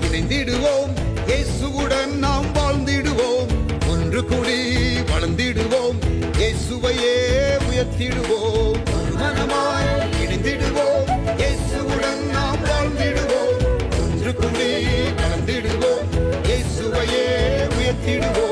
இணைந்திடுவோம், இயேசுவுடன் நாம் வாழ்ந்திடுவோம், ஒன்று கூடி வளர்ந்திடுவோம், இயேசுவையே உயர்த்திடுவோம். மனமாய் இணைந்திடுவோம், இயேசுவுடன் நாம் வாழ்ந்திடுவோம், ஒன்று கூடி வளர்ந்திடுவோம், இயேசுவையே உயர்த்திடுவோம்.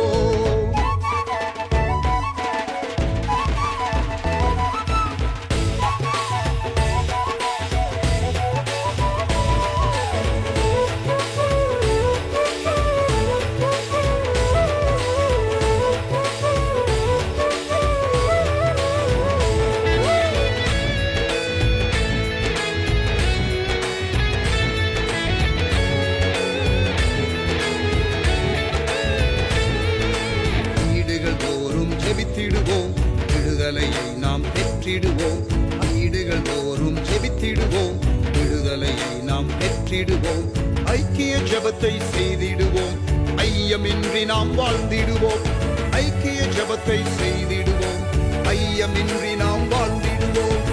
விடுதலையை நாம் பெற்றிடுவோம், வீடுகள் தோறும் ஜெபித்திடுவோம், விடுதலையை நாம் பெற்றிடுவோம், ஐக்கிய ஜெபத்தை செய்திடுவோம், ஐயமின்றி நாம் வாழ்ந்திடுவோம், ஐக்கிய ஜெபத்தை செய்திடுவோம், ஐயமின்றி நாம் வாழ்ந்திடுவோம்.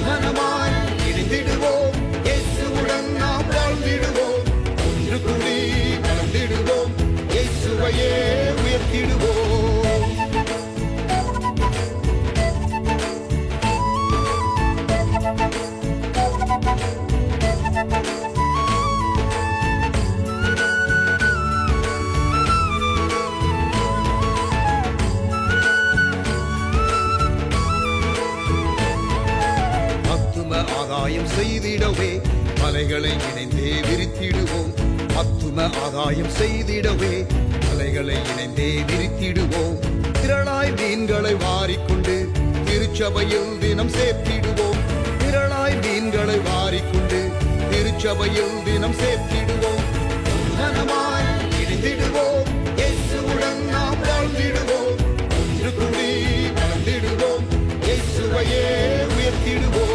மனமாய் இணைந்திடுவோம், இயேசுவுடன் நாம் வாழ்ந்திடுவோம், ஒன்று கூடி வளர்ந்திடுவோம், இயேசுவையே உயர்த்திடுவோம். ஆதாயம் செய்திடவே மலைகளை இணைந்தே விரித்திடுவோம், அத்தும ஆதாயம் செய்திடவே மலைகளை இணைந்தே விரித்திடுவோம், திரளாய் மீன்களை வாரிக்கொண்டு திருச்சபையில் தினம் சேர்த்திடுவோம், திரளாய் மீன்களை வாரிக்கொண்டு திருச்சபையில் தினம் சேர்த்திடுவோம். மனமாய் இணைந்திடுவோம், இயேசுவுடன் நாம் வாழ்ந்திடுவோம், ஒன்று கூடி வளர்ந்திடுவோம், இயேசுவையே உயர்த்திடுவோம்.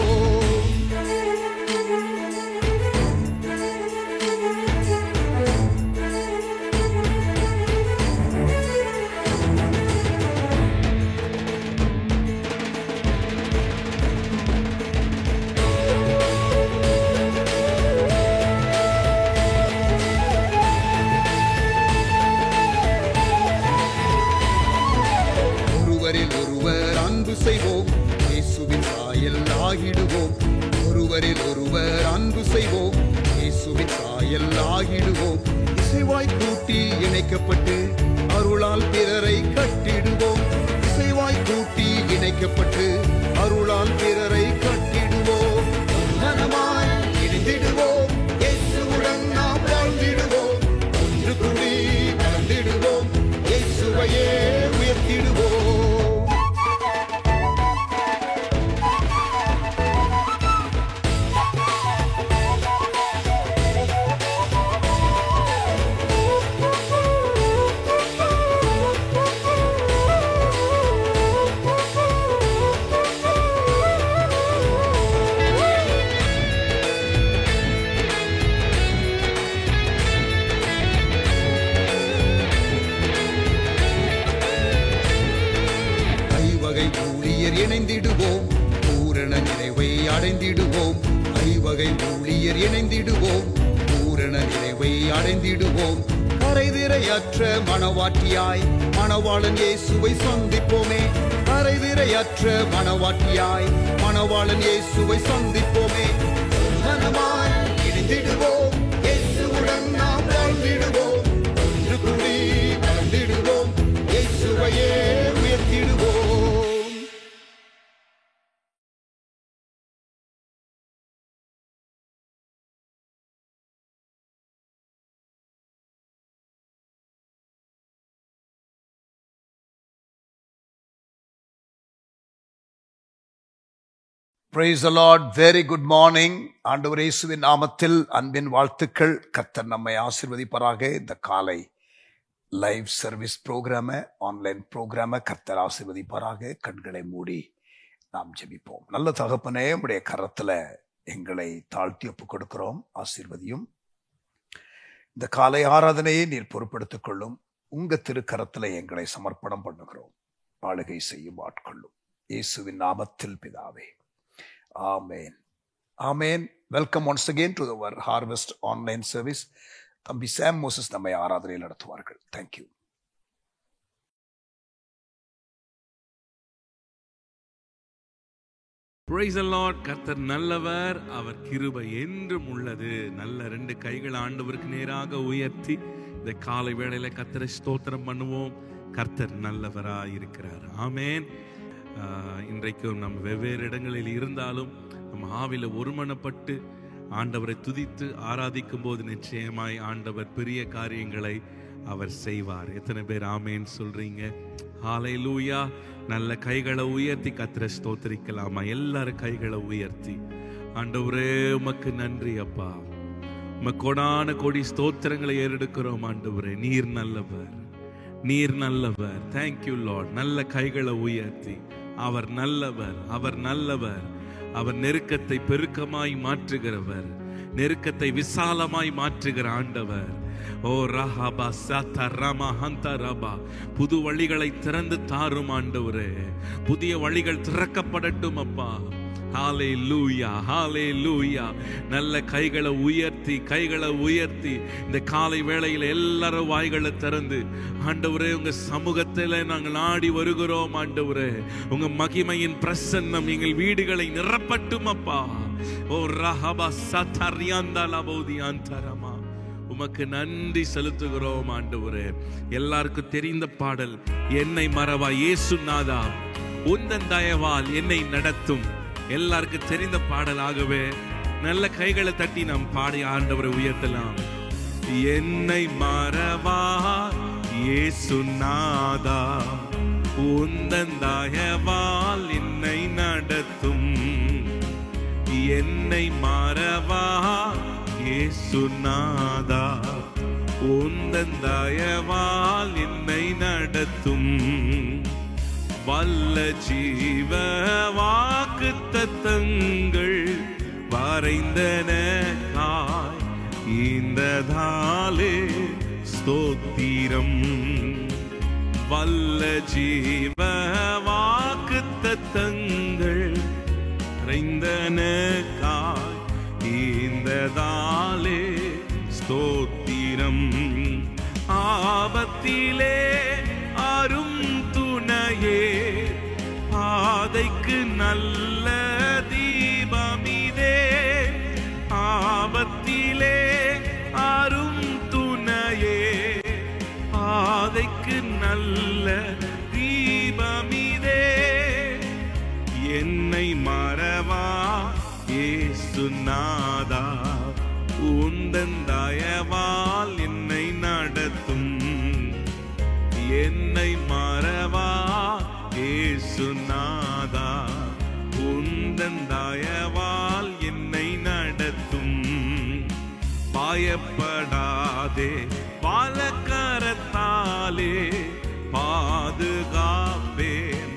ஒருவர் அன்பு செய்வோம், இயேசுவின் சாயல் ஆகிடுவோம், ஒருவரில் ஒருவர் அன்பு செய்வோம், இயேசுவின் சாயல் ஆகிடுவோம், இசைவாய் கூட்டி இணைக்கப்பட்டு அருளால் பிறரை கட்டிடுவோம், இசைவாய் கூட்டி இணைக்கப்பட்டு அருளால் பிறரை கட்டிடுவோம். மனமாய் இணைந்திடுவோம், இயேசுவுடன் நாம் வாழ்ந்திடுவோம், ஒன்று கூடி வளர்ந்திடுவோம், இயேசுவையே உயர்த்திடுவோம். இருவகை ஊழியர் இணைந்திடுவோம், பூரண நிறைவை அடைந்திடுவோம். கரைதிரையற்ற மணவாட்டியாய் மணவாளன் இயேசுவை சந்திப்போமே. கரைதிரையற்ற மணவாட்டியாய் மணவாளன் இயேசுவை சந்திப்போமே. மனமாய் இணைந்திடுவோம், இயேசுவுடன் நாம் வாழ்ந்திடுவோம். ஒன்று கூடி வாழ்ந்திடுவோம், இயேசுவையே உயர்த்திடுவோம். Praise the Lord. Very good morning. ஆண்டவர் இயேசுவின் நாமத்தில் அன்பின் வாழ்த்துக்கள். கர்த்தர் நம்மை ஆசீர்வதிப்பாராக. இந்த காலை லைவ் சர்வீஸ் ப்ரோக்ராம, ஆன்லைன் ப்ரோக்ராம கர்த்தர் ஆசீர்வதிப்பாராக. கண்களை மூடி நாம் ஜெபிப்போம். நல்ல தகப்பனே, உம்முடைய கரத்துல எங்களை தாழ்த்தி ஒப்புக் கொடுக்கிறோம். ஆசீர்வதியும். இந்த காலை ஆராதனையை நீர் பொறுப்பெடுத்துக் கொள்ளும். உங்க திருக்கரத்துல எங்களை சமர்ப்பணம் பண்ணுகிறோம். ஆளுகை செய்யும் ஆட்கொள்ளும். இயேசுவின் நாமத்தில் பிதாவே, Amen. Amen. Welcome once again to our Harvest online service. தம்பி சாம் மோசஸ் நம்மை ஆராதனையில் நடத்துவார்கள். Thank you. Praise the Lord. கர்த்தர் நல்லவர், அவர் கிருபை என்றும் உள்ளது. நல்ல ரெண்டு கைகள் ஆண்டவருக்கு நேராக உயர்த்தி இந்த காலை வேளையில கர்த்தரை ஸ்தோத்திரம் பண்ணுவோம். கர்த்தர் நல்லவராய் இருக்கிறார். ஆமென். இன்றைக்கும் நம்ம வெவ்வேறு இடங்களில் இருந்தாலும் நம்ம ஆவில ஒருமனப்பட்டு ஆண்டவரை துதித்து ஆராதிக்கும் போது நிச்சயமாய் ஆண்டவர் பெரிய காரியங்களை அவர் செய்வார். எத்தனை பேர் ஆமேன் சொல்றீங்க? ஹல்லேலூயா. நல்ல கைகளை உயர்த்தி கர்த்தரை ஸ்தோத்திரிக்கலாமா? எல்லாரும் கைகளை உயர்த்தி, ஆண்டவரே உமக்கு நன்றி அப்பா, உமக்கு கொடான கொடி ஸ்தோத்திரங்களை ஏறெடுக்கிறோம். ஆண்டவரே நீர் நல்லவர், நீர் நல்லவர். Thank you Lord. நல்ல கைகளை உயர்த்தி, அவர் நல்லவர், அவர் நல்லவர். அவர் நெருக்கத்தை பெருக்கமாய் மாற்றுகிறவர், நெருக்கத்தை விசாலமாய் மாற்றுகிற ஆண்டவர். ஓ ரஹபா சதரமா ஹந்தரபா. புது வழிகளை திறந்து தாரும் ஆண்டவரே. புதிய வழிகள் திறக்கப்படட்டும் அப்பா. ஹல்லேலூயா, ஹல்லேலூயா. நல்ல கைகளை உயர்த்தி, கைகளை உயர்த்தி இந்த காலை வேளையில் எல்லாரும் வாய்களை திறந்து, ஆண்டவரே உங்க சமூகத்தில் நாங்கள் ஆடி வருகிறோம். ஆண்டவரே உங்க மகிமையின் பிரசன்னம் எங்கள் வீடுகளை நிரப்பட்டும் அப்பா. ஓ ரஹபா சதரியாந்தலபோதி அந்தரமா. உமக்கு நன்றி செலுத்துகிறோம் ஆண்டவரே. எல்லாருக்கும் தெரிந்த பாடல், என்னை மறவா இயேசுநாதா, உந்தன் தயவால் என்னை நடத்தும். எல்லாருக்கும் தெரிந்த பாடலாகவே நல்ல கைகளை தட்டி நாம் பாடி ஆண்டவரை உயர்த்தலாம். என்னை மறவா இயேசுநாதா, உந்தன் தயவால் என்னை நடத்தும். என்னை மறவா இயேசுநாதா, உந்தன் தயவால் என்னை நடத்தும். வல்ல ஜீவ வாக்குத்தத்தங்கள் வரைந்தனக்காய் இந்த தாலே ஸ்தோத்திரம். வல்ல ஜீவ வாக்குத்தத்தங்கள் வரைந்தனக்காய் இந்த தாலே ஸ்தோத்திரம். ஆபத்திலே அரும் துணையே, பாதைக்கு நல்ல தீபமிதே. ஆபத்திலே அரும் துணையே, பாதைக்கு நல்ல தீபமிதே. என்னை மறவா இயேசுநாதா, உந்தன் தயவால் என்னை நடத்தும். என்னை மறவா இயேசுநாதா, உந்தன் தயவால் என்னை நடத்தும். பயப்படாதே, பலகரத்தாலே பாதுகாப்பேன்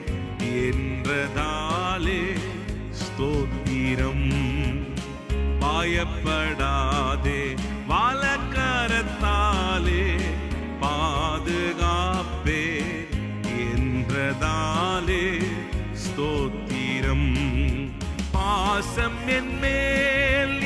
என்றதாலே ஸ்தோத்திரம். பயப்படாதே, பலகரத்தாலே பாதுகாப்பே என்றதாலே ஸ்தோத்திரம். பாசம் என் மேல்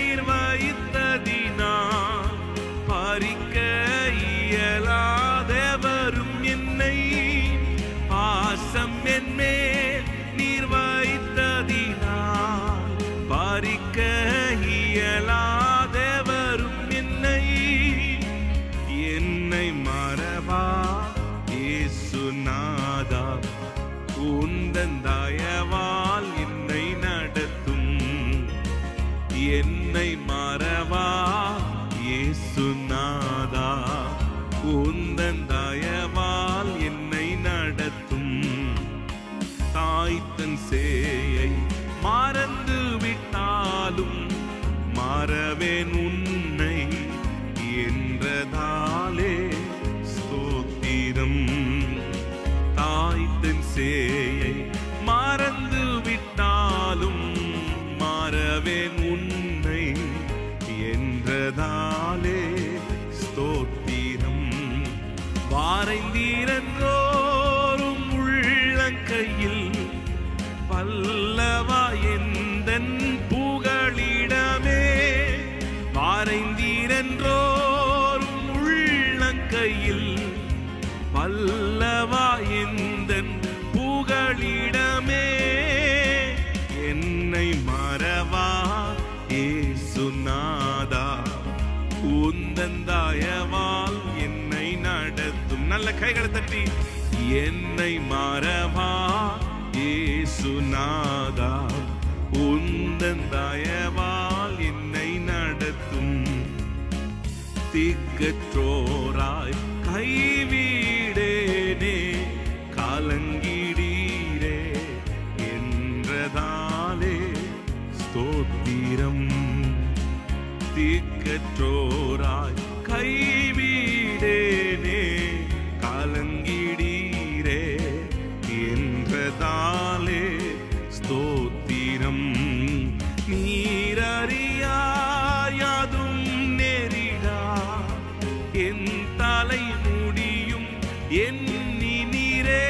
என்றதாலே ஸ்தோத்திரம். வாரைந்தீரன்றோரும் உள்ளங்கையில் பல்லவா எந்தன் புகழிடமே. வாரைந்தீரன்றோரும் உள்ளங்கையில் பல்லவா எந்தன் புகழிடமே. என்னை மறவா இயேசுநாதா, உந்தன் தயவால் என்னை நடத்தும். நல்ல கைகளை தட்டி. என்னை மறவா இயேசுநாதா, உந்தன் தயவால் என்னை நடத்தும். திக்கற்றோராய் கைவிடேனே கலங்கிடீரே என்றதாலே ஸ்தோத்திரம். திக்கற்றோராய் கைவிடேனே கலங்கிடீரே என்றதாலே ஸ்தோத்திரம். நீரறியாதும் நெறிடா என் தலை முடியும் எண்ணினீரே.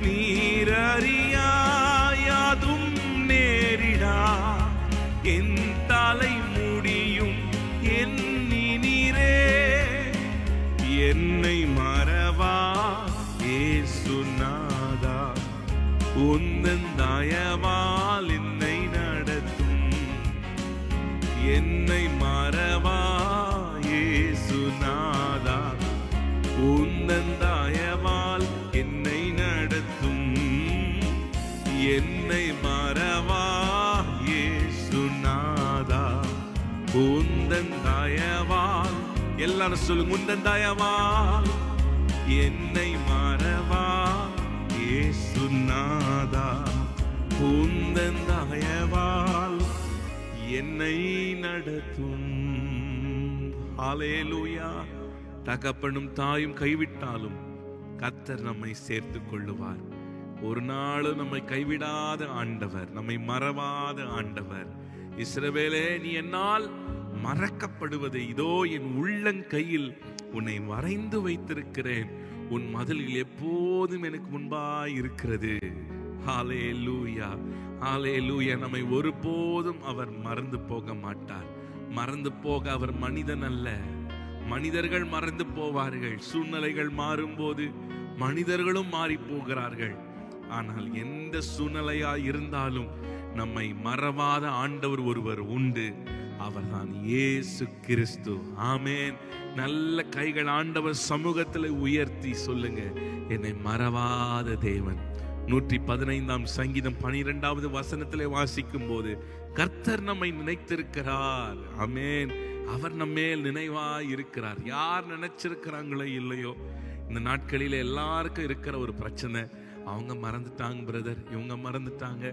நீரறியாதும் நேரிடா என் தலை முடியும் எண்ணினீரே. என்னை மறவா இயேசுநாதா, உந்தன் தயவால் என்னை நடத்தும். என்னை மறவா இயேசுநாதா, உந்தன் தயவால் என்னை நடத்தும். என்னை மறவா இயேசுநாதா, உந்தன் தயவால். எல்லாரும் சொல்லுங்க, உந்தன் தயவால். என்னை மறவா இயேசுநாதா, உந்தன் தயவால் என்னை நடத்தும். ஹல்லேலூயா. தகப்பனும் தாயும் கைவிட்டாலும் கர்த்தர் நம்மை சேர்த்துக் கொள்ளுவார். ஒரு நாளும் நம்மை கைவிடாத ஆண்டவர், நம்மை மறவாத ஆண்டவர். இஸ்ரவேலே, நீ என்னால் மறக்கப்படுவது இதோ என் உள்ளங்கையில் உன்னை வரைந்து வைத்திருக்கிறேன். உன் மதிலில் எப்போதும் எனக்கு முன்பாய் இருக்கிறது. ஹல்லேலூயா, ஹல்லேலூயா. நம்மை ஒருபோதும் அவர் மறந்து போக மாட்டார். மறந்து போக அவர் மனிதன் அல்ல. மனிதர்கள் மறந்து போவார்கள். சூழ்நிலைகள் மாறும்போது மனிதர்களும் மாறி போகிறார்கள். ஆனால் எந்த சூழ்நிலையா இருந்தாலும் நம்மை மறவாத ஆண்டவர் ஒருவர் உண்டு. அவர்தான் இயேசு கிறிஸ்து. ஆமென். நல்ல கைகள் ஆண்டவர் சமூகத்தில் உயர்த்தி சொல்லுங்க, என்னை மறவாத தேவன். 115 சங்கீதம் 12வது வசனத்திலே வாசிக்கும் போது கர்த்தர் நம்மை நினைத்திருக்கிறார். ஆமென். அவர் நம்மேல் நினைவாய் இருக்கிறார். யார் நினைச்சிருக்கிறாங்களோ இல்லையோ, இந்த நாட்களில எல்லாருக்கும் இருக்கிற ஒரு பிரச்சனை, அவங்க மறந்துட்டாங்க பிரதர், இவங்க மறந்துட்டாங்க,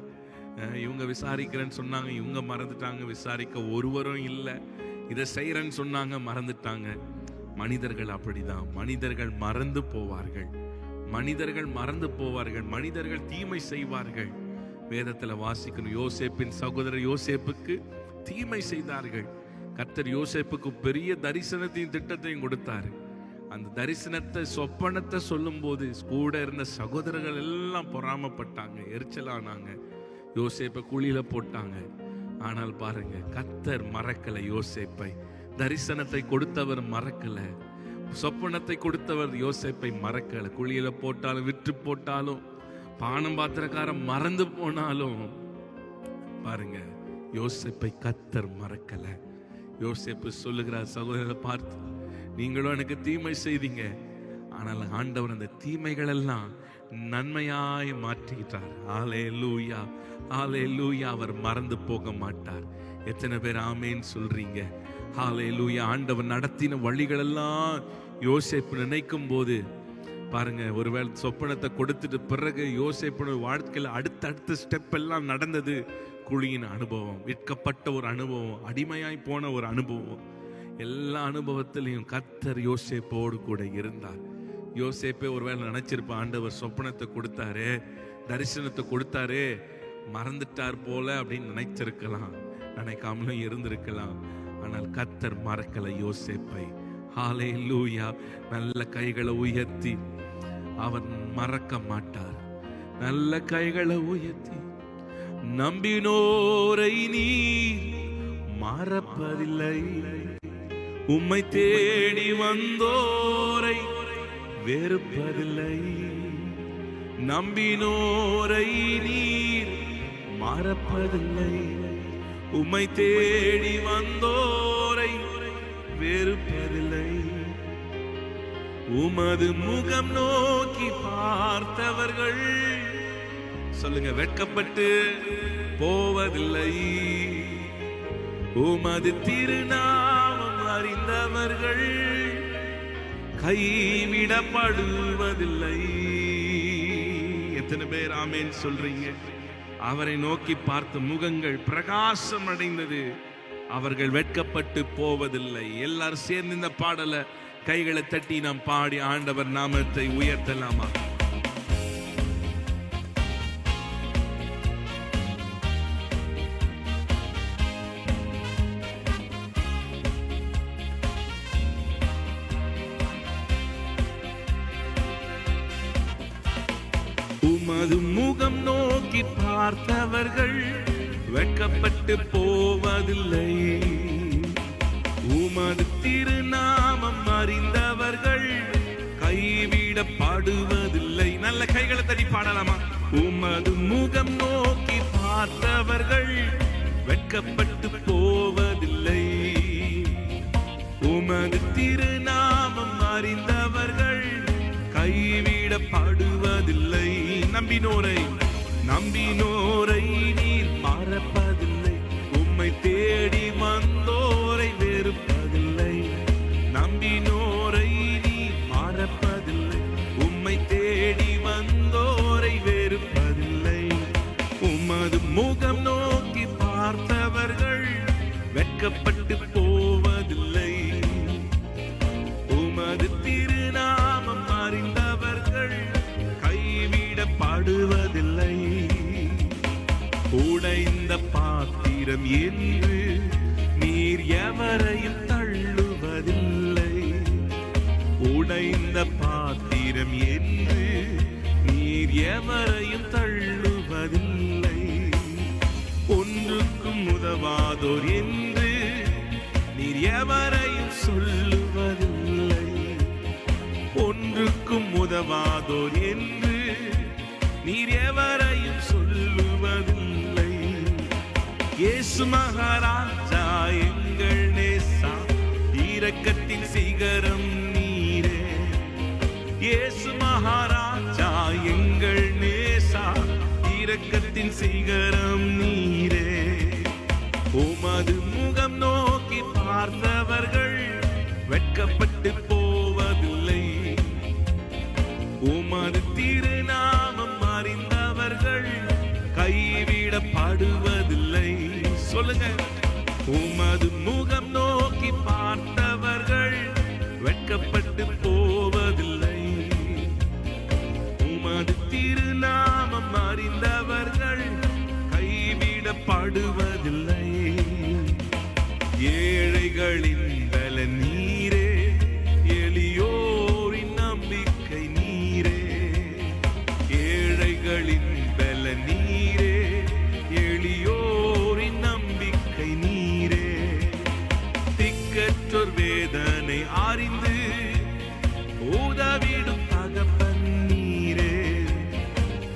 இவங்க விசாரிக்கிறேன்னு சொன்னாங்க, இவங்க மறந்துட்டாங்க, விசாரிக்க ஒருவரும் இல்லை, இதை செய்யறேன்னு சொன்னாங்க, மறந்துட்டாங்க. மனிதர்கள் அப்படிதான். மனிதர்கள் மறந்து போவார்கள். மனிதர்கள் மறந்து போவார்கள். மனிதர்கள் தீமை செய்வார்கள். வேதத்துல வாசிக்கணும், யோசேப்பின் சகோதரர் யோசேப்புக்கு தீமை செய்தார்கள். கர்த்தர் யோசேப்புக்கு பெரிய தரிசனத்தையும் திட்டத்தையும் கொடுத்தாரு. அந்த தரிசனத்தை சொப்பனத்தை சொல்லும் போது கூட இருந்த சகோதரர்கள் எல்லாம் பொறாமப்பட்டாங்க, எரிச்சலானாங்க, யோசேப்பை குழியில போட்டாங்க. ஆனால் பாருங்க, கர்த்தர் மறக்கல யோசேப்பை. தரிசனத்தை கொடுத்தவர் மறக்கல, சொப்பனத்தை கொடுத்தவர் யோசேப்பை மறக்கல. குழியில போட்டாலும், விற்று போட்டாலும், பானம் பாத்திரக்காரன் மறந்து போனாலும் பாருங்க, யோசேப்பை கர்த்தர் மறக்கல. யோசேப்பு சொல்லுகிறார் சகோதரரை பார்த்து, நீங்களும் எனக்கு தீமை செய்தீங்க, ஆனால் ஆண்டவர் அந்த தீமைகள் எல்லாம் நன்மையாய் மாற்றிட்டார். ஹல்லேலூயா, ஹல்லேலூயா. அவர் மறந்து போக மாட்டார். எத்தனை பேர் ஆமேன்னு சொல்றீங்க? ஹல்லேலூயா. ஆண்டவர் நடத்தின வழிகள் எல்லாம் யோசேப்பு நினைக்கும் போது பாருங்க, ஒருவேளை சொப்பனத்தை கொடுத்துட்டு பிறகு யோசேப்பு வாழ்க்கையில் அடுத்த ஸ்டெப் எல்லாம் நடந்தது. குழியின் அனுபவம், விற்கப்பட்ட ஒரு அனுபவம், அடிமையாய் போன ஒரு அனுபவம். எல்லா அனுபவத்திலையும் கர்த்தர் யோசேப்போடு கூட இருந்தார். யோசேப்பே ஒருவேளை நினைச்சிருப்ப, ஆண்டவர் சொப்பனத்தை கொடுத்தாரு, தரிசனத்தை கொடுத்தாரு, மறந்துட்டார் போல அப்படின்னு நினைச்சிருக்கலாம், நினைக்காமலும் இருந்திருக்கலாம். ஆனால் கர்த்தர் மறக்கல யோசேப்பை. ஹல்லேலூயா. நல்ல கைகளை உயர்த்தி, அவன் மறக்க மாட்டார். நல்ல கைகளை உயர்த்தி, நம்பினோரை நீர் மறப்பதில்லை, உம்மை தேடி வந்தோரை வெறுப்பதில்லை. நம்பினோரை நீர் மறப்பதில்லை, உம்மை தேடி வந்தோரை வெறுப்பதில்லை. உமது முகம் நோக்கி பார்த்தவர்கள், சொல்லுங்க, வெட்கப்பட்டு போவதில்லை. உமது திருநாமம் அறிந்தவர்கள் கைவிடப்படுவதில்லை. எத்தனை பேர் ஆமென் சொல்றீங்க? அவரை நோக்கி பார்த்த முகங்கள் பிரகாசம் அடைந்தது, அவர்கள் வெட்கப்பட்டு போவதில்லை. எல்லாரும் சேர்ந்து இந்த பாடலை கைகளை தட்டி நாம் பாடி ஆண்டவர் நாமத்தை உயர்த்தலாமா? உமது முகம் நோக்கி பார்த்தவர்கள் வெட்கப்பட்டு போவதில்லை. உமது திருநாமம் அறிந்தவர்கள் கைவிடப்படுவதில்லை. நல்ல கைகளை தட்டி பாடலாமா? உமது முகம் நோக்கி பார்த்தவர்கள் வெட்கப்பட்டு போவதில்லை. உமது திருநாமம் அறிந்தவர்கள் கைவிடப்படுவதில்லை. நம்பினோரை நீர் மறப்பதில்லை, உம்மை தேடி வந்தோரை வெறுப்பதில்லை. நம்பினோரை நீர் மறப்பதில்லை, உம்மை தேடி வந்தோரை வெறுப்பதில்லை. உமது முகம் நோக்கி பார்த்தவர்கள் வெட்கப்பட்டு போவதில்லை. உமது திருநாமம் அறிந்தவர்கள் கைவிடப்படுவதில்லை. உடைந்த பாத்திரம் என்று நீர் எவரையும் தள்ளுவதில்லை. உடைந்த பாத்திரம் என்று நீர் எவரையும் தள்ளுவதில்லை. ஒன்றுக்கும் உதவாதோர் என்று நீர் எவரையும் சொல்லுவதில்லை. ஒன்றுக்கும் உதவாதோர் என்று நீர் எவரையும் சொல்லுவதில்லை. இயேசு மகாராஜா எங்கள் நேசா, இரக்கத்தின் சிகரம் நீரே. இயேசு மகாராஜா எங்கள் நேசா, இரக்கத்தின் சிகரம் நீரே. உமது முகம் நோக்கி பார்த்தவர்கள் வெட்கப்பட்டு போவதில்லை. உமது திருநாமம் அறிந்தவர்கள் கைவிடப்படுவதில்லை. சொல்லுங்க, உமது முகம் நோக்கி பார்த்தவர்கள் வெட்கப்பட்டு போவதில்லை. உமது திருநாமம் அறிந்தவர்கள் கைவிடப்படுவதில்லை. ஏழைகளின் பலன் நீரே, எளியோரின் நம்பிக்கை நீரே. ஏழைகளின் பலன் நீரே, எளியோரின் நம்பிக்கை நீரே. திக்கற்றோர் வேதனை அறிந்து உதவிடும் தகப்பன் நீரே.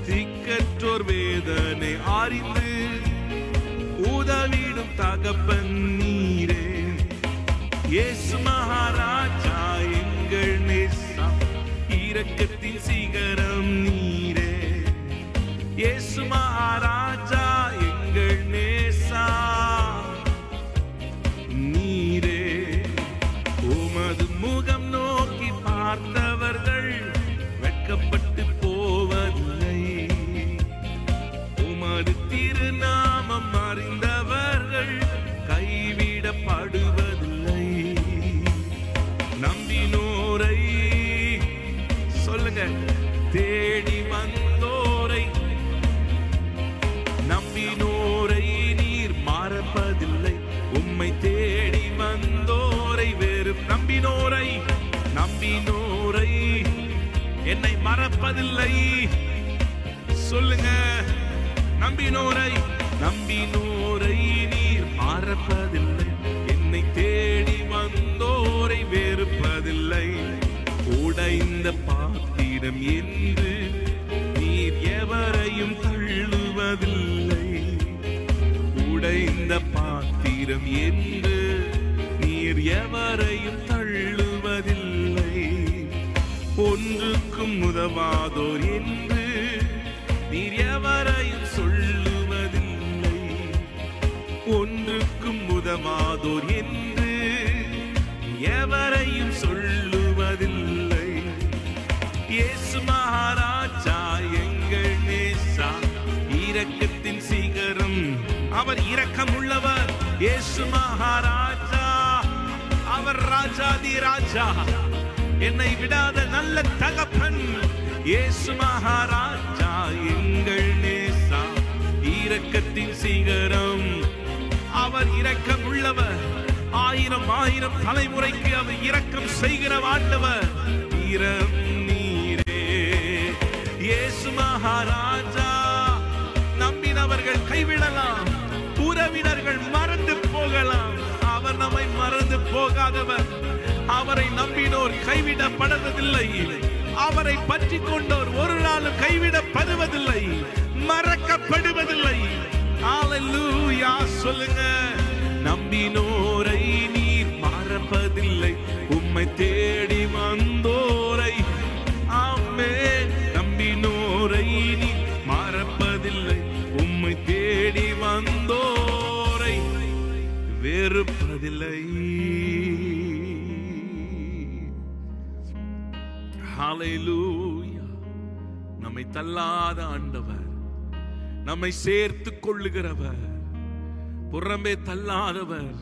திக்கற்றோர் வேதனை அறிந்து உதவிடும் தகப்பன் நீரே. இயேசு மகாராஜா எங்கள் நேசா, இரக்கத்தின் சிகரம் நீரே. இயேசு மகாராஜா எங்கள் நேசா நீரே. உமது முகம் நோக்கி பார்த்தவர்கள் வெட்கப்பட்டு போவதில்லை. உமது திருநாமம் அறிந்தவர்கள் கைவிடப்படுவதில்லை. நம்பினோரை, சொல்லுங்க, தேடி வந்தோரை வந்தோரை வேறு நம்பினோரை என்னை மறப்பதில்லை. சொல்லுங்க, நம்பினோரை நீர் மறப்பதில்லை. என்னை தேடி வந்தோரை வெறுப்பதில்லை. உடைந்த பாத்திரம் என்று நீர் எவரையும் தள்ளுவதில்லை. உடைந்த பாத்திரம் என்று நீர் எவரையும் தள்ளுவதில்லை. ஒன்றுக்கும் உதவாதோர் என்று நீர் எவரையும் சொல்லுவதில்லை. ஒன்றுக்கும் உதவாதோர் என்று எவரையும் சொல்லுவதில்லை. இயேசு மகாராஜா எங்கள் நேசா, இரக்கத்தின் சிகரம், அவர் இரக்கம் உள்ளவர். இயேசு மகாராஜா, அவர் ராஜாதி ராஜா, என்னை விடாத நல்ல தகப்பன். இயேசு மகாராஜா எங்கள் நேசா, இரக்கத்தின் சிகரம், அவர் இரக்கம் உள்ளவர். ஆயிரம் ஆயிரம் தலைமுறைக்கு அவர் இரக்கம் செய்கிற ஆண்டவர். இரம் நீரே இயேசு மகாராஜா. நம்பினவர்கள் கைவிடலாம், உறவினர்கள் மறந்து போகலாம், அவர் நம்மை மறந்து போகாதவர். அவரை நம்பினோர் கைவிடப்படுவதில்லை. அவரை பற்றி கொண்டோர் ஒரு நாளும் கைவிடப்படுவதில்லை, மறக்கப்படுவதில்லை. ஹல்லேலூயா சொல்லுங்க. நம்பினோரை நீர் மறப்பதில்லை. உம்மை தேடி வந்தோரை, ஆமென். நம்பினோரை நீர் மறப்பதில்லை. உம்மை தேடி வந்தோரை வெறுப்பதில்லை. ஹல்லேலூயா. நம்மை தள்ளாத ஆண்டவர், நம்மை சேர்த்துக் கொள்ளுகிறவர், புறம்பே தள்ளாதவர்.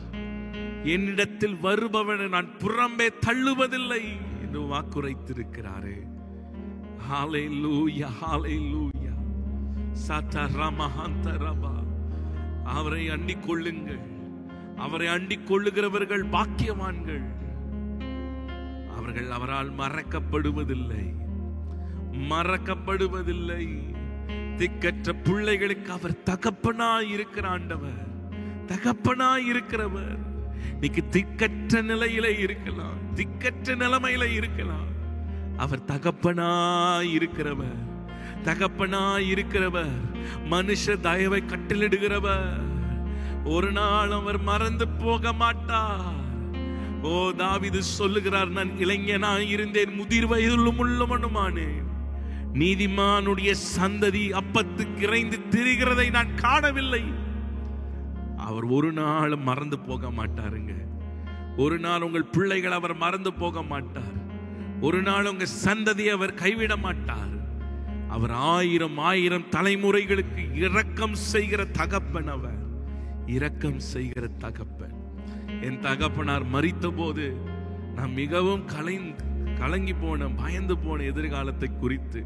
என்னிடத்தில் வருபவனை நான் புறம்பே தள்ளுவதில்லை என்று வாக்குரைத்திருக்கிறாரே. ஹல்லேலூயா, ஹல்லேலூயா. சதரமஹந்தரபா. அவரை அண்டிக் கொள்ளுங்கள். அவரை அண்டிக் கொள்ளுகிறவர்கள் பாக்கியவான்கள். அவர்கள் அவரால் மறக்கப்படுவதில்லை, மறக்கப்படுவதில்லை. திக்கற்ற பிள்ளைகளுக்கு அவர் தகப்பனாய் இருக்கிற ஆண்டவர், தகப்பனாய் இருக்கிறவர். இன்னைக்கு திக்கற்ற நிலையில இருக்கலாம், திக்கற்ற நிலைமையில இருக்கலாம். அவர் தகப்பனாய் இருக்கிறவர், தகப்பனாய் இருக்கிறவர். மனுஷ தயவை கட்டளிடுகிறவர். ஒரு நாள் அவர் மறந்து போக மாட்டார். ஓ, தாவீது சொல்லுகிறார், நான் இளைஞனாய் இருந்தேன், முதிர் வயதிலும் உள்ளவனுமானேன். நீதிமானுடைய சந்ததி அப்பத்துக்கு இறைந்து திரிகிறதை நான் காணவில்லை. அவர் ஒரு நாள் மறந்து போக மாட்டாருங்க. ஒரு நாள் உங்கள் பிள்ளைகள் அவர் மறந்து போக மாட்டார். ஒரு நாள் உங்க சந்ததி அவர் கைவிட மாட்டார். அவர் ஆயிரம் ஆயிரம் தலைமுறைகளுக்கு இரக்கம் செய்கிற தகப்பன். அவர் இரக்கம் செய்கிற தகப்பன். என் தகப்பனார் மரித்த போது நான் மிகவும் கலங்கி போன, பயந்து போன எதிர்காலத்தை குறித்து.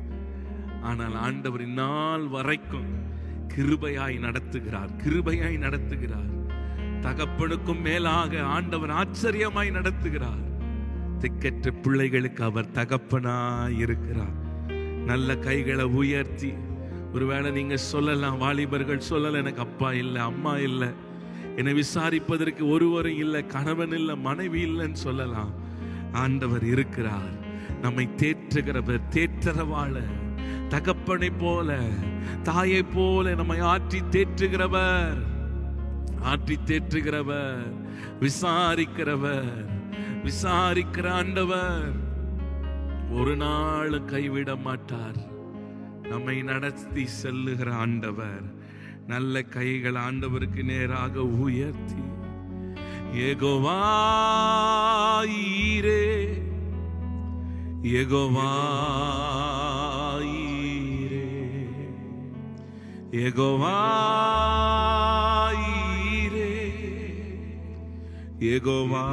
ஆனால் ஆண்டவர் இந்நாள் வரைக்கும் கிருபையாய் நடத்துகிறார், கிருபையாய் நடத்துகிறார். தகப்பனுக்கும் மேலாக ஆண்டவர் ஆச்சரியமாய் நடத்துகிறார். திக்கற்ற பிள்ளைகளுக்கு அவர் தகப்பனாய் இருக்கிறார். நல்ல கைகளை உயர்த்தி, ஒருவேளை நீங்க சொல்லலாம், வாலிபர்கள் சொல்லலாம், எனக்கு அப்பா இல்லை, அம்மா இல்லை, என்னை விசாரிப்பதற்கு ஒருவரும் இல்லை, கணவன் இல்லை, மனைவி இல்லைன்னு சொல்லலாம். ஆண்டவர் இருக்கிறார். நம்மை தேற்றுகிறவர், தேற்றரவாளர். தகப்பனை போல, தாயை போல நம்மை ஆற்றி தேற்றுகிறவர், ஆற்றி தேற்றுகிறவர், விசாரிக்கிறவர், விசாரிக்கிற ஆண்டவர். ஒரு நாள் கைவிட மாட்டார். நம்மை நடத்தி செல்லுகிற ஆண்டவர். நல்ல கைகள் ஆண்டவருக்கு நேராக உயர்த்தி, யெகோவா ஈரே, யெகோவா ஈரே, யெகோவா ஈரே, யெகோவா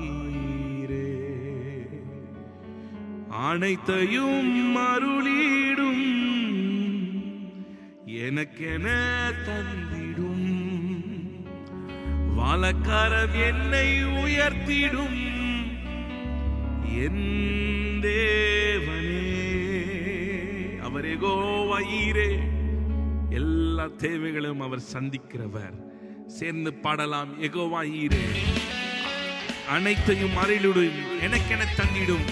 ஈரே. அனைத்தையும் அருளிடும், எனக்கென தந்திடும், வாலக்கரம் என்னை உயர்த்திடும் என் தேவனே. அவர் யெகோவா ஈரே. எல்லா தேவைகளும் அவர் சந்திக்கிறவர். சேர்ந்து பாடலாம். யெகோவா ஈரே, அனைத்தையும் அருளிடும், எனக்கென தந்திடும்,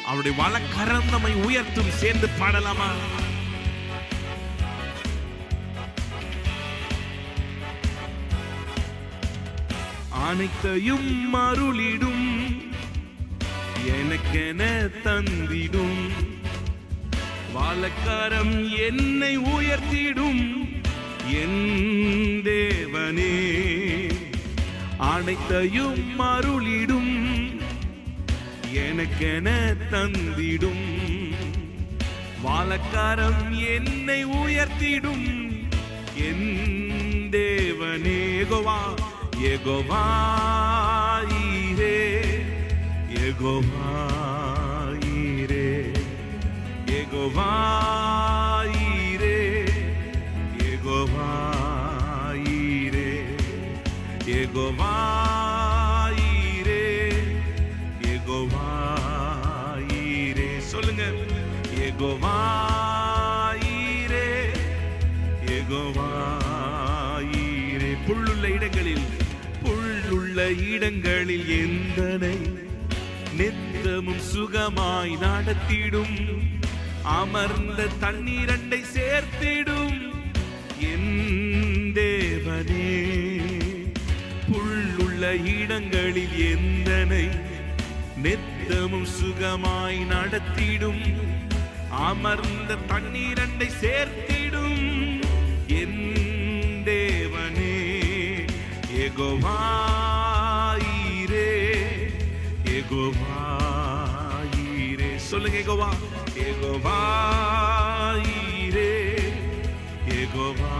அவருடைய வலக்கரம் நம்மை உயர்த்தும். சேர்ந்து பாடலாமா? அனைத்தையும் அருளிடும், எனக்கென தந்திடும், வலக்கரம் என்னை உயர்த்திடும் என் தேவனே. அனைத்தையும் அருளிடும், எனக்கென தந்திடும், வலக்கரம் என்னை உயர்த்திடும் என் தேவனே. யெகோவா, யெகோவா ஈரே, யெகோவா ஈரே, யெகோவா ஈரே, யெகோவா ஈரே, யெகோவா ஈரே, யெகோவா ஈரே. சொல்லுங்க. யெகோவா ஈரே, யெகோவா ஈரே. புல்லுள்ள இடங்களில் எந்தனை நித்தமும் சுகமாய் நடத்திடும், அமர்ந்த தண்ணீரண்டை சேர்த்திடும் என் தேவனே. புல்லுள்ள இடங்களில் எந்தனை நித்தமும் சுகமாய் நடத்திடும், அமர்ந்த தண்ணீரண்டை சேர்த்திடும் என் தேவனே. யெகோவா ஈரே, யெகோவா ஈரே. சொல்லுங்க. யெகோவா, யெகோவா ஈரே, யெகோவா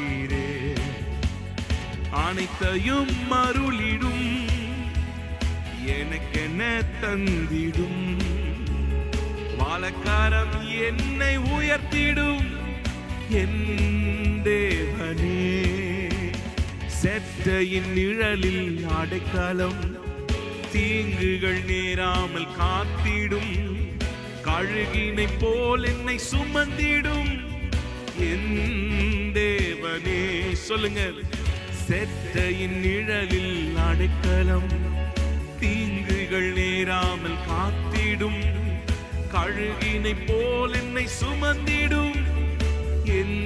ஈரே. அனைத்தையும் அருளிடும், எனக்கென தந்திடும், வலக்கரம் என்னை உயர்த்திடும் என் தேவனே. செட்டையின் நிழலில் அடைக்கலம், தீங்குகள் நேராமல் காத்திடும், கழுகினை போல் என்னை சுமந்திடும் என் தேவனே. சொல்லுங்க. செட்டையின் நிழலில் அடைக்கலம், தீங்குகள் நேராமல் காத்திடும், கழுகினை போல் என்னை சுமந்திடும் என்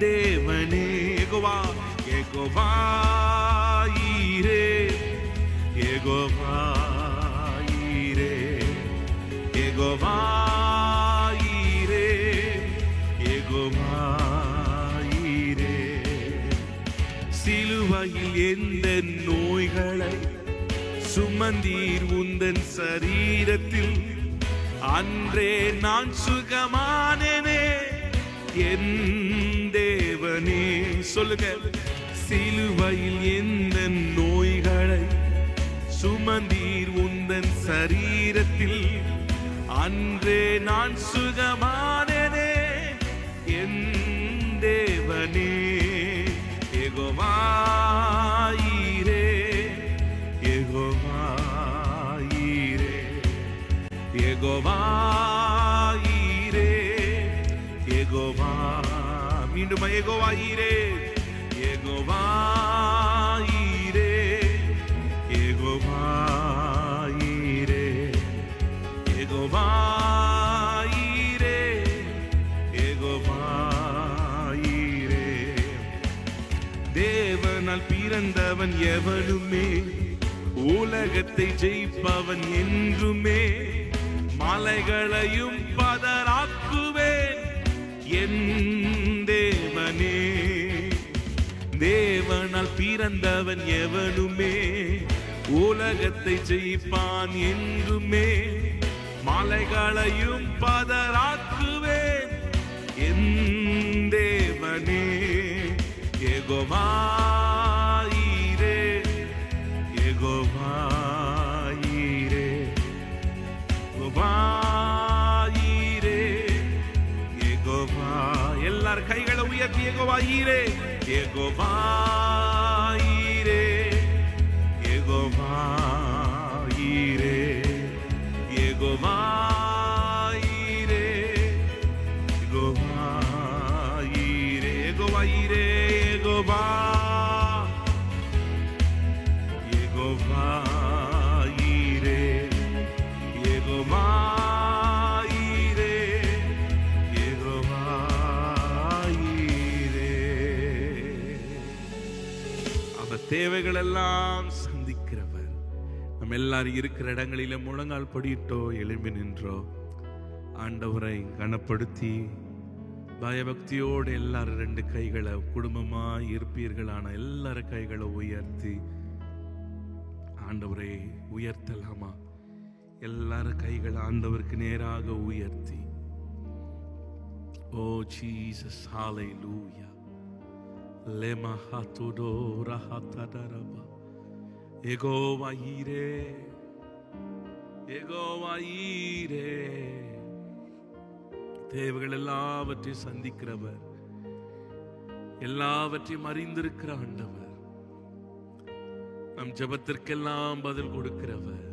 தேவனே. யெகோவா, யெகோவா ஈரே, யெகோவா ஈரே, யெகோவா ஈரே, யெகோவா ஈரே. சிலுவையில் எந்த நோய்களை சுமந்தீர் உந்தன் சரீரத்தில், அன்றே நான் சுகமானேனே என் தேவனே. சொல்லுங்க. சிலுவையில் எந்த நோய்களை சுமந்தீர் உந்தன் சரீரத்தில், அன்றே நான் சுகமானேனே என் தேவனே. யெகோவா ஈரே, யெகோவா ஈரே, யெகோவா ஈரே, யெகோவா. மீண்டும் யெகோவா ஈரே, யெகோவா ஈரே, யெகோவா ஈரே, யெகோவா ஈரே, யெகோவா ஈரே. தேவனால் பிறந்தவன் எவனுமே உலகத்தை ஜெயிப்பவன் என்றுமே, மலைகளையும் பதராக்குவேன் என் தேவனே. தேவனால் பிறந்தவன் எவனுமே உலகத்தை ஜெயிப்பான் என்றுமே, மலைகளையும் பதராக்குவேன் என் தேவனே. யெகோவா ஈரே, யெகோவா ஈரே, யெகோவா ஈரே, யெகோவா. எல்லார் கைகளை உயர்த்தி யெகோவா ஈரே, யெகோவா ஈரே, யெகோவாயீரே, யெகோவாயீரே, யெகோவாயீரே. அவர் தேவைகள் எல்லாம் சந்திக்கிறவர். நம்ம எல்லாரும் இருக்கிற இடங்களில முழங்கால் படியிட்டோ எழும்பி நின்றோ ஆண்டவரை கனப்படுத்தி பயபக்தியோடு எல்லாரும் 2 கைகளை குடும்பமாய் இருப்பீர்களான எல்லாரும் கைகளை உயர்த்தி ஆண்டவரை உயர்த்தலாமா? எல்லாரும் கைகளை ஆண்டவருக்கு நேராக உயர்த்தி, ஓ ஜீசஸ், ஹalleluya. லெமா ஹாதுடோ ரஹதரபா, யெகோவாயீரே, யெகோவாயீரே. தேவைகள் எல்லாவற்றையும் சந்திக்கிறவர், எல்லாவற்றையும் அறிந்திருக்கிற ஆண்டவர், நம் ஜெபத்திற்கெல்லாம் பதில் கொடுக்கிறவர்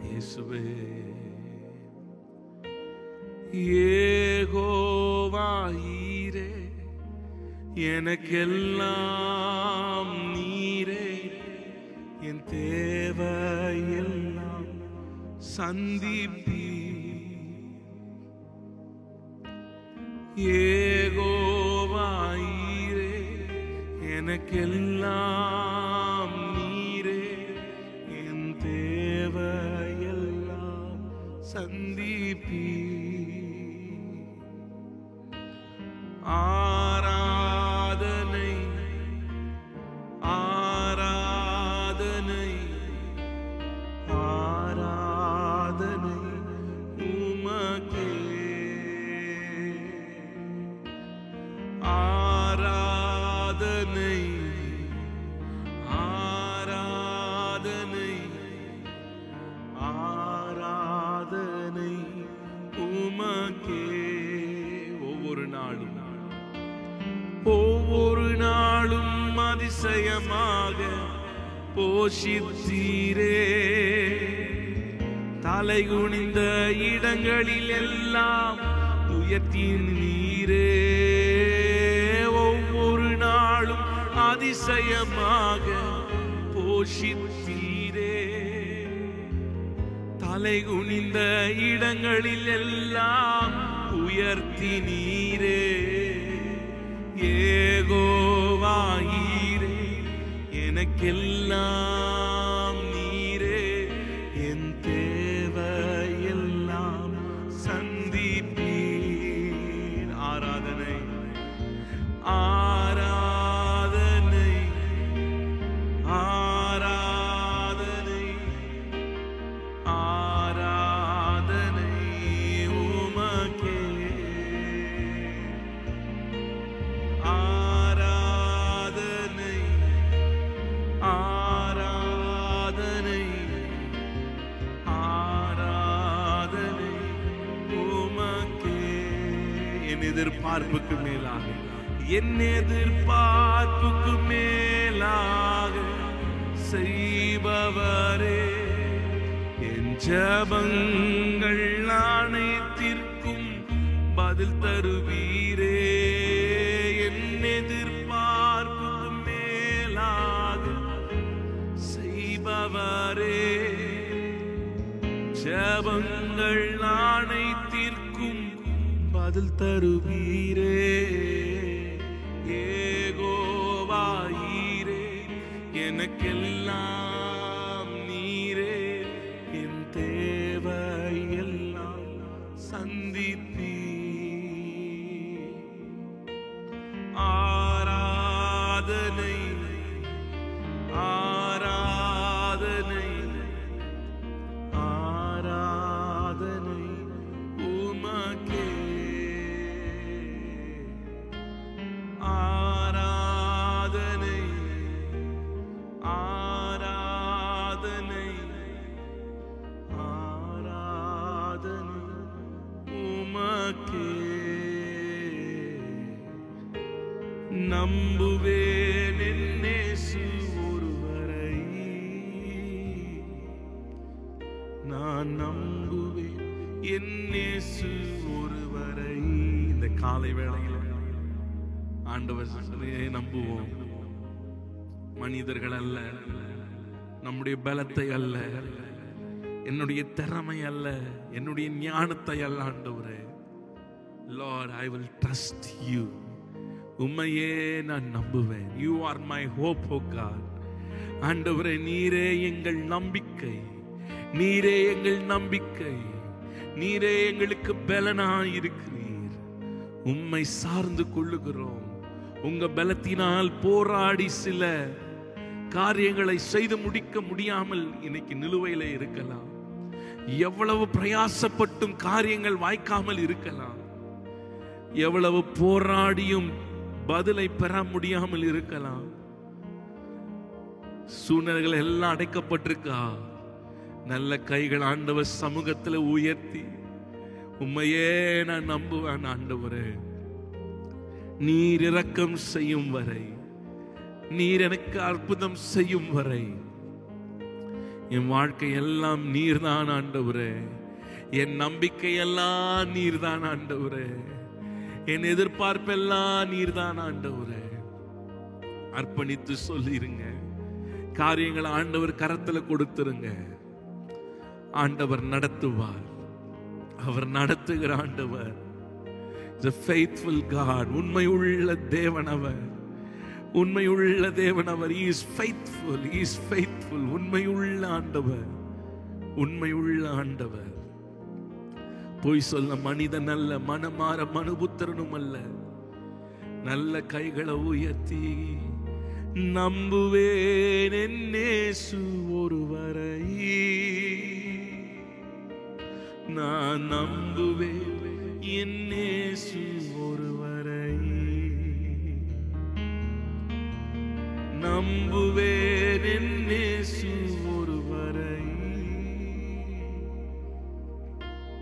இயேசுவே. யெகோவாயீரே, எனக்கெல்லாம் நீரே, என் தேவையெல்லாம் சந்திப்பீ. யெகோவாயீரே, எனக்கெல்லாம் நீரே, என் தேவையெல்லாம் சந்திப்பீ. ஆராதனை, ஆராதனை, ஆராதனை உமக்கே. ஆராதனை, ஆராதனை, ஆராதனை உமக்கே. ஒவ்வொரு நாளும் அதிசயமாக போஷித்தீரே. தலை குனிந்த இடங்களில் எல்லாம் உயர்த்தினீரே. ஒவ்வொரு நாளும் அதிசயமாக போஷித்தீரே. தலை குனிந்த இடங்களில் எல்லாம் உயர்த்தினீரே. யெகோவாயீரே, எனக்கெல்லாம் நீரே, என் தேவையெல்லாம் சந்திப்பீர். ஆராதனை, ஆராதனை, ஆராதனை, ஆராதனை உமக்கே. ஆராதனை, ஆராதனை, ஆராதனை உமக்கே. என் எதிர்பார்ப்புக்கு மேலாக, என் எதிர்பார்ப்புக்கு மேலாக செய்பவரே, என் ஜெபங்கள் அனைத்திற்கும் பதில் தருவீரே. என் எதிர்பார்ப்புக்கு மேலாக செய்பவரே, ஜெபங்கள் அனைத்திற்கும் பதில் தருவீரே. யெகோவாயீரே, எனக்கெல்லாம் நீரே, என் தேவையெல்லாம் சந்திப்பீ. ஆராதனை, ஆராதனை, ஆராதனை உமக்கே. ஆராதனை, ஆராதனை, ஆராதனை உமக்கே. நம்புவேன் என் இயேசு ஒருவரை, நான் நம்புவேன் என் இயேசு ஒருவரை. இந்த காலை வேளையில் ஆண்டவர் நம்புவோம். மனிதர்கள் அல்ல, நம்முடைய பலத்தை அல்ல, என்னுடைய திறமை அல்ல, என்னுடைய ஞானத்தை அல்ல ஆண்டவரே. Lord, I will trust you. உம்மையே நான் நம்புவேன். You are my hope, oh God. ஆண்டவரே, நீரே எங்கள் நம்பிக்கை, நீரே எங்கள் நம்பிக்கை, நீரே எங்களுக்கு பலனாய் இருக்கிறீர். உம்மை சார்ந்து கொள்ளுகிறோம். உங்க பலத்தினால் போராடி சில காரியங்களை செய்து முடிக்க முடியாமல் இன்னைக்கு நிலுவையில இருக்கலாம். எவ்வளவு பிரயாசப்பட்டும் காரியங்கள் வாய்க்காமல் இருக்கலாம். எவ்வளவு போராடியும் பதிலை பெற முடியாமல் இருக்கலாம். சூழ்நிலைகள் எல்லாம் அடைக்கப்பட்டிருக்கா? நல்ல கைகள் ஆண்டவர் சமூகத்தில் உயர்த்தி, உம்மையே நான் நம்புவேன் ஆண்டவரே, நீர் இரக்கம் செய்யும் வரை, நீர் எனக்கு அற்புதம் செய்யும் வரை என் வாழ்க்கை எல்லாம் நீர்தான் ஆண்டவரே. என் நம்பிக்கை எல்லாம் நீர்தான் ஆண்டவரே. என் எதிர்பார்ப்பெல்லாம் நீர்தான் ஆண்டவரே. அர்ப்பணித்து சொல்லிருங்க. காரியங்களை ஆண்டவர் கரத்துல கொடுத்துருங்க. ஆண்டவர் நடத்துவார். அவர் நடத்துகிற ஆண்டவர். The faithful God. உண்மையுள்ள தேவன் அவர். உண்மையுள்ள தேவன் அவர். He is faithful. He is faithful. உண்மையுள்ள ஆண்டவர். உண்மையுள்ள ஆண்டவர். பொய் சொல்ல மனிதன் அல்ல, மனமாற மனுபுத்திரனும் அல்ல. நல்ல கைகளை உயர்த்தி நம்புவேன் என் இயேசு ஒருவரை, நான் நம்புவேன் என் இயேசு ஒருவரை, நம்புவேன் என் இயேசு ஒருவரை,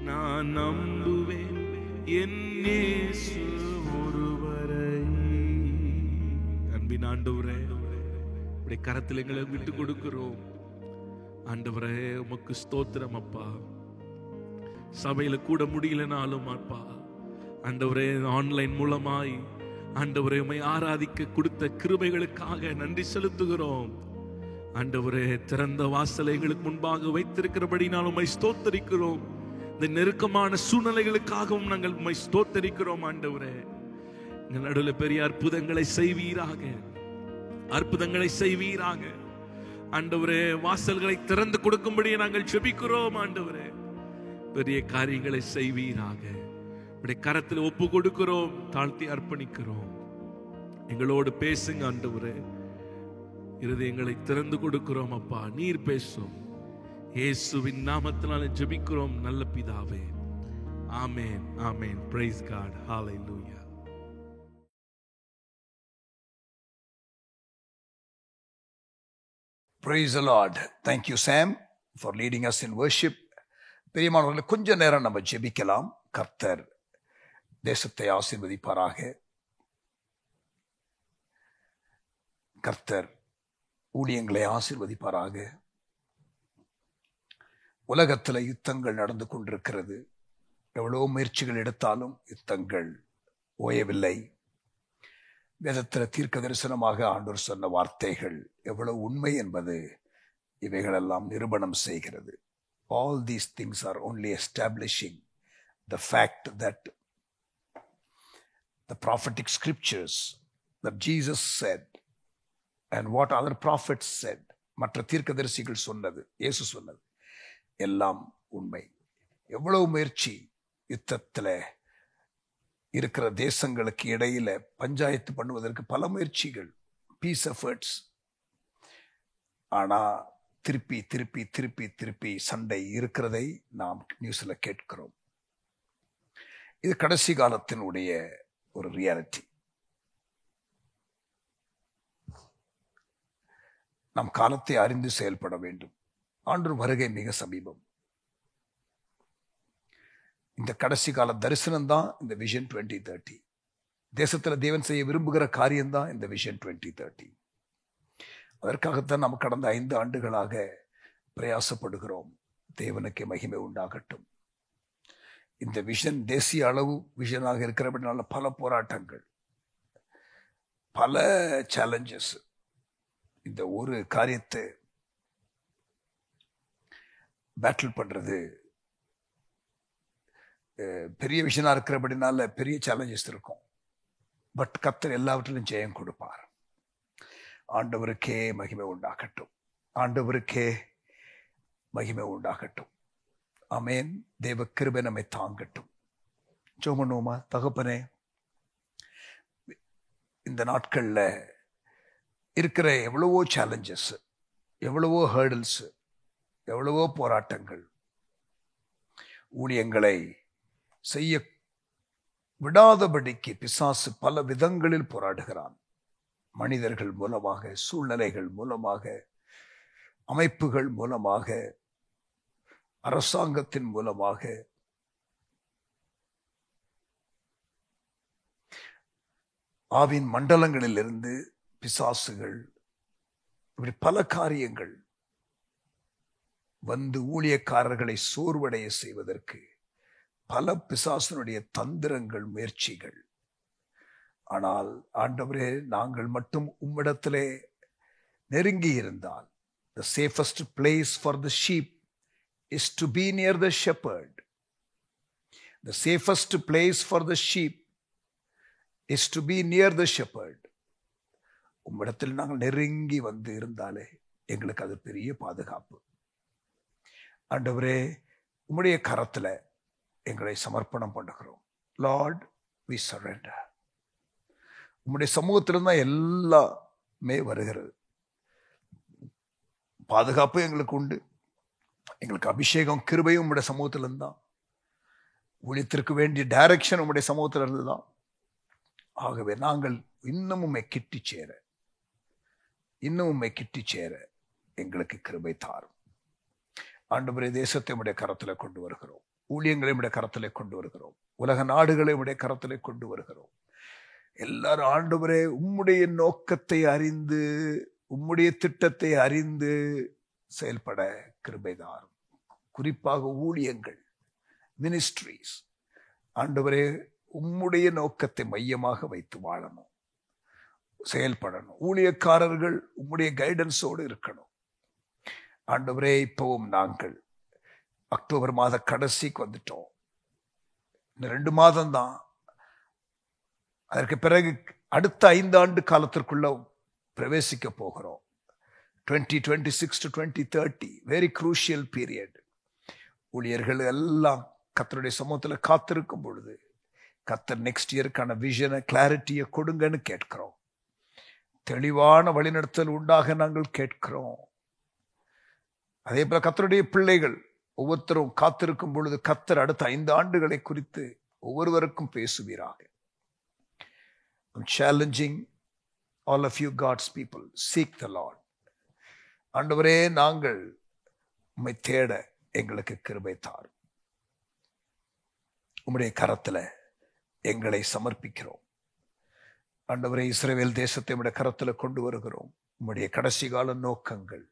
நான் நம்புவேன் என் இயேசு ஒருவரை. அன்பின் ஆண்டவரே, உடைய கரத்தில் எங்களை விட்டு கொடுக்கிறோம். ஆண்டவரே, உமக்கு ஸ்தோத்திரம் அப்பா. சபையில கூட முடியலனாலும் அப்பா ஆண்டவரே, ஆன்லைன் மூலமாய் ஆண்டவரே உம்மை ஆராதிக்க கொடுத்த கிருபைகளுக்காக நன்றி செலுத்துகிறோம். ஆண்டவரே, திறந்த வாசலை எங்களுக்கு முன்பாக வைத்திருக்கிறபடி நான் உம்மை ஸ்தோத்தரிக்கிறோம். இந்த நெருக்கமான சூழ்நிலைகளுக்காகவும் நாங்கள் உம்மை ஸ்தோத்தரிக்கிறோம். ஆண்டவரே, எங்கள் நடுவில் பெரிய அற்புதங்களை செய்வீராக, அற்புதங்களை செய்வீராக. ஆண்டவரே, வாசல்களை திறந்து கொடுக்கும்படி நாங்கள் ஜெபிக்கிறோம். ஆண்டவரே, பெரிய காரியங்களை செய்வீராக. உடைய கரத்தில் ஒப்பு கொடுக்கிறோம், தாழ்த்தி அர்ப்பணிக்கிறோம். எங்களோடு பேசுங்க ஆண்டவரே. இருதயங்களை திறந்து கொடுக்கிறோம் அப்பா, நீர் பேசும். இயேசுவின் நாமத்தினால ஜெபிக்கிறோம் நல்ல பிதாவே. ஆமென், ஆமென். Praise God. Hallelujah. Praise the Lord. Thank you, Sam, for leading us in worship. பெரியமானவர்களே, கொஞ்ச நேரம் நம்ம ஜெபிக்கலாம். கர்த்தர் தேசத்தை ஆசீர்வதிப்பாராக. கர்த்தர் ஊழியங்களை ஆசீர்வதிப்பாராக. உலகத்தில் யுத்தங்கள் நடந்து கொண்டிருக்கிறது. எவ்வளவு முயற்சிகள் எடுத்தாலும் யுத்தங்கள் ஓயவில்லை. வேதத்தில் தீர்க்க தரிசனமாக ஆண்டவர் சொன்ன வார்த்தைகள் எவ்வளவு உண்மை என்பது இவைகளெல்லாம் நிரூபணம் செய்கிறது. All these things are only establishing the fact that the prophetic scriptures that Jesus said and what other prophets said, மற்ற தீர்க்கதரிசிகள் சொன்னது, இயேசு சொன்னது எல்லாம் உண்மை. எவ்வளவு முயற்சி யுத்தத்தில் இருக்கிற தேசங்களுக்கு இடையில பஞ்சாயத்து பண்ணுவதற்கு பல முயற்சிகள், பீஸ் எஃபர்ட்ஸ். ஆனா திருப்பி திருப்பி திருப்பி திருப்பி சண்டை இருக்கிறதை நாம் நியூஸ்ல கேட்கிறோம். இது கடைசி காலத்தினுடைய ஒரு ரியாலிட்டி. நாம் காலத்தை அறிந்து செயல்பட வேண்டும். ஆண்டவர் வருகை மிக சமீபம். இந்த கடைசி கால தரிசனம் தான் இந்த விஷன் 2030. தேசத்துல தேவன் செய்ய விரும்புகிற காரியம்தான் இந்த விஷன் 2030. அதற்காகத்தான் நம்ம கடந்த 5 ஆண்டுகளாக பிரயாசப்படுகிறோம். தேவனுக்கு மகிமை உண்டாகட்டும். இந்த விஷன் தேசிய அளவு விஷனாக இருக்கிறபடினால பல போராட்டங்கள், பல சேலஞ்சஸ். இந்த ஒரு காரியத்தை பேட்டில் பண்றது பெரிய விஷயமா இருக்கிறபடினால பெரிய சேலஞ்சஸ் இருக்கும். பட் கர்த்தர் எல்லாவற்றிலும் ஜெயம் கொடுப்பார். ஆண்டவருக்கே மகிமை உண்டாகட்டும். ஆண்டவருக்கே மகிமை உண்டாகட்டும். ஆமென். தேவ கிருபை நம்மை தாங்கட்டும். ஜெபம் பண்ணுவோமா? தகப்பனே, இந்த நாட்கள்ல இருக்கிற எவ்வளவோ சேலஞ்சஸ், எவ்வளவோ ஹேர்டில்ஸ், எவ்வளவோ போராட்டங்கள், ஊழியங்களை செய்ய விடாதபடிக்கு பிசாசு பல விதங்களில் போராடுகிறான். மனிதர்கள் மூலமாக, சூழ்நிலைகள் மூலமாக, அமைப்புகள் மூலமாக, அரசாங்கத்தின் மூலமாக, ஆவின் மண்டலங்களில் இருந்து பிசாசுகள், இப்படி பல காரியங்கள் வந்து ஊழியக்காரர்களை சோர்வடைய செய்வதற்கு பல பிசாசனுடைய தந்திரங்கள், முயற்சிகள். ஆனால் ஆண்டவரே, நாங்கள் மட்டும் உம்மிடத்திலே நெருங்கி இருந்தால், the safest place for the sheep is to be near the shepherd. The safest place for the sheep is to be near the shepherd. உம்மிடத்தில் நாங்கள் நெருங்கி வந்து இருந்தாலே எங்களுக்கு அது பெரிய பாதுகாப்பு. ஆண்டவரே, உம்முடைய கரத்துல எங்களை சமர்ப்பணம் பண்ணுகிறோம். Lord, we surrender. உம்முடைய சமூகத்திலிருந்து தான் எல்லாமே வருகிறது. பாதுகாப்பு எங்களுக்கு உண்டு. எங்களுக்கு அபிஷேகம், கிருபையும் உம்முடைய சமூகத்திலிருந்து தான். ஊழியத்திற்கு வேண்டிய டைரக்ஷன் உம்முடைய சமூகத்திலிருந்து தான். ஆகவே நாங்கள் இன்னும் உம்மை கிட்டி சேர எங்களுக்கு கிருபை தாரும். ஆண்டவரே, தேசத்தை உம்முடைய கரத்திலே கொண்டு வருகிறோம். ஊழியங்களை உம்முடைய கரத்திலே கொண்டு வருகிறோம். உலக நாடுகளை உம்முடைய கரத்திலே கொண்டு வருகிறோம். எல்லாரும் ஆண்டவரே, உம்முடைய நோக்கத்தை அறிந்து, உம்முடைய திட்டத்தை அறிந்து செயல்பட கிருபை தாரும். குறிப்பாக ஊழியங்கள், மினிஸ்ட்ரீஸ், ஆண்டவரே, உம்முடைய நோக்கத்தை மையமாக வைத்து வாழணும், செயல்படணும். ஊழியக்காரர்கள் உம்முடைய கைடன்ஸோடு இருக்கணும். ஆண்டவரே, இப்பவும் நாங்கள் அக்டோபர் மாத கடைசிக்கு வந்துட்டோம். இன்னும் 2 மாதம் தான். அதற்கு பிறகு அடுத்த 5 ஆண்டு காலத்திற்குள்ள பிரவேசிக்க போகிறோம். 2026 to 2030, வெரி குரூஷியல் பீரியட். ஊழியர்கள் எல்லாம் கர்த்தருடைய சமூகத்தில் காத்திருக்கும் பொழுது, கர்த்தர் நெக்ஸ்ட் இயருக்கான விஷனை, கிளாரிட்டியை கொடுங்கன்னு கேட்கிறோம். தெளிவான வழிநடத்தல் உண்டாக நாங்கள் கேட்கிறோம். அதே போல கர்த்தருடைய பிள்ளைகள் ஒவ்வொருத்தரும் காத்திருக்கும் பொழுது, கர்த்தர் அடுத்த 5 ஆண்டுகளை குறித்து ஒவ்வொருவருக்கும் பேசுவீராக. I'm challenging all of you God's people, seek the Lord. ஆண்டவரே, நாங்கள் உம்மை தேட எங்களுக்கு கிருபை தாரும். உம்முடைய கரத்துல எங்களை சமர்ப்பிக்கிறோம். ஆண்டவரே, இஸ்ரவேல் தேசத்தை உம்முடைய கரத்துல கொண்டு வருகிறோம். உம்முடைய கடைசி கால நோக்கங்கள்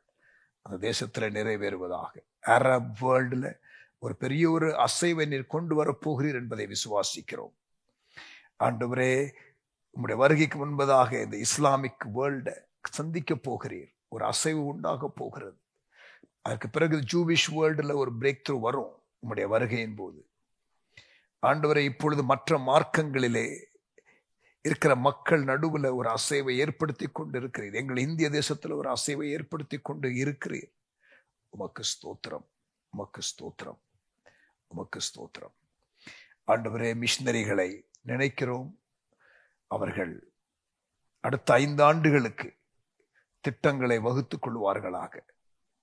அந்த தேசத்துல நிறைவேறுவதாக. அரப் வேர்ல்டுல ஒரு பெரிய ஒரு அசைவை நீர் கொண்டு வரப்போகிறீர் என்பதை விசுவாசிக்கிறோம். ஆண்டவரே, உம்முடைய வருகைக்கு முன்பதாக இந்த இஸ்லாமிக் வேர்ல்டை சந்திக்க போகிறீர். ஒரு அசைவு உண்டாக போகிறது. அதற்கு பிறகு ஜூவிஷ் வேர்ல்டுல ஒரு பிரேக் த்ரூ வரும் உம்முடைய வருகையின் போது. ஆண்டவரே, இப்பொழுது மற்ற மார்க்கங்களிலே இருக்கிற மக்கள் நடுவில் ஒரு அசைவை ஏற்படுத்தி கொண்டு இருக்கிறீர். எங்கள் இந்திய தேசத்தில் ஒரு அசைவை ஏற்படுத்தி கொண்டு இருக்கிறீர். உமக்கு ஸ்தோத்திரம், உமக்கு ஸ்தோத்திரம், உமக்கு ஸ்தோத்திரம். ஆண்டவரே, மிஷனரிகளை நினைக்கிறோம். அவர்கள் அடுத்த 5 ஆண்டுகளுக்கு திட்டங்களை வகுத்துக் கொள்வார்களாக.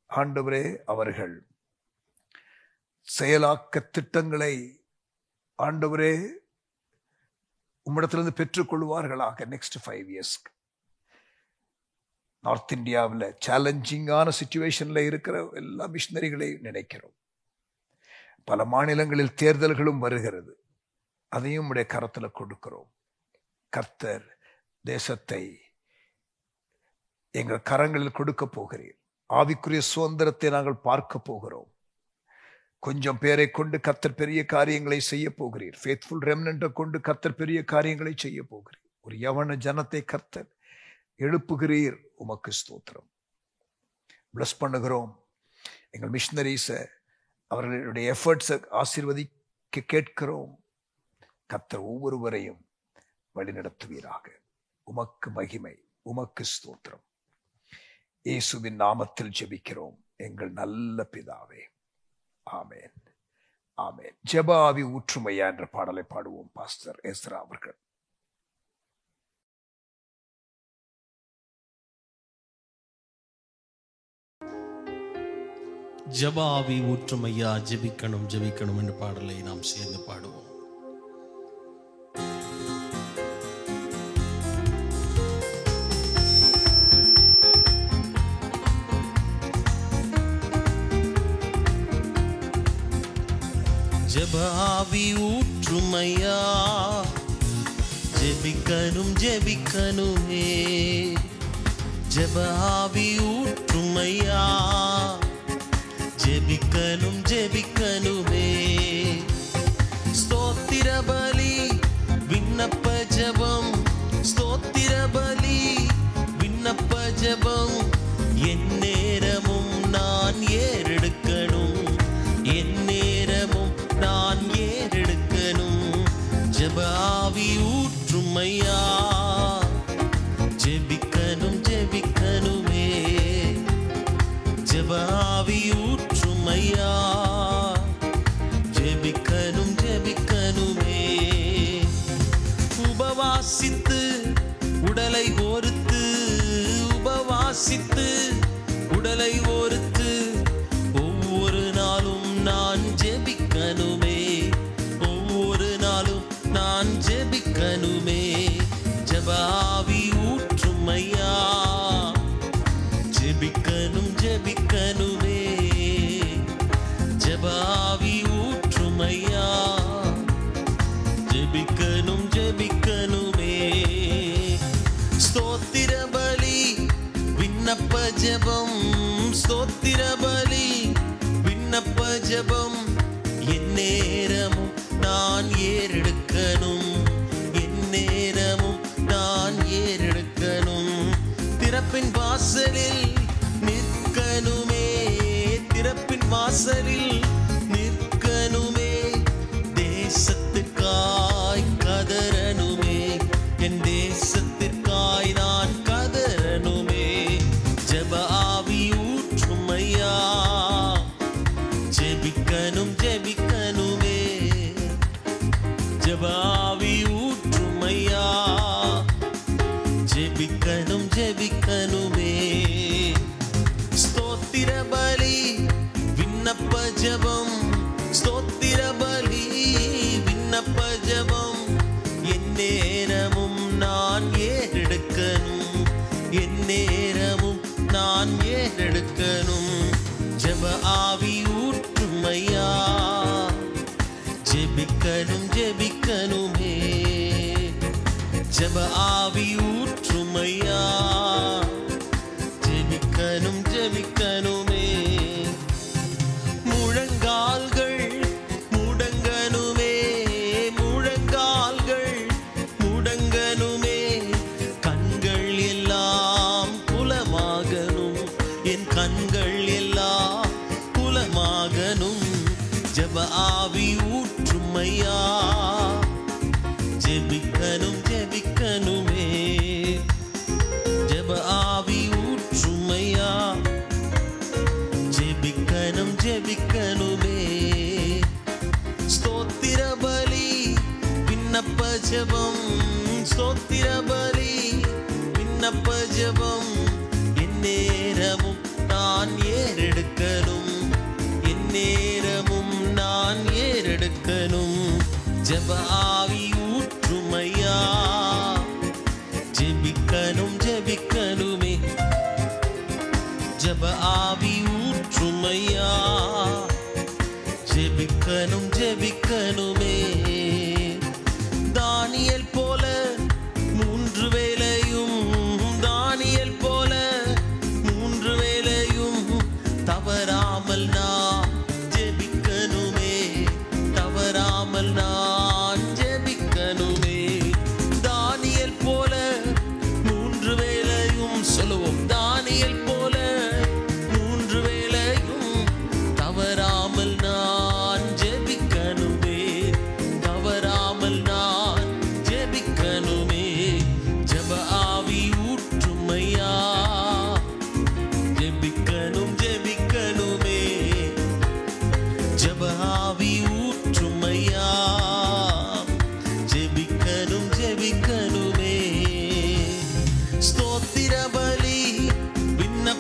ஆண்டவரே, அவர்கள் செயலாக்க திட்டங்களை ஆண்டவரே உம்மிடத்திலிருந்து பெற்றுக் கொள்வார்களாக. நெக்ஸ்ட் 5 இயர்ஸ்க்கு நார்த் இந்தியாவில் சேலஞ்சிங்கான சிச்சுவேஷன்ல இருக்கிற எல்லா மிஷனரிகளையும் நினைக்கிறோம். பல மாநிலங்களில் தேர்தல்களும் வருகிறது. அதையும் உம்முடைய கரத்துல கொடுக்கிறோம். கர்த்தர் தேசத்தை எங்கள் கரங்களில் கொடுக்க போகிறீர். ஆவிக்குரிய சுதந்திரத்தை நாங்கள் பார்க்க போகிறோம். கொஞ்சம் பேரை கொண்டு கர்த்தர் பெரிய காரியங்களை செய்ய போகிறீர். ஃபேத்ஃபுல் ரெமனன்ட்டை கொண்டு கர்த்தர் பெரிய காரியங்களை செய்ய போகிறீர். ஒரு யவன ஜனத்தை கர்த்தர் எழுப்புகிறீர், உமக்கு ஸ்தோத்திரம். பிளஸ் பண்ணுகிறோம். எங்கள் மிஷனரிஸை, அவர்களுடைய எஃபர்ட்ஸை ஆசீர்வதிக்க கேட்கிறோம். கர்த்தர் ஒவ்வொருவரையும் வழிநடத்துவீராக. உமக்கு மகிமை, உமக்கு ஸ்தோத்திரம். இயேசுவின் நாமத்தில் ஜெபிக்கிறோம் எங்கள் நல்ல பிதாவே. ஆமென், ஆமென். ஜெப ஆவி ஊற்றுமையா என்ற பாடலை பாடுவோம். பாஸ்டர் எஸ்ரா அவர்கள். ஜெப ஆவி ஊற்றுமையா, ஜெபிக்கணும் ஜெபிக்கணும் என்ற பாடலை நாம் சேர்ந்து பாடுவோம். ஜெப ஆவி ஊற்றுமையா, ஜெபிக்கணும் ஜெபிக்கணுமே. ஜெப ஆவி ஊற்றுமையா, ஜெபிக்கணும் ஜெபிக்கணுமே. ஸ்தோத்திர பலி விண்ணப்ப ஜெபம், ஸ்தோத்திர பலி விண்ணப்ப ஜெபம். என் நேரமும் நான் ஏறெடுக்கணும், என் நேரமும் நான் ஏறெடுக்கணும். ஜெப ஆவி ஊற்றுமையா, ஜெபிக்கணும் ஜெபிக்கணுமே. ஜெப ஆவி ஊற்றுமையா, ஜெபிக்கணும் ஜெபிக்கணுமே. உபவாசித்து உடலை ஒருத்து, உபவாசித்து உடலை ஒருத்து, ஒவ்வொரு நாளும் நான் ஜெபிக்கணுமே, ஒவ்வொரு நாளும் நான் ஜெபிக்கணுமே. ஜெப ஆவி ஊற்றுமையா, ஜெபிக்கணும் ஜெபிக்கணுமே. ஜெப ஆவி ஊற்றுமையா, ஜெபிக்கணும் ஜெபிக்கணுமே. ஸ்தோத்திர பலி விண்ணப்ப ஜெபம், ஸ்தோத்திர பலி விண்ணப்ப ஜெபம். என் நேரமும் நான் ஏறெடுக்கணும், என் நேரமும் நான் ஏறெடுக்கணும். திறப்பின் வாசலில் நிற்கணுமே, திறப்பின் வாசலில் நிற்கணுமே. தேசத்திற்காய் கதறணுமே, என் தேசத்திற்காய் நான் கதறணுமே. ஜெப ஆவி ஊற்றுமையா, ஜெபிக்கணும் ஜெபிக்கணுமே. ஜெப ஆவி ஊற்றுமையா, ஜெபிக்கணும் ஜெபிக்கணுமே. ஸ்தோத்திர பலி விண்ணப்ப ஜெபம், ஸ்தோத்திர பலி விண்ணப்ப ஜெபம். என் நேரமும் நான் ஏறெடுக்கணும், என் நேரமும் நான் ஏறெடுக்கணும். ஜெப ஆவி ஊற்றுமையா, ஜெபிக்கணும் ஜெபிக்கணுமே. ஜெப ஆவி ஊற்றுமையா, ஜெபிக்கணும் ஜெபிக்கணுமே. முழங்கால்கள் முடங்கணுமே, முழங்கால்கள் முடங்கணுமே. கண்கள் எல்லாம் புலமாகணும், என் கண்கள் எல்லாம் புலமாகணும். ஜெப ஆவி ஊற்றுமையா, ஜெபிக்கணும் ஜெபிக்கணுமே. ஜெப ஆவி ஊற்றுமையா, ஜெபிக்கணும் ஜெபிக்கணுமே. ஸ்தோத்திர பலி விண்ணப்ப ஜெபம், ஸ்தோத்திர பலி விண்ணப்ப ஜெபம். என் நேரமும் நான் ஏறெடுக்கணும், என் நேரமும் நான் ஏறெடுக்கணும். ஜெப ஆவி ஊற்றுமையா, ஜெபிக்கணும் ஜெபிக்கணுமே. ஜெப ஆவி ஊற்றுமையா, ஜெபிக்கணும் ஜெபிக்கணுமே. தானியேல் போல 3 வேளையும், தானியேல் போல 3 வேளையும் தவறாமல் நான் ஜெபிக்கணுமே, தவறாமல் நான் ஜெபிக்கணுமே. தானியேல் போல 3 வேளையும்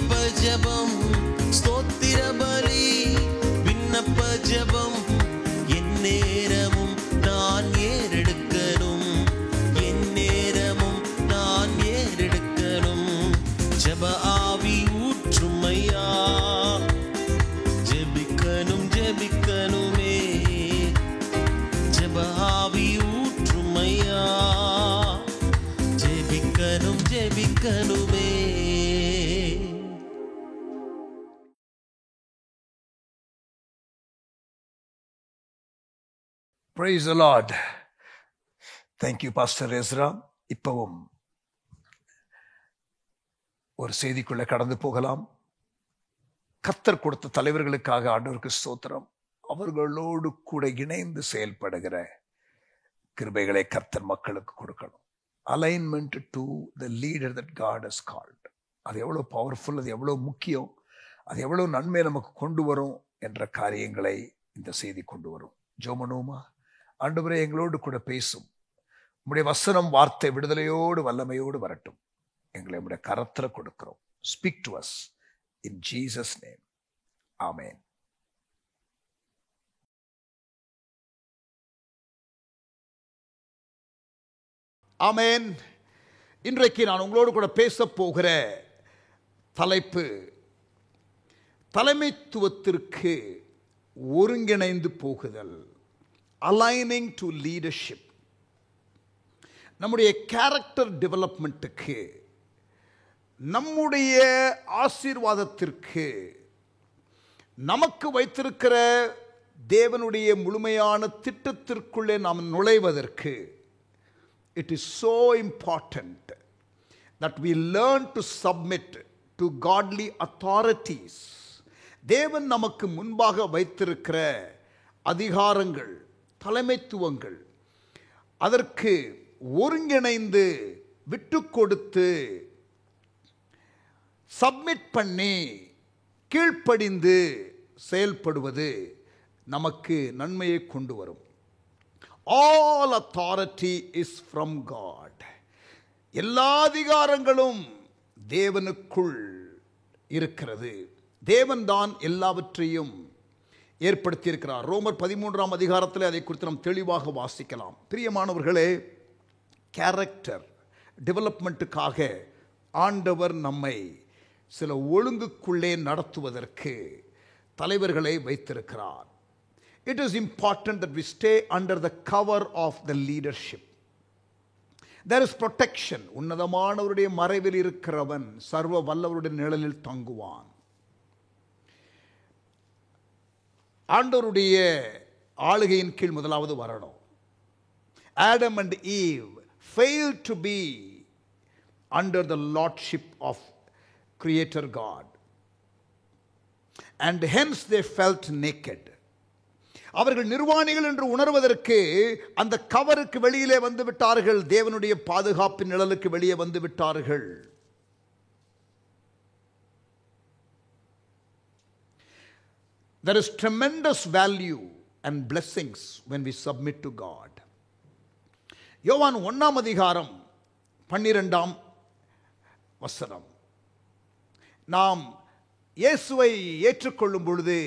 விண்ணப்ப ஜெபம் ஸ்தோத்திர பலி, விண்ணப்ப ஜெபம் எந்நேரமும் நான் ஏறெடுக்கணும், எந்நேரமும் நான் ஏறெடுக்கணும். ஜெப ஆவி ஊற்றும் ஐயா, ஜெபிக்கணும் ஜெபிக்கணுமே. ஜெப ஆவி ஊற்றும் ஐயா, ஜெபிக்கணும் ஜெபிக்கணுமே. Praise the Lord. Thank you, Pastor Ezra. இப்பவும் ஒரு செய்திக்குள்ள கடந்து போகலாம். கர்த்தர் கொடுத்த தலைவர்களுக்காக ஆண்டவருக்கு ஸ்தோத்திரம். அவர்களோடு கூட இணைந்து செயல்படுகிற கிருபைகளை கர்த்தர் மக்களுக்கு கொடுக்கணும். Alignment to the leader that God has called. அது எவ்வளோ பவர்ஃபுல், அது எவ்வளோ முக்கியம், அது எவ்வளோ நன்மை நமக்கு கொண்டு வரும் என்ற காரியங்களை இந்த செய்தி கொண்டு வரும். ஜோமனோமா, ஆண்டவரே எங்களோடு கூட பேசும். உம்முடைய வசனம் வார்த்தை விடுதலையோடு வல்லமையோடு வரட்டும். எங்களை உம்முடைய கரத்தில் கொடுக்கிறோம். Speak to us in Jesus name. Amen. Amen. இன்றைக்கு நான் உங்களோடு கூட பேச போகிற தலைப்பு தலைமைத்துவத்திற்கு ஒருங்கிணைந்து போகுதல். Aligning to leadership. நம்முடைய கேரக்டர் டெவலப்மெண்ட்டுக்கு, நம்முடைய ஆசீர்வாதத்திற்கு, நமக்கு வைத்திருக்கிற தேவனுடைய முழுமையான திட்டத்திற்குள்ளே நாம் நுழைவதற்கு it is so important that we learn to submit to godly authorities. தேவன் நமக்கு முன்பாக வைத்திருக்கிற அதிகாரங்கள், தலைமைத்துவங்கள், அதற்கு ஒருங்கிணைந்து விட்டு கொடுத்து சப்மிட் பண்ணி கீழ்ப்படிந்து செயல்படுவது நமக்கு நன்மையை கொண்டு வரும். All authority is from God. எல்லா அதிகாரங்களும் தேவனுக்குள் இருக்கிறது. தேவன்தான் எல்லாவற்றையும் ஏற்படுத்தி இருக்கிறார். ரோமர் 13ஆம் அதிகாரத்தில் அதை குறித்து நாம் தெளிவாக வாசிக்கலாம். பிரியமானவர்களே, கேரக்டர் டெவலப்மெண்ட்டுக்காக ஆண்டவர் நம்மை சில ஒழுங்குக்குள்ளே நடத்துவதற்கு தலைவர்களை வைத்திருக்கிறார். It is important that we stay under the cover of the leadership. There is protection. உன்னதமானவருடைய மறைவில் இருக்கிறவன் சர்வ வல்லவருடைய நிழலில் தங்குவான். ஆண்டவருடைய ஆளுகையின் கீழ் முதலாவது வரணும். Adam and Eve failed to be under the lordship of Creator God, and hence they felt naked. அவர்கள் நிர்வாணிகள் என்று உணர்வதற்கு அந்த கவருக்கு வெளியிலே வந்து விட்டார்கள். தேவனுடைய பாதுகாப்பின் நிழலுக்கு வெளியே வந்து விட்டார்கள். There is tremendous value and blessings when we submit to God. யோவான் 1ஆம் அதிகாரம் 12ஆம் வசனம். நாம் இயேசுவை ஏற்றுக்கொள்ளும் பொழுது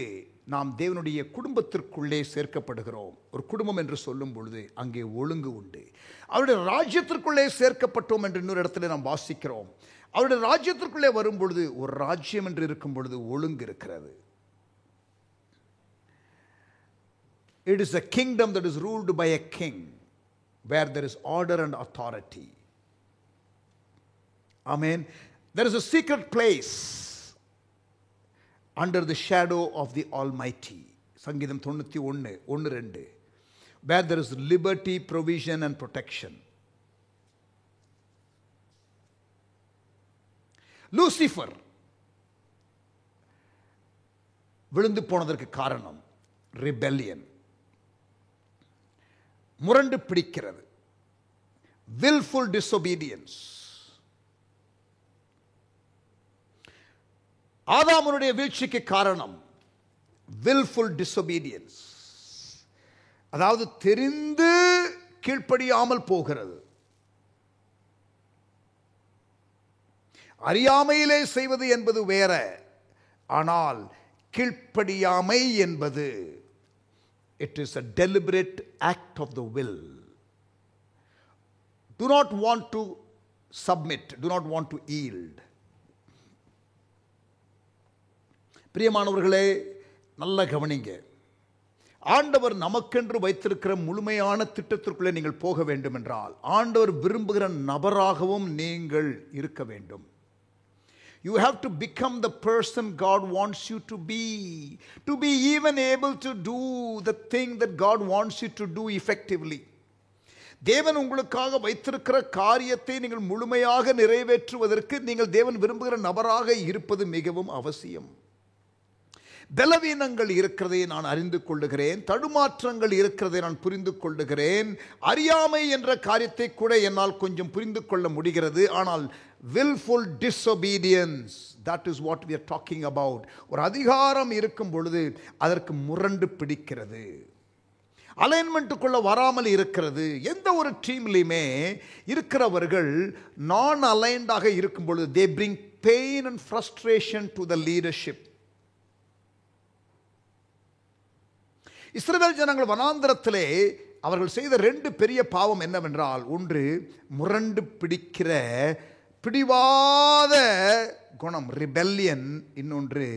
நாம் தேவனுடைய குடும்பத்திற்குள்ளே சேர்க்கப்படுகிறோம். ஒரு குடும்பம் என்று சொல்லும் பொழுது அங்கே ஒழுங்கு உண்டு. அவருடைய ராஜ்யத்திற்குள்ளே சேர்க்கப்பட்டோம் என்று இன்னொரு இடத்துல நாம் வாசிக்கிறோம். அவருடைய ராஜ்யத்திற்குள்ளே வரும் பொழுது, ஒரு ராஜ்யம் என்று இருக்கும் பொழுது ஒழுங்கு இருக்கிறது. It is a kingdom that is ruled by a king, where there is order and authority. Amen. There is a secret place under the shadow of the Almighty. சங்கீதம் 91:1-2, where there is liberty, provision and protection. Lucifer விழுந்து போனதற்கு காரணம் rebellion, முரண்டு பிடிக்கிறது, willful disobedience. ஆதாமுடைய வீழ்ச்சிக்கு காரணம் willful disobedience, அதாவது தெரிந்து கீழ்ப்படியாமல் போகிறது. அறியாமையிலே செய்வது என்பது வேற. ஆனால் கீழ்ப்படியாமை என்பது it is a deliberate act of the will. Do not want to submit, do not want to yield. பிரியமானவர்களே, நல்ல கவனிங்க. ஆண்டவர் நமக்கென்று வைத்திருக்கிற முழுமையான திட்டத்திற்குள்ளே நீங்கள் போக வேண்டும் என்றால் ஆண்டவர் விரும்புகிற நபராகவும் நீங்கள் இருக்க வேண்டும். You have to become the person God wants you to be even able to do the thing that God wants you to do effectively. தேவன் உங்களுக்காக வைத்திருக்கிற காரியத்தை நீங்கள் முழுமையாக நிறைவேற்றுவதற்கு நீங்கள் தேவன் விரும்புகிற நபராக இருப்பது மிகவும் அவசியம். பலவீனங்கள் இருக்கிறதை நான் அறிந்து கொள்ளுகிறேன், தடுமாற்றங்கள் இருக்கிறதை நான் புரிந்து கொள்ளுகிறேன், அறியாமை என்ற காரியத்தை கூட என்னால் கொஞ்சம் புரிந்து கொள்ள முடிகிறது. ஆனால் willful disobedience, that is what we are talking about. ஒரு அதிகாரம் இருக்கும் பொழுது அதற்கு முரண்டு பிடிக்கிறது, அலைன்மெண்ட்டுக்குள்ள வராமல் இருக்கிறது. எந்த ஒரு டீம்லையுமே இருக்கிறவர்கள் நான் அலைன்டாக இருக்கும் பொழுது they bring pain and frustration to the leadership. இஸ்ரவேல் ஜனங்கள் வனாந்தரத்திலே அவர்கள் செய்த 2 பெரிய பாவம் என்னவென்றால், ஒன்று முரண்டு பிடிக்கிற பிடிவாத குணம் ரிபெல்லியன், இன்னொன்று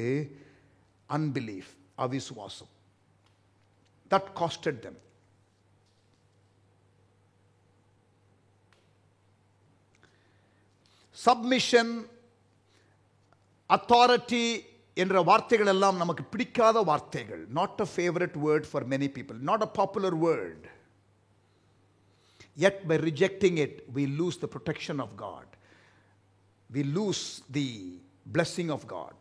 அன்பிலீஃப் அவிசுவாசம். that costed them. submission, authority என்ற வார்த்தைகள் எல்லாம் நமக்கு பிடிக்காத வார்த்தைகள். not a favorite word for many people, not a popular word. Yet by rejecting it we lose the protection of God, we lose the blessing of God.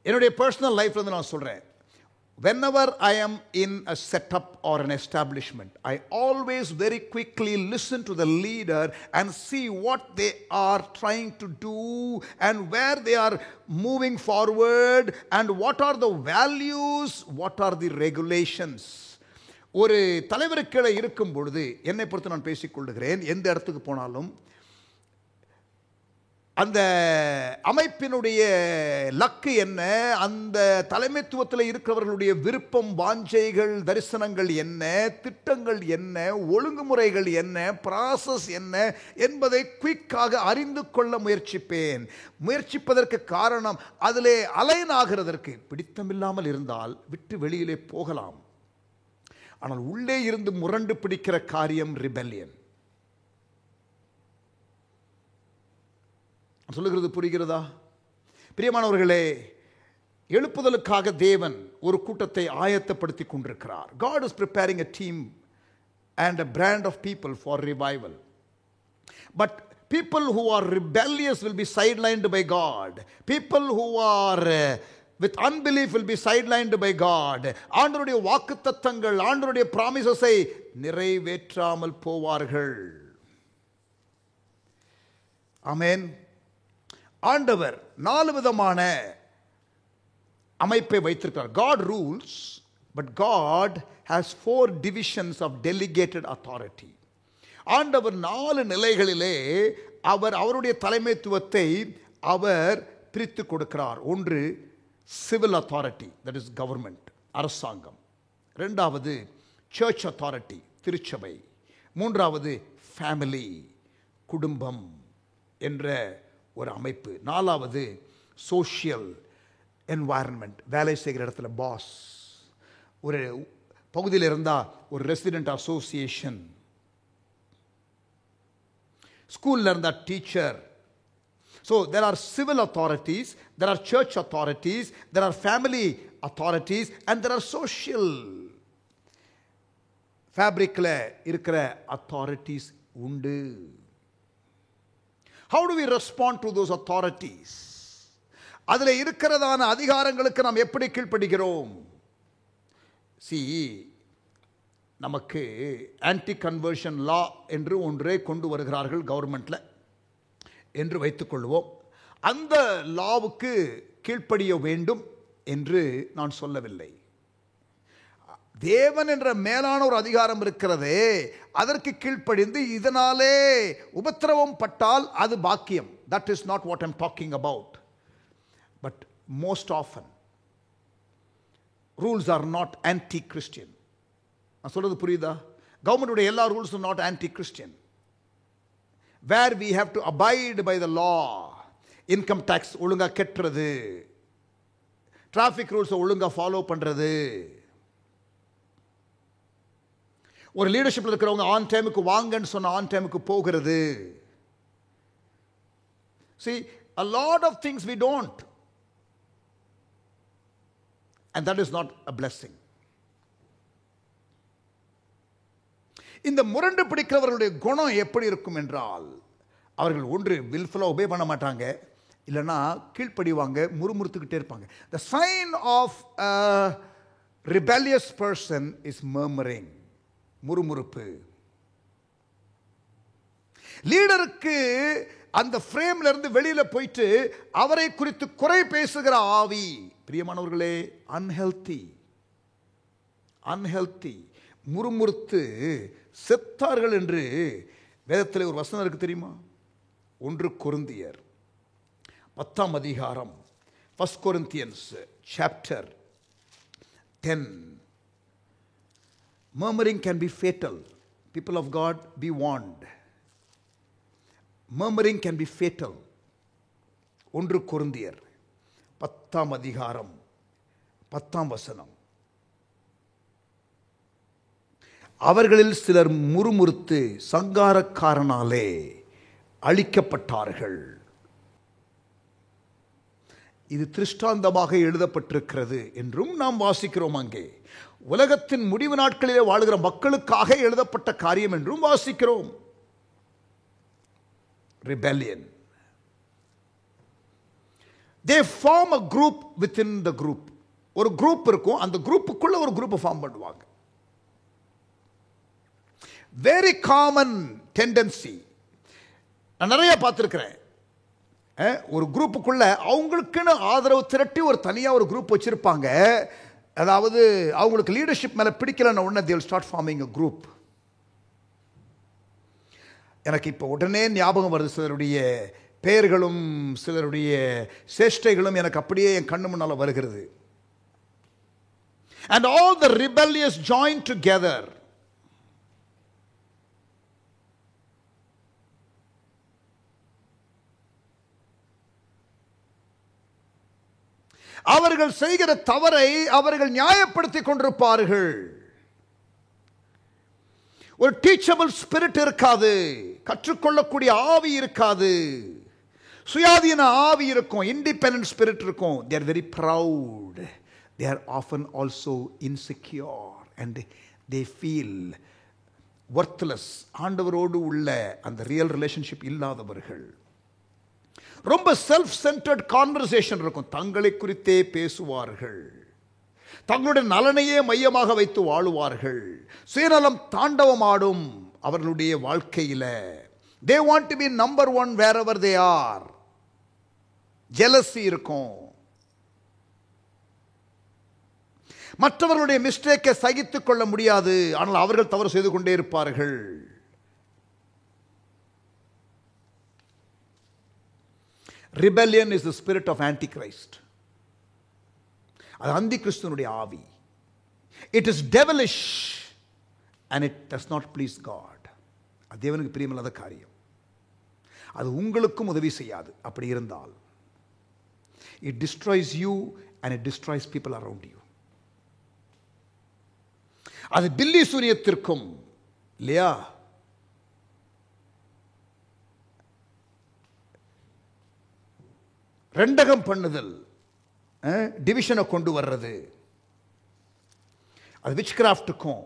என்னுடைய personal லைஃப்ல இருந்து நான் சொல்றேன், whenever I am in a setup or an establishment, I always very quickly listen to the leader and see what they are trying to do and where they are moving forward and what are the values, what are the regulations. ஒரு தலைவருக்கு இருக்கும் பொழுது என்னை பொறுத்து நான் பேசிக்கொள்கிறேன், எந்த இடத்துக்கு போனாலும் அந்த அமைப்பினுடைய லக்கு என்ன, அந்த தலைமைத்துவத்தில் இருக்கிறவர்களுடைய விருப்பம், வாஞ்சைகள், தரிசனங்கள் என்ன, திட்டங்கள் என்ன, ஒழுங்குமுறைகள் என்ன, ப்ராசஸ் என்ன என்பதை குயிக்காக அறிந்து கொள்ள முயற்சிப்பேன். முயற்சிப்பதற்கு காரணம் அதிலே அலைன் ஆகிறதற்கு. பிடித்தமில்லாமல் இருந்தால் விட்டு வெளியிலே போகலாம், ஆனால் உள்ளே இருந்து முரண்டு பிடிக்கிற காரியம் ரிபெல்லியன். சொல்லுகிறது புரிகிறதா? பிரியமானவர்களே, எழுப்புதலுக்காக தேவன் ஒரு கூட்டத்தை ஆயத்தப்படுத்தி கொண்டிருக்கிறார். God is preparing a team and a brand of people for revival. But people who are rebellious will be sidelined by God. People who are with unbelief will be sidelined by God. ஆண்டவருடைய வாக்குத்தத்தங்கள், ஆண்டவருடைய ப்ராமிசஸை நிறைவேற்றாமல் போவார்கள். ஆமென். ஆண்டவர் 4 விதமான அமைப்பை வைத்திருக்கிறார். God rules, but God has 4 divisions of delegated authority. ஆண்டவர் 4 நிலைகளிலே அவருடைய தலைமைத்துவத்தை அவர் பிரித்து கொடுக்கிறார். ஒன்று civil authority, that is government, அரசாங்கம். இரண்டாவது சர்ச் அத்தாரிட்டி, திருச்சபை. மூன்றாவது ஃபேமிலி, குடும்பம் என்ற ஒரு அமைப்பு. நாலாவது சோஷியல் என்வாயர்மெண்ட், வேலை செய்கிற இடத்துல பாஸ். ஒரு பகுதியில் இருந்தால் ஒரு ரெசிடென்ட் அசோசியேஷன், ஸ்கூலில் இருந்தால் teacher. So there are civil authorities, there are church authorities, there are family authorities and there are social ஃபேப்ரிக்கில் இருக்கிற அத்தாரிட்டிஸ் உண்டு. How do we respond to those authorities? அதில் இருக்கிறதான அதிகாரங்களுக்கு நாம் எப்படி கீழ்ப்படுகிறோம்? நமக்கு ஆன்டி கன்வர்ஷன் லா என்று ஒன்றே கொண்டு வருகிறார்கள் கவர்மெண்ட்ல என்று வைத்துக்கொள்வோம். அந்த லாவுக்கு கீழ்ப்படிய வேண்டும் என்று நான் சொல்லவில்லை. தேவன் என்ற மேலான ஒரு அதிகாரம் இருக்கிறதே, அதற்கு கீழ்ப்படிந்து இதனாலே உபத்திரவம் பட்டால் அது பாக்கியம். That is not what I am talking about. But most often rules are not anti-Christian. நான் சொல்றது புரியுதா? கவர்மெண்ட் எல்லா ரூல்ஸும் not anti-Christian. Where we have to abide by the law. Income tax ஒழுங்கா கெட்டுறது, டிராஃபிக் ரூல்ஸ் ஒழுங்கா ஃபாலோ பண்றது, ஒரு லீடர்ஷிப்ல இருக்கிறவங்க ஆன் டைமுக்கு வாங்கன்னு சொன்ன ஆன் டைமுக்கு போகிறது. See, a lot of things we don't, and that is not a blessing. இந்த முரண்டு பிடிக்கிறவர்களுடைய குணம் எப்படி இருக்கும் என்றால், அவர்கள் ஒன்று வில்ஃபுல்லா ஒபே பண்ண மாட்டாங்க, இல்லைன்னா கீழ்ப்படிவாங்க, முறுமுறுத்துக்கிட்டே இருப்பாங்க. The sign of a rebellious person is murmuring. முறுமுறுப்பு. லீடருக்கு அந்த ஃப்ரேம்ல இருந்து வெளியில போயிட்டு அவரை குறித்து குறை பேசுகிற ஆவி, பிரியமானவர்களே, அன்ஹெல்தி. முறுமுறுத்து செத்தார்கள் என்று வேதத்தில் ஒரு வசனம் இருக்கு தெரியுமா? 1 கொரிந்தியர் 10ஆம் அதிகாரம், 1 Corinthians chapter 10. Murmuring can be fatal. People of God, be warned. Murmuring can be fatal. 1 கொரிந்தியர் 10ஆம் அதிகாரம் 10ஆம் வசனம். அவர்களில் சிலர் முறுமுறுத்து சங்காரக்காரனாலே அழிக்கப்பட்டார்கள். இது திருஷ்டாந்தமாக எழுதப்பட்டிருக்கிறது என்றும் நாம் வாசிக்கிறோம். அங்கே உலகத்தின் முடிவு நாட்களிலே வாழுகிற மக்களுக்காக எழுதப்பட்ட காரியம் என்றும் வாசிக்கிறோம். Rebellion. They form a group within the group. ஒரு குரூப் இருக்கும், அந்த குரூப்புக்குள்ள ஒரு குரூப் ஃபார்ம் பண்ணுவாங்க. Very common tendency. நான் நிறைய பார்த்துருக்கிறேன். ஒரு குரூப்புக்குள்ள அவங்களுக்குன்னு ஆதரவு திரட்டி ஒரு தனியாக ஒரு குரூப் வச்சிருப்பாங்க. அதாவது அவங்களுக்கு லீடர்ஷிப் மேலே பிடிக்கலன்னு உடனே they will start forming a group. எனக்கு இப்போ உடனே ஞாபகம் வருது சிலருடைய பெயர்களும் சிலருடைய சேஷ்டைகளும் எனக்கு அப்படியே என் கண்ணு முன்னால் வருகிறது. And all the rebellious joined together. அவர்கள் செய்கிற தவறை அவர்கள் நியாயப்படுத்திக் கொண்டிருப்பார்கள். ஒரு டீச்சபிள் ஸ்பிரிட் இருக்காது, கற்றுக்கொள்ளக்கூடிய ஆவி இருக்காது, சுயாதீன ஆவி இருக்கும், இண்டிபெண்டன்ட் ஸ்பிரிட் இருக்கும். they are very proud, they are often also insecure and they feel worthless. ஆண்டவரோடு உள்ள அந்த ரியல் ரிலேஷன்ஷிப் இல்லாதவர்கள். ரொம்ப செல்ஃப் சென்டர்ட் கான்வர்சேஷன் இருக்கும், தங்களை குறித்தே பேசுவார்கள், தங்களுடைய நலனையே மையமாக வைத்து வாழுவார்கள், சுயநலம் தாண்டவமாடும் அவர்களுடைய வாழ்க்கையில. they want to be number one wherever they are. jealousy இருக்கும். மற்றவர்களுடைய மிஸ்டேக்கை சகித்துக் கொள்ள முடியாது, ஆனால் அவர்கள் தவறு செய்து கொண்டே இருப்பார்கள். Rebellion is the spirit of Antichrist. அது அந்தி கிறிஸ்துவனுடைய ஆவி. It is devilish and it does not please God. அது தேவனுக்கு பிரியமில்லாத காரியம். அது உங்களுக்கும் உதவி செய்யாது. அப்படி இருந்தால் it destroys you and it destroys people around you. அது பில்லி சூனியத்திற்கும் இல்லையா, ரெண்டகம் பண்ணுதல், டிவிஷனை கொண்டு வர்றது, அது விச் கிராஃப்டுக்கும்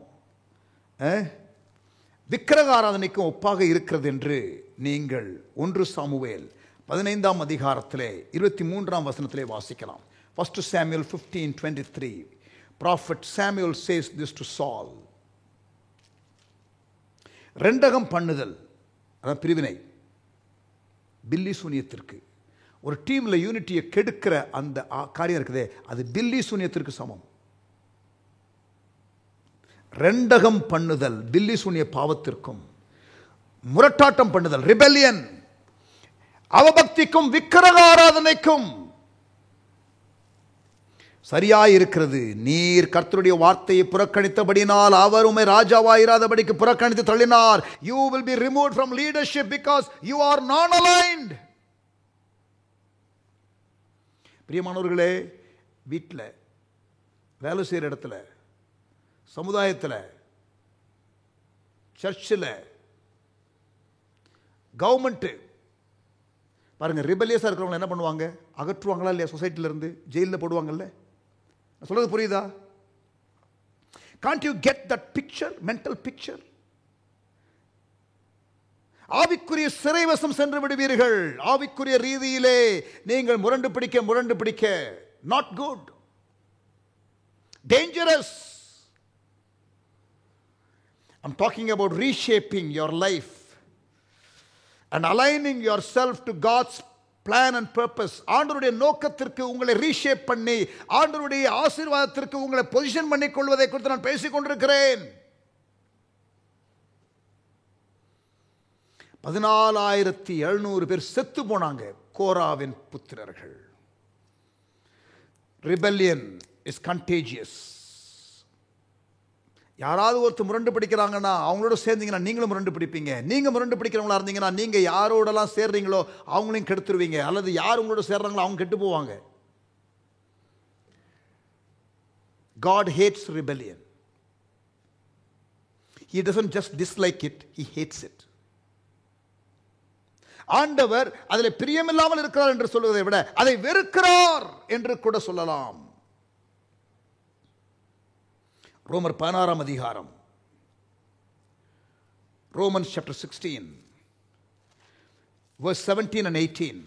விக்கிரக ஆராதனைக்கும் ஒப்பாக இருக்கிறது என்று நீங்கள் 1 சாமுவேல் 15ஆம் அதிகாரத்திலே 23ஆம் வசனத்திலே வாசிக்கலாம். 1 Samuel 15:23. Prophet Samuel says this to Saul. ரெண்டகம் பண்ணுதல், அதான் பிரிவினை, பில்லி சூனியத்திற்கு, ஒரு டீம்ல யூனிட்டியை கெடுக்கிற அந்த காரியம் இருக்குதே, அது பில்லி சூனியத்திற்கு சமம். ரெண்டகம் பண்ணுதல் பில்லி சூனிய பாவத்திற்கும், முரட்டாட்டம் பண்ணுதல் ரிபெலியன், அவபக்திக்கும் விக்கிரக ஆராதனைக்கும் சரியாயிருக்கிறது. நீர் கர்த்தருடைய வார்த்தையை புறக்கணித்தபடினால் அவர் உம்மை ராஜாவாயிராதபடிக்கு புறக்கணித்து தள்ளினார். You will be removed from leadership because you are non-aligned. பிரியமானவர்களே, வீட்டில், வேலை செய்கிற இடத்துல, சமுதாயத்தில், சர்ச்சில், கவர்மெண்ட்டு பாருங்க, ரிபெலியஸாக இருக்கிறவங்க என்ன பண்ணுவாங்க? அகற்றுவாங்களா இல்லையா? சொசைட்டியிலிருந்து ஜெயிலில் போடுவாங்கல்ல. சொல்றது புரியுதா? Can't you get that picture, mental picture? ஆவிக்குரிய சிறைவசம் சென்று விடுவீர்கள். ஆவிக்குரிய ரீதியிலே நீங்கள் முரண்டு பிடிக்க not good, dangerous. I'm talking about reshaping your life and aligning yourself to God's plan and purpose. ஆண்டவருடைய நோக்கத்திற்கு உங்களை ரீஷேப் பண்ணி, ஆண்டவருடைய ஆசீர்வாதத்திற்கு உங்களை பொசிஷன் பண்ணிக் கொள்வதை குறித்து நான் பேசிக் கொண்டிருக்கிறேன். 14,700 பேர் செத்து போனாங்க, கோராவின் புத்திரர்கள். Rebellion is contagious. யாராவது ஒருத்தர் முரண்டு பிடிக்கிறாங்கன்னா அவங்களோட சேர்ந்தீங்கன்னா நீங்களும் முரண்டு பிடிப்பீங்க. நீங்கள் முரண்டு பிடிக்கிறவங்களா இருந்தீங்கன்னா நீங்கள் யாரோடலாம் சேர்றீங்களோ அவங்களையும் கெடுத்துருவீங்க. அல்லது யார் உங்களோட சேர்றாங்களோ அவங்க கெட்டு போவாங்க. God hates rebellion. He doesn't just dislike it, he hates it. ஆண்டவர் அதில் பிரியமில்லாமல் இருக்கிறார் என்று சொல்வதை விட அதை வெறுக்கிறார் என்று கூட சொல்லலாம். ரோமர் 16 அதிகாரம், Romans chapter 16 verse 17 and 18.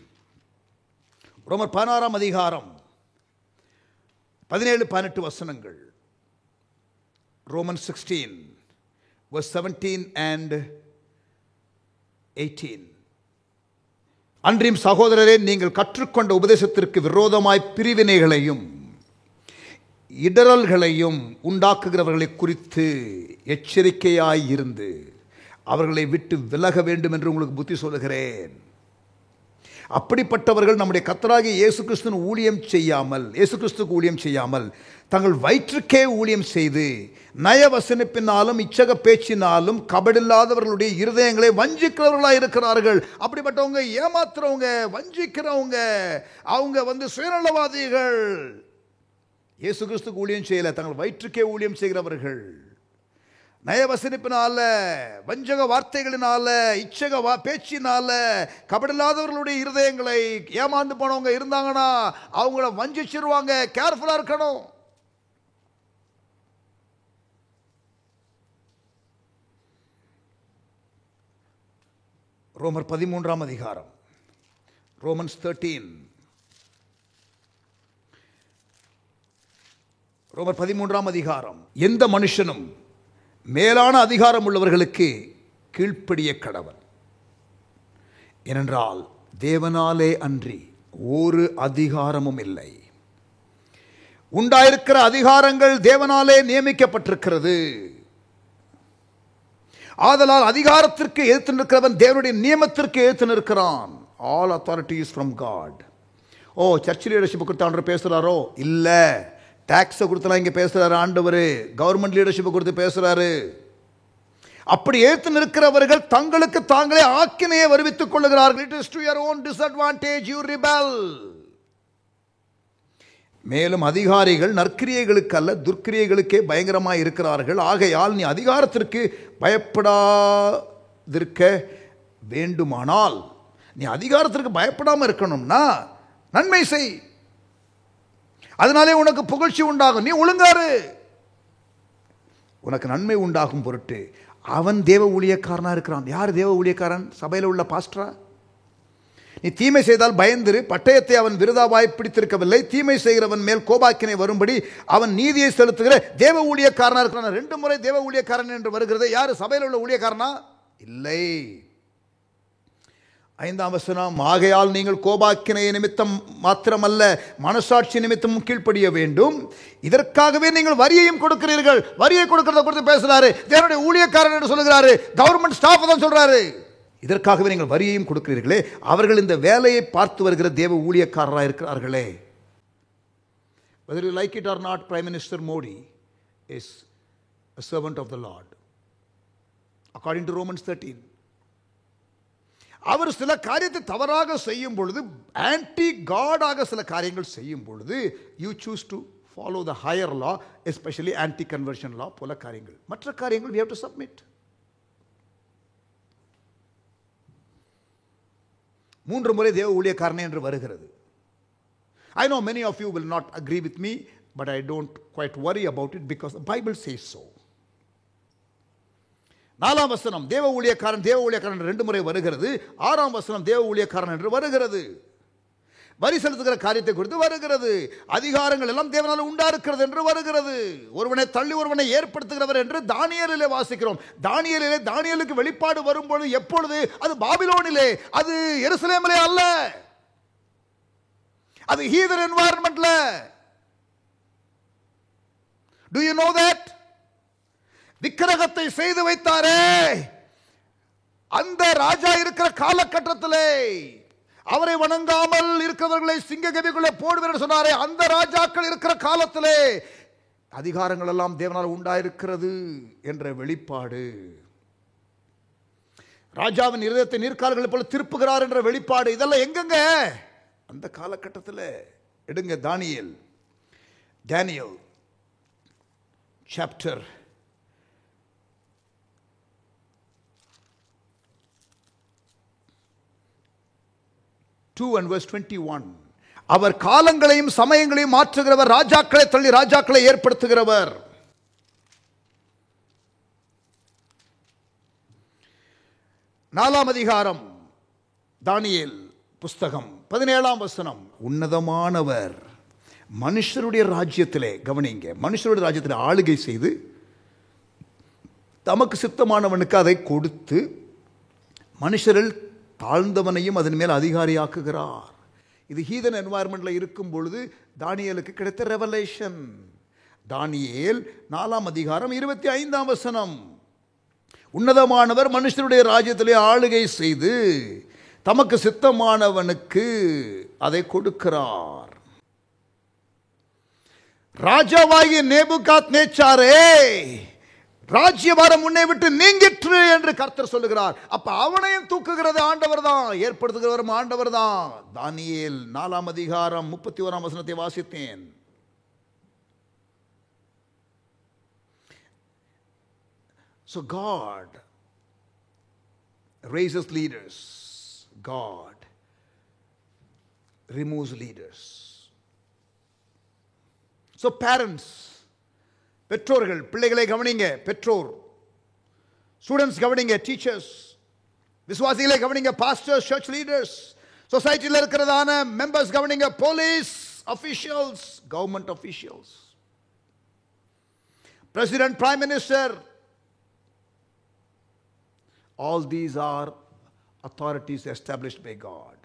ரோமர் 16 அதிகாரம் 17-18 வசனங்கள். Romans 16 verse 17 and 18. அன்றியும் சகோதரரே, நீங்கள் கற்றுக்கொண்ட உபதேசத்திற்கு விரோதமாய் பிரிவினைகளையும் இடரல்களையும் உண்டாக்குகிறவர்களை குறித்து எச்சரிக்கையாயிருந்து அவர்களை விட்டு விலக வேண்டும் என்று உங்களுக்கு புத்தி சொல்லுகிறேன். அப்படிப்பட்டவர்கள் நம்முடைய கர்த்தராகிய இயேசு கிறிஸ்துவுக்கு ஊழியம் செய்யாமல் தங்கள் வயிற்றுக்கே ஊழியம் செய்து நயவசனிப்பினாலும் இச்சக பேச்சினாலும் கபடில்லாதவர்களுடைய இருதயங்களை வஞ்சிக்கிறவர்களாக இருக்கிறார்கள். அப்படிப்பட்டவங்க ஏமாத்துறவங்க, வஞ்சிக்கிறவங்க, அவங்க சுயநலவாதிகள். இயேசு கிறிஸ்துக்கு ஊழியம் செய்யல, தங்கள் வயிற்றுக்கே ஊழியம் செய்கிறவர்கள். நயவசனிப்பினால, வஞ்சக வார்த்தைகளினால, இச்சக பேச்சினால கபடில்லாதவர்களுடைய இருதயங்களை ஏமாந்து போனவங்க இருந்தாங்கன்னா அவங்கள வஞ்சிச்சிருவாங்க. கேர்ஃபுல்லா இருக்கணும். ரோமர் 13 அதிகாரம், Romans 13. ரோமர் 13 அதிகாரம். எந்த மனுஷனும் மேலான அதிகாரம் உள்ளவர்களுக்கு கீழ்ப்படிய கடவன். ஏனென்றால் தேவனாலே அன்றி ஒரு அதிகாரமும் இல்லை. உண்டாயிருக்கிற அதிகாரங்கள் தேவனாலே நியமிக்கப்பட்டிருக்கிறது. ஆதலால் அதிகாரத்திற்கு எதிர்த்து நிற்கிறவன் தேவனுடைய நியமத்திற்கு எதிர்த்து நிற்கிறான். All authority is from God. Church leadership குறித்து ஆண்டவர் பேசுறாரோ? இல்ல. டாக்ஸை கொடுத்தலாம் இங்கே பேசுகிறாரு ஆண்டவர். கவர்மெண்ட் லீடர்ஷிப்பை கொடுத்து பேசுகிறாரு. அப்படி ஏற்று நிற்கிறவர்கள் தங்களுக்கு தாங்களே ஆக்கினையை வருவித்துக் கொள்ளுகிறார்கள். It is to your own disadvantage you rebel. மேலும் அதிகாரிகள் நற்கிரியைகளுக்கு அல்ல துர்க்கிரியைகளுக்கே பயங்கரமாக இருக்கிறார்கள். ஆகையால் நீ அதிகாரத்திற்கு பயப்படாதிருக்க வேண்டுமானால், நீ அதிகாரத்திற்கு பயப்படாமல் இருக்கணும்னா நன்மை செய், அதனாலே உனக்கு புகழ்ச்சி உண்டாகும். நீ ஒழுங்காரு, உனக்கு நன்மை உண்டாகும் பொருட்டு. அவன் தேவ ஊழியக்காரனா இருக்கிறான். யார் தேவ ஊழியக்காரன்? சபையில் உள்ள பாஸ்டரா? நீ தீமை செய்தால் பயந்திரு. பட்டயத்தை அவன் விருதாவாய் பிடித்திருக்கவில்லை. தீமை செய்கிறவன் மேல் கோபாக்கினை வரும்படி அவன் நீதியை செலுத்துகிற தேவ ஊழியக்காரனா இருக்கிறான். 2 முறை தேவ ஊழியக்காரன் என்று வருகிறது. யாரு? சபையில் உள்ள ஊழியக்காரனா? இல்லை. 5ஆம் வசனம், ஆகையால் நீங்கள் கோபாக்கினை நிமித்தம் மாத்திரமல்ல மனசாட்சி நிமித்தமும் கீழ்ப்படிய வேண்டும். இதற்காகவே நீங்கள் வரியையும் கொடுக்கிறீர்கள். வரியை கொடுக்கிறத குறித்து பேசுறாரு. தேவனுடைய ஊழியக்காரன் என்று சொல்லுகிறாரு. கவர்மெண்ட் ஸ்டாஃப் தான் சொல்றாரு. இதற்காகவே நீங்கள் வரியையும் கொடுக்கிறீர்களே, அவர்கள் இந்த வேலையை பார்த்து வருகிற தேவ ஊழியக்காரராக இருக்கிறார்களே. Whether you like it or not, Prime Minister Modi is a servant of the Lord. According to Romans 13. அவர் சில காரியத்தை தவறாக செய்யும் பொழுது, ஆன்டி காடாக சில காரியங்கள் செய்யும் பொழுது, you choose to follow the higher law, especially anti conversion law போல காரியங்கள். மற்ற காரியங்கள் we have to submit. 3 முறை தேவ ஊழியக்காரனே என்று வருகிறது. I know many of you will not agree with me, but I don't quite worry about it because the Bible says so. 4ஆம் வசனம், தேவ ஊழியக்காரன் 2 முறை வருகிறது. 6ஆம் வசனம், தேவ ஊழியக்காரன் என்று வருகிறது. வரி செலுத்துகிற காரியத்தை குறித்து வருகிறது. அதிகாரங்கள் எல்லாம் தேவனால் உண்டாயிருக்கிறது என்று வருகிறது. ஒருவனை தள்ளி ஒருவனை ஏற்படுத்துகிறவர் என்று தானியேலிலே வாசிக்கிறோம். தானியேலுக்கு வெளிப்பாடு வரும்பொழுது எப்பொழுது? அது பாபிலோனிலே, அது எருசலேமிலே அல்ல, அது heathen என்வாயர்மென்ட்ல. Do you know that? விக்கிரகத்தை செய்து வைத்தாரே, அந்த ராஜா இருக்கிற காலகட்டத்திலே அவரை வணங்காமல் இருக்கிறவர்களை சிங்ககவிக்குள்ளே போடுவேன் சொன்னாரே, அந்த ராஜாக்கள் இருக்கிற காலத்திலே அதிகாரங்கள் எல்லாம் தேவனால் உண்டாயிருக்கிறது என்ற வெளிப்பாடு. ராஜாவின் இருதயத்தை நீர்க்கால்களை போல திருப்புகிறார் என்ற வெளிப்பாடு. இதெல்லாம் எங்கங்க? அந்த காலகட்டத்தில். எடுங்க Daniel chapter 2 and verse 21. அவர் காலங்களையும் சமயங்களையும் மாற்றுகிறவர், ராஜாக்களை தள்ளி ராஜாக்களை ஏற்படுத்துகிறவர். 4ஆம் அதிகாரம் தானியேல் புஸ்தகம் 17ஆம் வசனம், உன்னதமானவர் மனுஷருடைய ராஜ்யத்திலே, கவனிங்க, மனுஷருடைய ராஜ்யத்திலே ஆளுகை செய்து தமக்கு சித்தமானவனுக்கு அதை கொடுத்து மனுஷரில் தாழ்ந்தவனையும் அதன் மேல் அதிகாரியாக்குகிறார். இது ஹீதன் என்வாயர்மெண்ட்ல இருக்கும் பொழுது தானியேலுக்கு கிடைத்த ரெவலேஷன். தானியேல் 4ஆம் அதிகாரம் 25ஆம் வசனம், உன்னதமானவர் மனுஷருடைய ராஜ்யத்திலே ஆளுகை செய்து தமக்கு சித்தமானவனுக்கு அதை கொடுக்கிறார். ராஜாவாகிய நேபுகாத்நேச்சாரே, ராஜ்யபாரம் உன்னை விட்டு நீங்கிற்று என்று கர்த்தர் சொல்லுகிறார். அப்ப அவனையும் தூக்குகிறது ஆண்டவர் தான், ஏற்படுத்துகிறவரும் ஆண்டவர் தான். தானியேல் 4ஆம் அதிகாரம் 31ஆம் வசனத்தை வாசித்தேன். So God raises leaders, God removes leaders. So parents, பெற்றோர்கள் பிள்ளைகளை கவனிங்க, பெற்றோர், ஸ்டூடெண்ட்ஸ் கவனிங்க, டீச்சர்ஸ், விசுவாசிகளை கவனிங்க, பாஸ்டர்ஸ், சர்ச் லீடர்ஸ், சொசைட்டியில் இருக்கிறதான மெம்பர்ஸ் கவனிங்க, police officials, government officials, president, prime minister, all these are authorities established by God.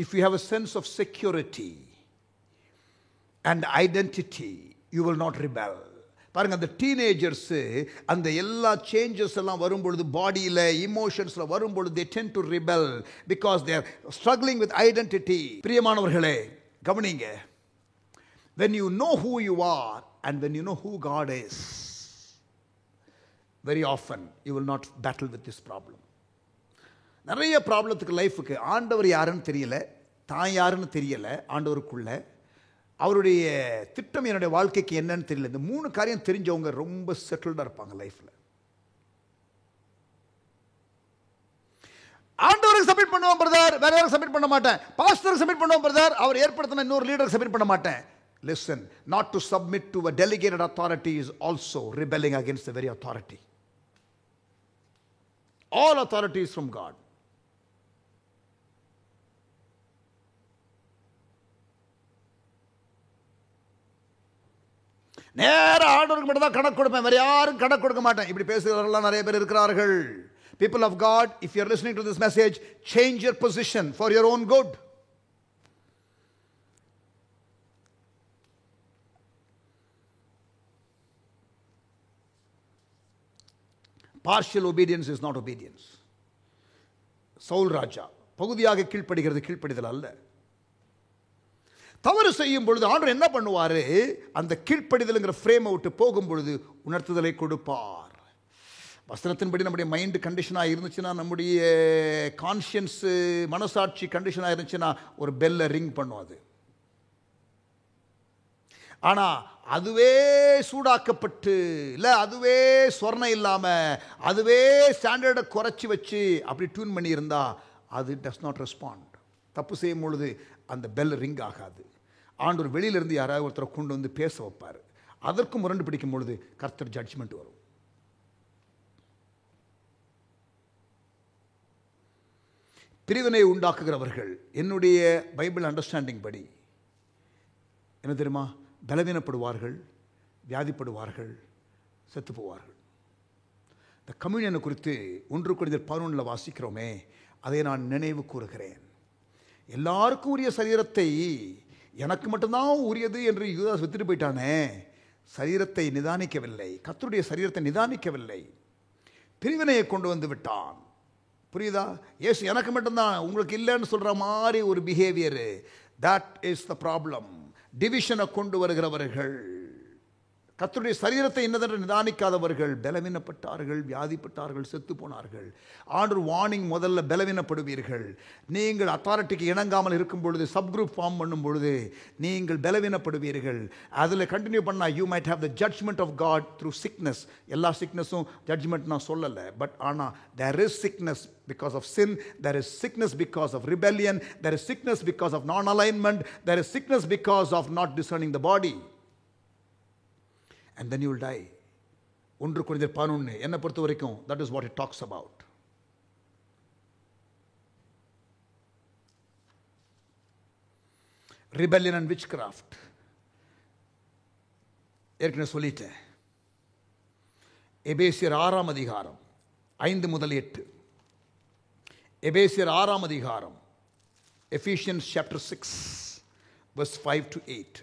If you have a sense of security and identity, you will not rebel. பாருங்க, அந்த teenagers அந்த எல்லா changes எல்லாம் வரும்பொழுது, பாடியில் இமோஷன்ஸ்ல வரும்பொழுது, they tend to rebel because they are struggling with identity. பிரியமானவர்களே கவனிங்க, when you know who you are and when you know who God is, very often you will not battle with this problem. நிறைய ப்ராப்ளத்துக்கு லைஃபுக்கு ஆண்டவர் யாருன்னு தெரியல, தான் யாருன்னு தெரியல, ஆண்டவருக்குள்ள அவருடைய திட்டம் என்னுடைய வாழ்க்கைக்கு என்னன்னு தெரியல. இந்த 3 காரியம் தெரிஞ்சவங்க ரொம்ப செட்டில்டாக இருப்பாங்க லைஃப்ல. ஆண்டவருக்கு சப்மிட் பண்ணுவோம் பிரதர், வேற யாரும் சப்மிட் பண்ண மாட்டேன். பாஸ்டருக்கு சப்மிட் பண்ணுவோம் பிரதர், அவர் ஏற்படுத்தின இன்னொரு லீடருக்கு சப்மிட் பண்ண மாட்டேன். Listen, not to submit to a delegated authority is also rebelling against the very authority. All authority is from God. நேரம் ஆண்டவருக்கு மட்டும் தான் கணக்கு கொடுப்பேன், வேற யாரும் கணக்கு கொடுக்க மாட்டேன், இப்படி பேசுகிறவர்கள் நிறைய பேர் இருக்கிறார்கள். People of God, if you are listening to this message, change your position for your own good. Partial obedience is not obedience. Saul ராஜா பகுதியாக கீழ்ப்படுகிறது கீழ்ப்படிதல் அல்ல. தவறு செய்யும் பொழுது ஆண்டவர் என்ன பண்ணுவாரு, அந்த கீழ்ப்படிதல்ங்கிற ஃப்ரேமை விட்டு போகும் பொழுது உணர்த்துதலை கொடுப்பார். வசனத்தின்படி நம்முடைய மைண்டு கண்டிஷனாக இருந்துச்சுன்னா, நம்முடைய கான்ஷியன்ஸ் மனசாட்சி கண்டிஷனாக இருந்துச்சுன்னா ஒரு பெல்லை ரிங் பண்ணும் அது. ஆனால் அதுவே சூடாக்கப்பட்டு இல்லை, அதுவே சொர்ணம் இல்லாமல் அதுவே ஸ்டாண்டர்டை குறைச்சி வச்சு அப்படி டியூன் பண்ணியிருந்தா அது டஸ் நாட் ரெஸ்பாண்ட். தப்பு செய்யும் பொழுது அந்த பெல் ரிங் ஆகாது. ஆண்டவர் வெளியிலிருந்து யாராவது ஒருத்தரை கொண்டு வந்து பேச வைப்பார். அதற்கும் முரண்டு பிடிக்கும் பொழுது கர்த்தர் ஜட்ஜ்மெண்ட் வரும். பிரிவினை உண்டாக்குகிறவர்கள் என்னுடைய பைபிள் அண்டர்ஸ்டாண்டிங் படி என்ன தெரியுமா, பலவீனப்படுவார்கள், வியாதிப்படுவார்கள், செத்து போவார்கள். இந்த கம்யூனியனை குறித்து 1 கொரிந்தியர் 11 வாசிக்கிறோமே, அதை நான் நினைவு கூறுகிறேன். எல்லாருக்கும் உரிய சரீரத்தை எனக்கு மட்டும்தான் உரியது என்று யூதாஸ் வித்துட்டு போயிட்டானே, சரீரத்தை நிதானிக்கவில்லை, கர்த்தருடைய சரீரத்தை நிதானிக்கவில்லை, பிரிவினையை கொண்டு வந்து விட்டான். புரியுதா? இயேசு எனக்கு மட்டும்தான் உங்களுக்கு இல்லைன்னு சொல்ற மாதிரி ஒரு behaviour, that is the problem. டிவிஷனை கொண்டு வருகிறவர்கள், கர்த்தருடைய சரீரத்தை என்னதென்று நிதானிக்காதவர்கள் பலவீனப்பட்டார்கள், வியாதிப்பட்டார்கள், செத்து போனார்கள். ஆண்டவர் வார்னிங், முதல்ல பலவீனப்படுவீர்கள். நீங்கள் அத்தாரிட்டிக்கு இணங்காமல் இருக்கும் பொழுது, சப் குரூப் ஃபார்ம் பண்ணும் பொழுது நீங்கள் பலவீனப்படுவீர்கள். அதில் கண்டினியூ பண்ணால் you might have the judgment of God through sickness. எல்லா சிக்னஸும் ஜட்ஜ்மெண்ட் நான் சொல்லலை, பட் ஆனால் there is sickness because of sin, there is sickness because of rebellion, there is sickness because of non-alignment, there is sickness because of not discerning the body, and then you will die. 1 கொரிந்தியர் 11 என்னை பொறுத்த வரைக்கும் that is what it talks about. Rebellion and witchcraft ஏற்கனவே சொல்லிட்டேன். எபேசியர் 6 அதிகாரம் 5 முதல் 8. எபேசியர் 6 அதிகாரம், Ephesians chapter 6 verse 5 to 8.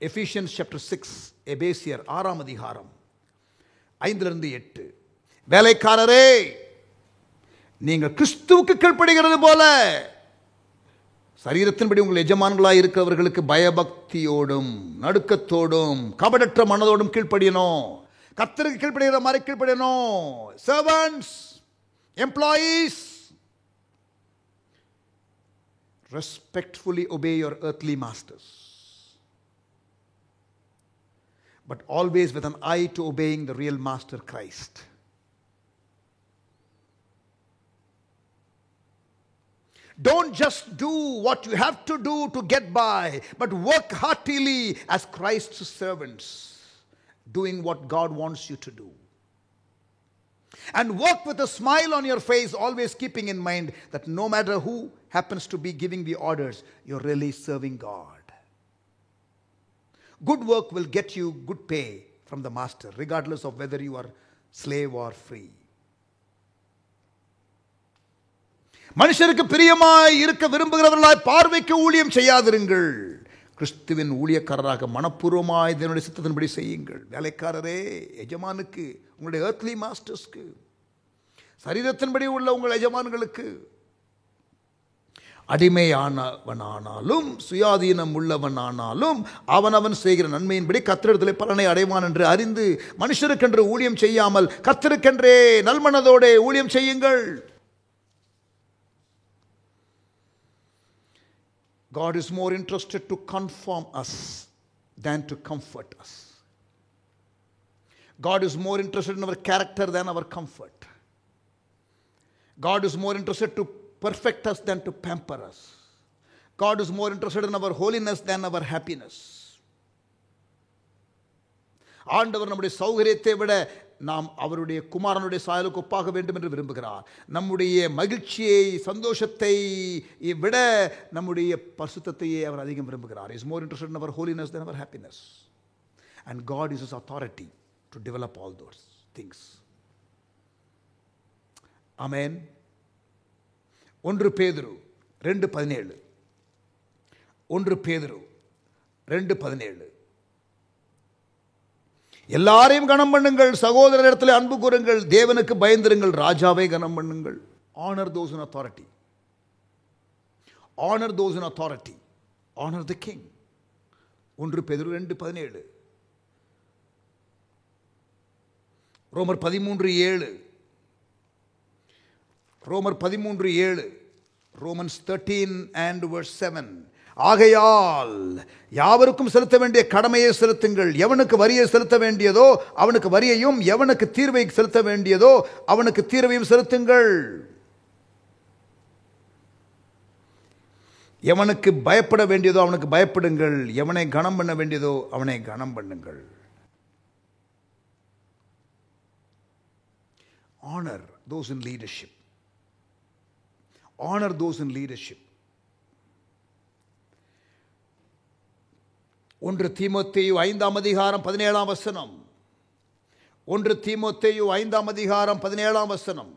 Ephesians chapter 6, எபேசியர் 6 அதிகாரம் 5 8. வேலைக்காரரே, நீங்கள் கிறிஸ்துவுக்கு கீழ்ப்படுகிறது போல சரீரத்தின்படி உங்கள் எஜமான்களாய் இருக்கிறவர்களுக்கு பயபக்தியோடும் நடுக்கத்தோடும் கபடற்ற மனதோடும் கீழ்ப்படியணும். கர்த்தருக்கு கீழ்ப்படுகிற மாதிரி கீழ்ப்படியணும். Servants, employees, respectfully obey your earthly masters, but always with an eye to obeying the real master, Christ. Don't just do what you have to do to get by, but work heartily as Christ's servants, doing what God wants you to do. And work with a smile on your face, always keeping in mind that no matter who happens to be giving the orders, you're really serving God. Good work will get you good pay from the master, regardless of whether you are slave or free. மனுஷருக்கு பிரியமாய் இருக்க விரும்புகிறவர்களாய் பார்வைக்கு ஊழியம் செய்யாதிருங்கள். கிறிஸ்துவின் ஊழியக்காரராக மனப்பூர்வமாய் இதனுடைய சித்தத்தின்படி செய்யுங்கள். வேலைக்காரரே, எஜமானுக்கு, உங்களுடைய earthly மாஸ்டர்ஸ்க்கு, சரீரத்தின்படி உள்ள உங்கள் எஜமான்களுக்கு அடிமையானவனானாலும் சுயாதீனம் உள்ளவனானாலும் அவனவன் செய்கிற நன்மையின்படி கர்த்தரிடத்திலே பலனை அடைவான் என்று அறிந்து மனுஷருக்கென்று ஊழியம் செய்யாமல் கர்த்தருக்கென்றே நல்மனதோடு ஊழியம் செய்யுங்கள். God is more interested to conform us than to comfort us. God is more interested in our character than our comfort. God is more interested to perfect us than to pamper us. God is more interested in our holiness than our happiness. ஆண்டவர் நம்முடைய சௌகரியத்தை விட நாம் அவருடைய குமாரனுடைய சாயலுக்கு ஒப்பாக வேண்டும் என்று விரும்புகிறார். நம்முடைய மகிழ்ச்சியை, சந்தோஷத்தை விட நம்முடைய பரிசுத்தத்தையே அவர் அதிகம் விரும்புகிறார். He is more interested in our holiness than our happiness. and God uses authority to develop all those things. Amen. 1 பேதுரு 2:17. 1 பேதுரு 2:17. எல்லாரையும் கனம் பண்ணுங்கள், சகோதரரிடத்தில் அன்பு கூறுங்கள், தேவனுக்கு பயந்திருங்கள், ராஜாவை கனம் பண்ணுங்கள். Honor those in authority. Honor those in authority. Honor the king. 1 பேதுரு 2:17. ரோமர் 13:7. ரோமர் 13:7. Romans 13 and verse 7. ஆகையால் யாவருக்கும் செலுத்த வேண்டிய கடமையை செலுத்துங்கள். எவனுக்கு வரியை செலுத்த வேண்டியதோ அவனுக்கு வரியையும், எவனுக்கு தீர்வை செலுத்த வேண்டியதோ அவனுக்கு தீர்வையும் செலுத்துங்கள். எவனுக்கு பயப்பட வேண்டியதோ அவனுக்கு பயப்படுங்கள், எவனை கனம் பண்ண வேண்டியதோ அவனை கனம் பண்ணுங்கள். Honor those in leadership. Honor those in leadership. 1 தீமோத்தேயு 5:17. 1 தீமோத்தேயு 5:17.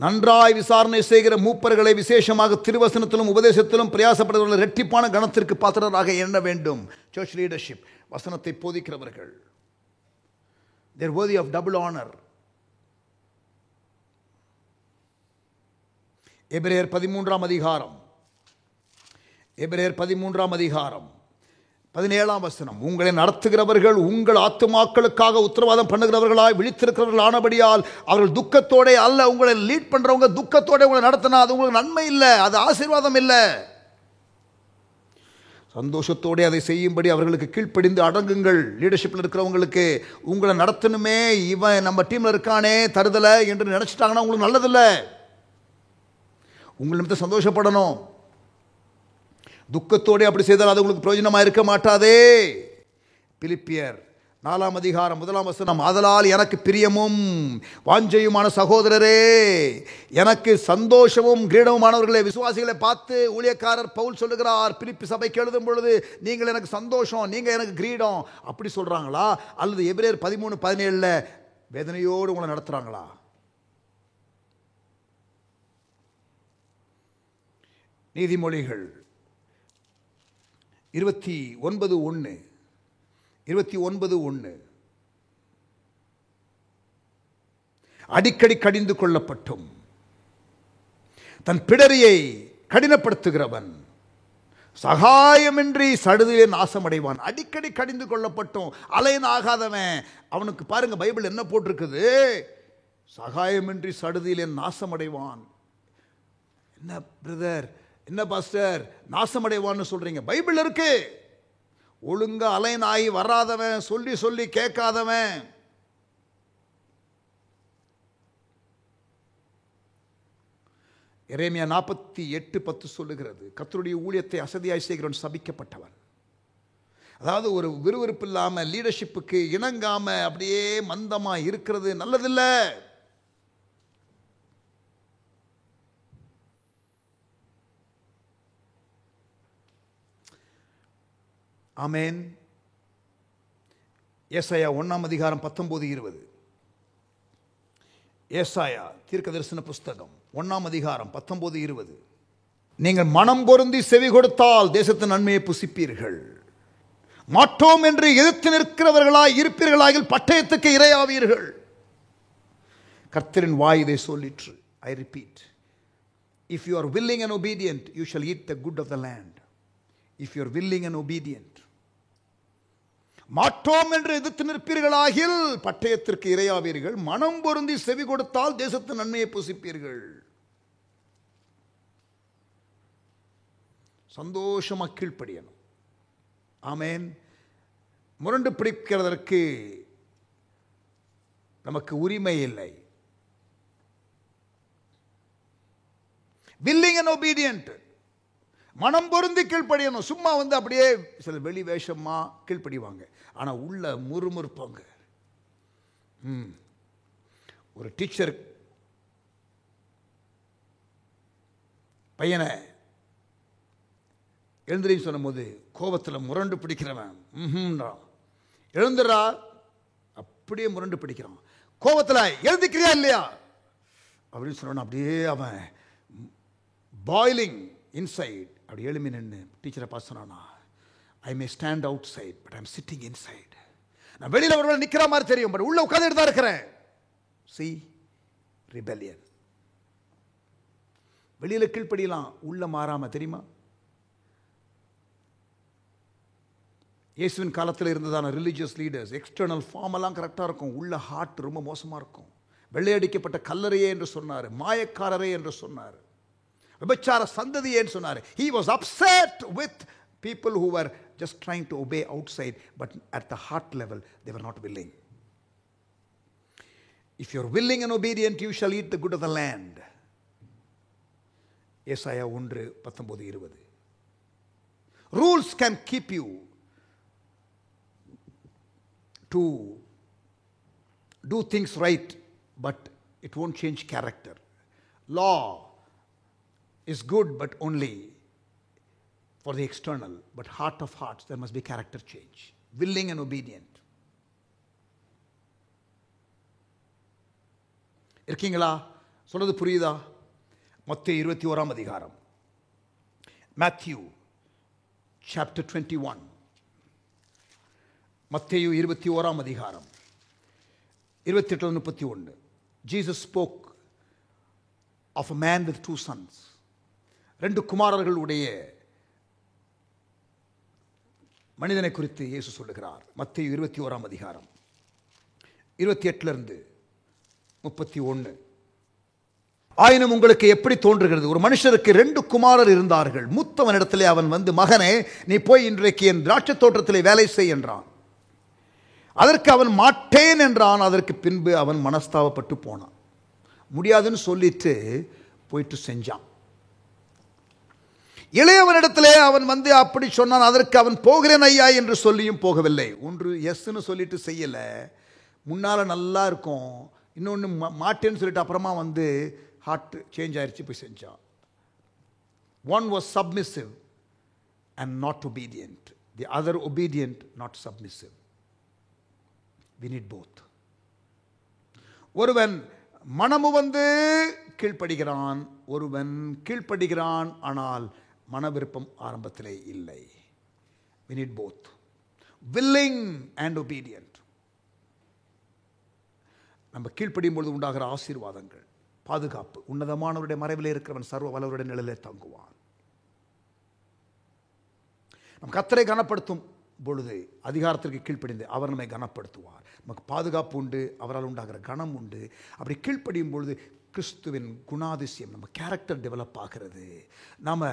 நன்றாய் விசாரணை செய்கிற மூப்பர்களை விசேஷமாக திருவசனத்திலும் உபதேசத்திலும் பிரயாசப்படுகிறவர்கள் இரட்டிப்பான கணத்திற்கு பாத்திரராக எண்ண வேண்டும். சர்ச் லீடர்ஷிப், வசனத்தை போதிக்கிறவர்கள், they are worthy of double honor. எபிரேயர் 13ஆம் அதிகாரம். எபிரேயர் 13ஆம் அதிகாரம் 17ஆம் வசனம். உங்களை நடத்துகிறவர்கள் உங்கள் ஆத்துமாக்களுக்காக உத்தரவாதம் பண்ணுகிறவர்களாய் விழித்திருக்கிறவர்கள் ஆனபடியால் அவர்கள் துக்கத்தோட அல்ல, உங்களை லீட் பண்றவங்க துக்கத்தோட உங்களை நடத்தினா அது உங்களுக்கு நன்மை இல்லை, அது ஆசீர்வாதம் இல்லை. சந்தோஷத்தோடு அதை செய்யும்படி அவர்களுக்கு கீழ்ப்படிந்து அடங்குங்கள். லீடர்ஷிப்பில் இருக்கிறவங்களுக்கு உங்களை நடத்தணுமே, இவன் நம்ம டீமில் இருக்கானே தருதலை என்று நினச்சிட்டாங்கன்னா உங்களுக்கு நல்லதில்லை. உங்கள் நிமித்தம் சந்தோஷப்படணும். துக்கத்தோடு அப்படி செய்தால் அது உங்களுக்கு பிரயோஜனமாக இருக்க மாட்டாதே. பிலிப்பியர் 4ஆம் அதிகாரம் 1ஆம் வசனம். ஆதலால் எனக்கு பிரியமும் வாஞ்சையுமான சகோதரரே, எனக்கு சந்தோஷமும் கிரீடமுமானவர்களே, விசுவாசிகளை பார்த்து ஊழியக்காரர் பவுல் சொல்லுகிறார். பிலிப்பி சபைக்கு எழுதும் பொழுது நீங்கள் எனக்கு சந்தோஷம், நீங்கள் எனக்கு கிரீடம் அப்படி சொல்கிறாங்களா? அல்லது எபிரேயர் 13:17 வேதனையோடு உங்களை நடத்துகிறாங்களா? நீதிமொழிகள் 29:1. 29:1. அடிக்கடி கடிந்து கொள்ளப்பட்டும் தன் பிடரியை கடினப்படுத்துகிறவன் சகாயமின்றி சடுதிலே நாசமடைவான். அடிக்கடி கடிந்து கொள்ளப்பட்டும் அலைன் ஆகாதவன் அவனுக்கு பாருங்க பைபிள் என்ன போட்டிருக்குது? சகாயமின்றி சடுதியிலே நாசமடைவான். என்ன பிரதர், என்ன பாஸ்டர் நாசமடைவான்னு சொல்றீங்க? பைபிள் இருக்கு. ஒழுங்கா அலைன் ஆகி வராதவன், சொல்லி சொல்லி கேட்காதவன், எரேமியா 48:10 சொல்லுகிறது, கர்த்தருடைய ஊழியத்தை அசதியாய் செய்கிறவன் சபிக்கப்பட்டவன். அதாவது ஒரு விறுவிறுப்பு இல்லாம, லீடர்ஷிப்புக்கு இணங்காம அப்படியே மந்தமா இருக்கிறது நல்லதில்லை. ஆமென். ஏசாயா 1ஆம் அதிகாரம் 19-20. ஏசாயா தீர்க்கதரிசன புஸ்தகம் 1ஆம் அதிகாரம் 19-20. நீங்கள் மனம் பொருந்தி செவி கொடுத்தால் தேசத்தின் நன்மையை புசிப்பீர்கள். மாட்டோம் என்று எதிர்த்து நிற்கிறவர்களாய் இருப்பீர்களாகில் பட்டயத்துக்கு இரையாவீர்கள். கர்த்தரின் வாய் இதை சொல்லிற்று. I repeat, if you are willing and obedient, you shall eat the good of the land. If you are willing and obedient. மாட்டோம் என்று எதிர்த்து நிற்பீர்களாகில் பட்டயத்திற்கு இரையாவீர்கள். மனம் பொருந்தி செவி கொடுத்தால் தேசத்து நன்மையை புசிப்பீர்கள். சந்தோஷமா கீழ்ப்படியணும். ஆமென். முரண்டு பிடிக்கிறதற்கு நமக்கு உரிமை இல்லை. willing and obedient, மனம் பொருந்தி கீழ்ப்படியணும். சும்மா அப்படியே சில வெளி வேஷமா கீழ்ப்படிவாங்க, ஆனா உள்ள முறுமுறுப்பாங்க. ஒரு டீச்சர் பையனை எழுந்திரின்னு சொன்னும்போது கோபத்தில் முரண்டு பிடிக்கிறவன் எழுந்துடுறா, அப்படியே முரண்டு பிடிக்கிறான். கோபத்தில் எழுந்திக்கிறியா இல்லையா அப்படின்னு சொன்ன அப்படியே அவன் பாய்லிங் இன்சைட். அப்படி எழுமி நின்று டீச்சரை பார்த்து சொன்னானா, I may stand outside but I'm sitting inside. நான் வெளியில் ஒரு நிற்கிற மாதிரி தெரியும், பட் உள்ள உட்காந்துட்டு தான் இருக்கிறேன். See, rebellion. வெளியில் கீழ்ப்படியலாம், உள்ள மாறாம, தெரியுமா? இயேசுவின் காலத்தில் இருந்ததான ரிலீஜியஸ் லீடர்ஸ் எக்ஸ்டர்னல் ஃபார்ம் எல்லாம் கரெக்டாக இருக்கும், உள்ள ஹார்ட் ரொம்ப மோசமாக இருக்கும். வெள்ளையடிக்கப்பட்ட கல்லறையே என்று சொன்னார், மாயக்காரரே என்று சொன்னார், விபச்சார சந்ததியேன்னு சொன்னார். He was upset with people who were just trying to obey outside, but at the heart level they were not willing. If you are willing and obedient, you shall eat the good of the land. ஏசாயா 1:19-20. Rules can keep you to do things right, but it won't change character. Law is good, but only for the external, but heart of hearts there must be character change. Willing and obedient. இருக்கீங்களா? சொல்றது புரியுதா? மத்தேயு 21 அதிகாரம், Matthew chapter 21. மத்தேயு 21 அதிகாரம் 28-31. Jesus spoke of a man with 2 sons. 2 குமாரர்களுடைய மனிதனை குறித்து இயேசு சொல்லுகிறார். மத்தேயு 21 அதிகாரம் 28-31. ஆயினும் உங்களுக்கு எப்படி தோன்றுகிறது, ஒரு மனுஷருக்கு 2 குமாரர் இருந்தார்கள். மூத்தவனிடத்திலே அவன் வந்து, மகனே, நீ போய் இன்றைக்கு என் திராட்சை தோட்டத்திலே வேலை செய் என்றான். அதற்கு அவன் மாட்டேன் என்றான். அதற்கு பின்பு அவன் மனஸ்தாபப்பட்டு போனான். முடியாதுன்னு சொல்லிட்டு போயிட்டு செஞ்சான். இளையவனிடத்திலே அவன் வந்து அப்படி சொன்னான். அதற்கு அவன் போகிறேன் ஐயா என்று சொல்லியும் போகவில்லை. ஒன்று எஸ்ன்னு சொல்லிட்டு செய்யல, முன்னால நல்லா இருக்கும், இன்னொன்று மாட்டேன்னு சொல்லிட்டு அப்புறமா வந்து ஹார்ட் சேஞ்ச் ஆயிடுச்சு, போய் செஞ்சான். One was submissive and not obedient. The other obedient, not submissive. We need both. ஒருவன் மனமு வந்து கீழ்ப்படுகிறான், ஒருவன் கீழ்ப்படுகிறான் ஆனால் மன விருப்பம் ஆரம்பத்திலே இல்லை. We need both. Willing and obedient. நம்ம கீழ்ப்படியும் பொழுது உண்டாகிற ஆசீர்வாதங்கள், பாதுகாப்பு. உன்னதமானவருடைய மறைவிலே இருக்கிறவன் சர்வ வல்லவருடைய நிழலிலே தங்குவான். நம் கர்த்தரை கனப்படுத்தும் பொழுது அதிகாரத்திற்கு கீழ்ப்படிந்து அவர் நம்மை கனப்படுத்துவார். நமக்கு பாதுகாப்பு உண்டு, அவரால் உண்டாகிற கனம் உண்டு. அப்படி கீழ்ப்படியும் பொழுது கிறிஸ்துவின் குணாதிசயம் நம்ம கேரக்டர் டெவலப் ஆகிறது. நாம்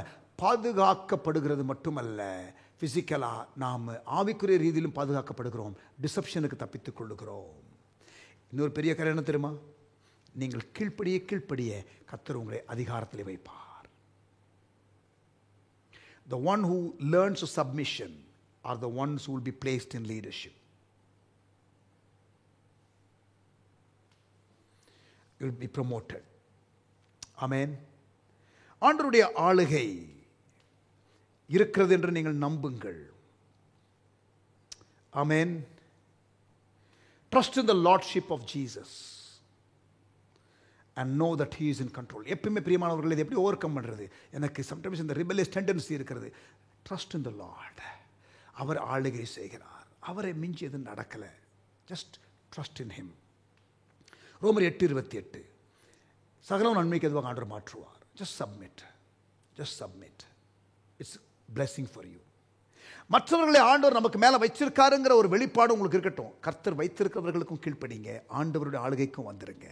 பாதுகாக்கப்படுகிறது மட்டுமல்ல, ஃபிசிக்கலாக நாம் ஆவிக்குரிய ரீதியிலும் பாதுகாக்கப்படுகிறோம், டிசப்ஷனுக்கு தப்பித்துக் கொள்ளுகிறோம். இன்னொரு பெரிய காரியம் என்ன தெரியுமா? நீங்கள் கீழ்ப்படிய கீழ்ப்படிய கர்த்தர் உங்களை அதிகாரத்தில் வைப்பார். The one who learns submission are the ones who will be placed in leadership. You will be promoted. Amen. ஆண்டவருடைய ஆளுகை இருக்கிறது என்று நீங்கள் நம்புங்கள். Amen. Trust in the lordship of Jesus and know that he is in control. எப்பவுமே பிரியமானவர்கள், இதை எப்படி ஓவர் கம் பண்ணுறது? எனக்கு சம்டைம்ஸ் இந்த ரிபெலியஸ் டெண்டன்சி இருக்கிறது. Trust in the Lord. அவர் ஆளுகை செய்கிறார், அவரை மிஞ்சி எதுவும் நடக்கலை. Just trust in him. ரோமர் 8:28. சகலம் நன்மைக்கு எதுவாக ஆண்டவர் மாற்றுவார். Just submit, just submit. It's blessing for you. மற்றவர்களை ஆண்டவர் நமக்கு மேலே வச்சிருக்காருங்கிற ஒரு வெளிப்பாடு உங்களுக்கு இருக்கட்டும். கர்த்தர் வைத்திருக்கிறவர்களுக்கும் கீழ்ப்படிங்க, ஆண்டவருடைய ஆளுகைக்கும் வந்துருங்க.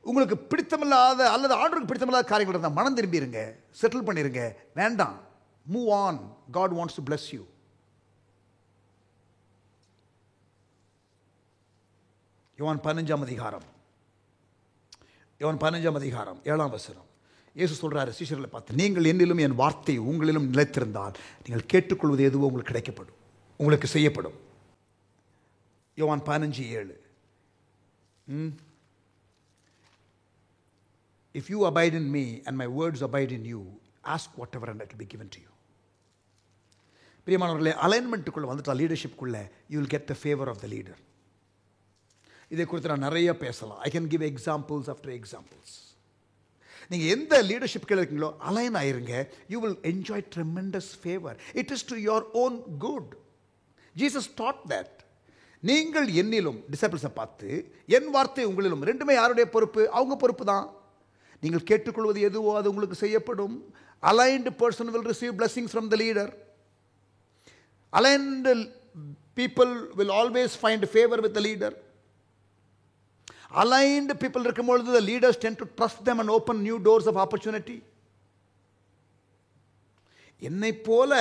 உங்களுக்கு பிடித்தமில்லாத அல்லது ஆண்டவருக்கு பிடித்தமில்லாத காரியங்கள் இருந்தால் மனம் திரும்பிடுங்க, செட்டில் பண்ணிடுங்க. வேண்டாம், move on. God wants to bless you. யோவான் 15 அதிகாரம் 7 இயேசு சொல்றாரு சீஷர்களை பார்த்து, நீங்கள் என்னிலும் என் வார்த்தை உங்களிலும் நிலைத்திருந்தால் நீங்கள் கேட்டுக்கொள்வது எதுவோ உங்களுக்கு கிடைக்கப்படும், உங்களுக்கு செய்யப்படும். யோவான் 15:7. If you abide in me and my words abide in you, ask whatever and it will be given to you. 15:7. If you abide in me and my words abide in you, ask whatever and it will be given to you. 15:8. If you abide in me and my words abide in you, ask whatever and it will be given to you. 16:9. If you abide in me and my words abide in you, ask whatever and it will be given to you. 16:10. If you abide in me and my words abide in you, பிரியமானவர்களே, அலைன்மெண்ட்டுக்குள்ளே வந்துட்டா லீடர்ஷிப்குள்ளே you will get the favour of the leader. இதை குறித்து நான் நிறைய பேசலாம். I can give examples after examples. நீங்கள் எந்த லீடர்ஷிப் கீழே இருக்கீங்களோ அலைன் ஆயிருங்க. You will enjoy tremendous favour. It is to your own good. Jesus taught that. நீங்கள் என்னிலும், டிசைபிள்ஸை பார்த்து, என் வார்த்தை உங்களிலும். ரெண்டுமே யாருடைய பொறுப்பு? அவங்க பொறுப்பு தான். நீங்கள் கேட்டுக்கொள்வது எதுவோ அது உங்களுக்கு செய்யப்படும். Aligned person will receive blessings from the leader. Aligned people will always find favor with the leader. Aligned people இருக்கும்பொழுது the leaders tend to trust them and open new doors of opportunity. என்னை போல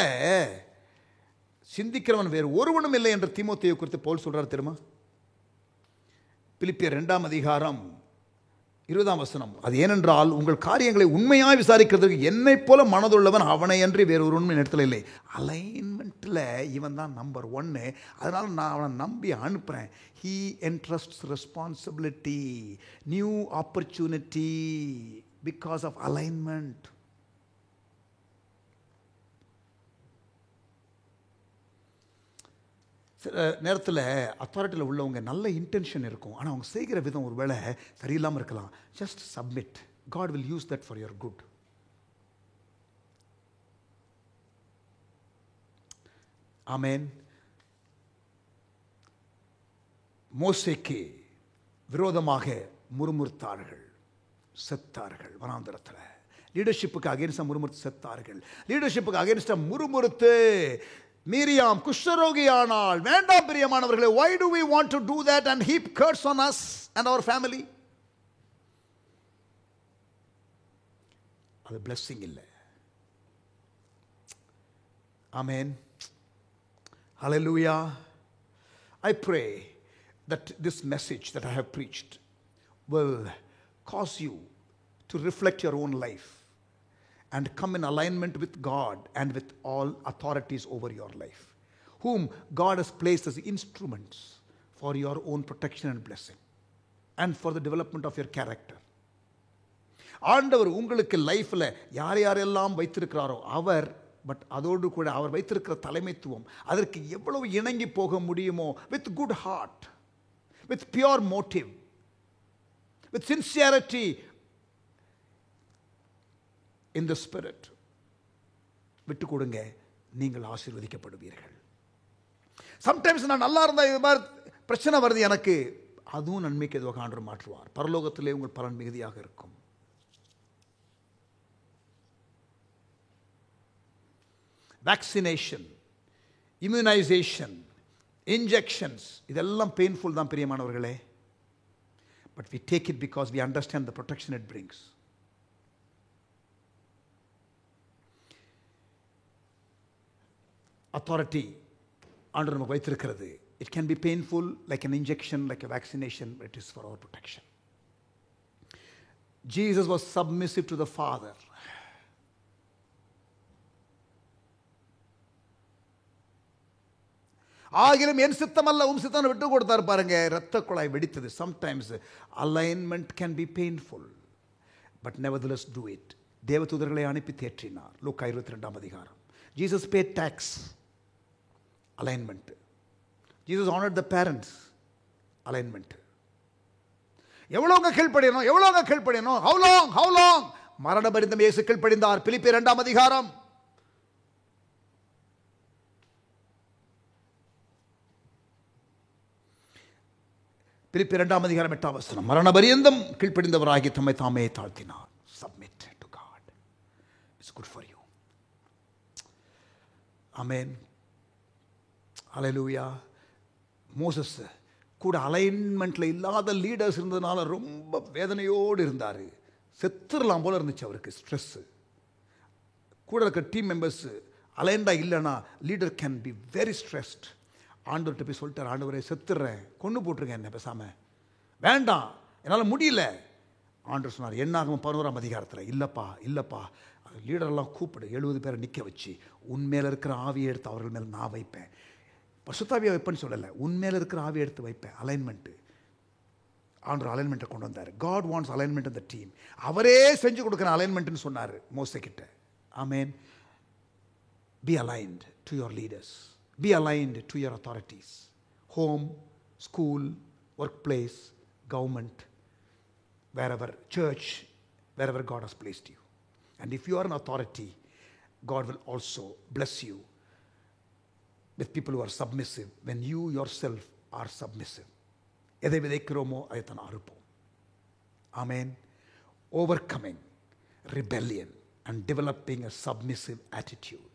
சிந்திக்கிறவன் வேறு ஒருவனும் இல்லை என்று தீமோத்தேயு குறித்து பவுல் சொல்றார் தெரியுமா? பிலிப்பியர் 2ஆம் அதிகாரம் 20ஆம் வசனம். அது ஏனென்றால் உங்கள் காரியங்களை உண்மையாக விசாரிக்கிறதுக்கு என்னை போல மனதுள்ளவன் அவனை அன்றி வேறு ஒரு உண்மை இடத்துல இல்லை. அலைன்மெண்ட்டில் இவன் தான் நம்பர் 1. அதனால் நான் அவனை நம்பி அனுப்புகிறேன். He entrusts responsibility, new opportunity because of alignment. சில நேரத்தில் அத்தாரிட்டியில் உள்ளவங்க நல்ல இன்டென்ஷன் இருக்கும், ஆனால் அவங்க செய்கிற விதம் ஒரு வேளை சரியில்லாமல் இருக்கலாம். Just submit. God will use that for your good. Amen. மோசேக்கு விரோதமாக முறுமுறுத்தார்கள், செத்தார்கள் வனாந்தரத்தில். லீடர்ஷிப்புக்கு அகேன்ஸ்டாக முறுமுறுத்து செத்தார்கள். லீடர்ஷிப்புக்கு அகேன்ஸ்டாக முறுமுறுத்து மீரியாம் குஷ்டரோகியானால். வேண்டாம் பிரியமானவர்களே. why do we want to do that and heap curse on us and our family? அது blessing இல்லை. Amen. Hallelujah. I pray that this message that I have preached will cause you to reflect your own life and come in alignment with God and with all authorities over your life, whom God has placed as instruments for your own protection and blessing and for the development of your character. ஆண்டவர் உங்களுக்கு லைஃப்பில் யார் யாரெல்லாம் வைத்திருக்கிறாரோ அவர், but அதோடு கூட அவர் வைத்திருக்கிற தலைமைத்துவம் அதற்கு எவ்வளவு இணங்கி போக முடியுமோ, with good heart, with pure motive, with sincerity in the spirit, விட்டு கொடுங்க, நீங்கள் ஆசீர்வதிக்கப்படுவீர்கள். சம்டைம்ஸ் நான் நல்லா இருந்தால் இது மாதிரி பிரச்சனை வருது எனக்கு, அதுவும் நன்மைக்கு எதுவாக ஆண்டவர் மாற்றுவார். பரலோகத்திலே உங்கள் பலன் மிகுதியாக இருக்கும். வேக்சினேஷன், இம்யூனைசேஷன், இன்ஜெக்ஷன்ஸ் இதெல்லாம் பெயின்ஃபுல் தான் பிரியமானவர்களே. But we take it because we understand the protection it brings. authority ஆண்டவர் நமக்கு வைத்திருக்கிறது. It can be painful like an injection, like a vaccination, but it is for our protection. Jesus was submissive to the Father. ஆகிலும் என் சித்தமல்ல உம் சித்தம் விட்டு கொடுத்தார் பாருங்க. இரத்த குழாய் வெடித்தது. Sometimes alignment can be painful, but nevertheless do it. தேவதூதர்களை அனுப்பி தேற்றினார். லூக்கா 22ஆம் அதிகாரம். Jesus paid tax. Alignment. Jesus honored the parents. Alignment. எவ்வளவுங்க கீழ்ப்படியணும், எவ்வளவுங்க கீழ்ப்படியணும்? how long மரண பரிந்தம் இயேசு கீழ்ப்படிந்தார். பிலிப்பியர் 2ஆம் அதிகாரம். பிலிப்பியர் 2ஆம் அதிகாரம் 8ஆம் வசனம். மரண பரியந்தம் கீழ்ப்படிந்தவராகி தம்மை தாமே தாழ்த்தினார். Submit to God. It's good for you. Amen. Hallelujah. Moses கூட அலைன்மெண்ட்டில் இல்லாத லீடர்ஸ் இருந்ததுனால ரொம்ப வேதனையோடு இருந்தார். செத்துடலாம் போல இருந்துச்சு அவருக்கு. ஸ்ட்ரெஸ்ஸு. கூட இருக்கிற டீம் மெம்பர்ஸ் அலைன்டாக இல்லைன்னா leader can be very stressed. ஆண்டவர்கிட்ட போய் சொல்லிட்டார், ஆண்டவரை செத்துடுறேன், கொண்டு போட்டுருங்க என்ன பேசாமல், வேண்டாம் என்னால் முடியல. ஆண்டவர் சொன்னார் என்னாகும் 11ஆம் அதிகாரத்தில், இல்லைப்பா லீடரெல்லாம் கூப்பிடு, 70 பேரை நிற்க வச்சு உன்மேல இருக்கிற ஆவியை எடுத்து அவர்கள் மேலே நான் வைப்பேன். பசுத்தாவியை வைப்பேன்னு சொல்லலை, உன்மேல இருக்கிற ஆவியை எடுத்து வைப்பேன். அலைன்மெண்ட்டு. ஆண்டவர் அலைன்மெண்ட்டை கொண்டு வந்தார். காட் வாண்ட்ஸ் அலைன்மெண்ட் இந்த டீம். அவரே செஞ்சு கொடுக்குற அலைன்மெண்ட்னு சொன்னார் மோசே கிட்ட. Amen. Be aligned to your leaders. Be aligned to your authorities. Home, school, workplace, government, wherever, church, wherever God has placed you. And if you are an authority, God will also bless you with people who are submissive when you yourself are submissive. எதை விதைக்கிறோமோ அதைத்தான் அறுப்போம். Amen. Overcoming rebellion and developing a submissive attitude.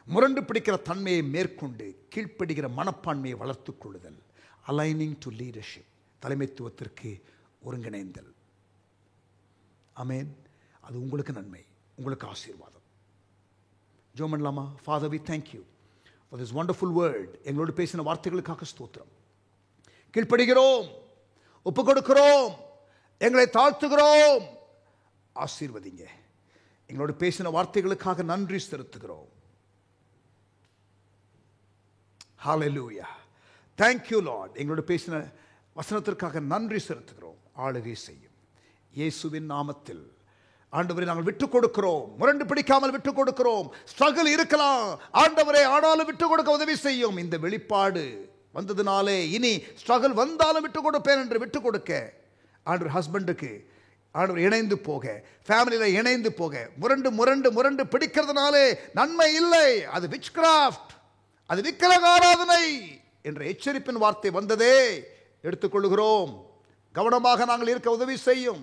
முரண்டு பிடிக்கிற தன்மையை மேற்கொண்டு கீழ்ப்படுகிற மனப்பான்மையை வளர்த்துக் கொள்ளுதல். அலைனிங் டு லீடர்ஷிப், தலைமைத்துவத்திற்கு ஒருங்கிணைந்தல். ஆமென். அது உங்களுக்கு நன்மை, உங்களுக்கு ஆசீர்வாதம். ஜெபம் பண்ணலாமா? Father, we thank you for this wonderful word. எங்களோடு பேசின வார்த்தைகளுக்காக ஸ்தோத்திரம். கீழ்ப்படுகிறோம், ஒப்பு கொடுக்கிறோம், எங்களை தாழ்த்துகிறோம். ஆசீர்வதிங்க. எங்களோடு பேசின வார்த்தைகளுக்காக நன்றி செலுத்துகிறோம். Hallelujah. Thank you, Lord. எங்களோடு பேசின வசனத்திற்காக நன்றி செலுத்துகிறோம். ஆளுகை செய்யும் இயேசுவின் நாமத்தில் ஆண்டவரை நாங்கள் விட்டுக் கொடுக்கிறோம். முரண்டு பிடிக்காமல் விட்டுக் கொடுக்கிறோம். ஸ்ட்ரகிள் இருக்கலாம் ஆண்டவரே, ஆனாலும் விட்டுக் கொடுக்க உதவி செய்யும். இந்த வெளிப்பாடு வந்ததுனாலே இனி ஸ்ட்ரகிள் வந்தாலும் விட்டுக் கொடுப்பேன் என்று விட்டுக் கொடுக்க ஆண்டவர் ஹஸ்பண்டுக்கு ஆண்டவர் இணைந்து போக, ஃபேமிலியில் இணைந்து போக. முரண்டு முரண்டு முரண்டு பிடிக்கிறதுனாலே நன்மை இல்லை. அது விச்கிராஃப்ட், அது விக்கிரக ஆராதனை என்ற எச்சரிப்பின் வார்த்தை வந்ததே. எடுத்துக்கொள்கிறோம். கவனமாக நாங்கள் இருக்க உதவி செய்யும்.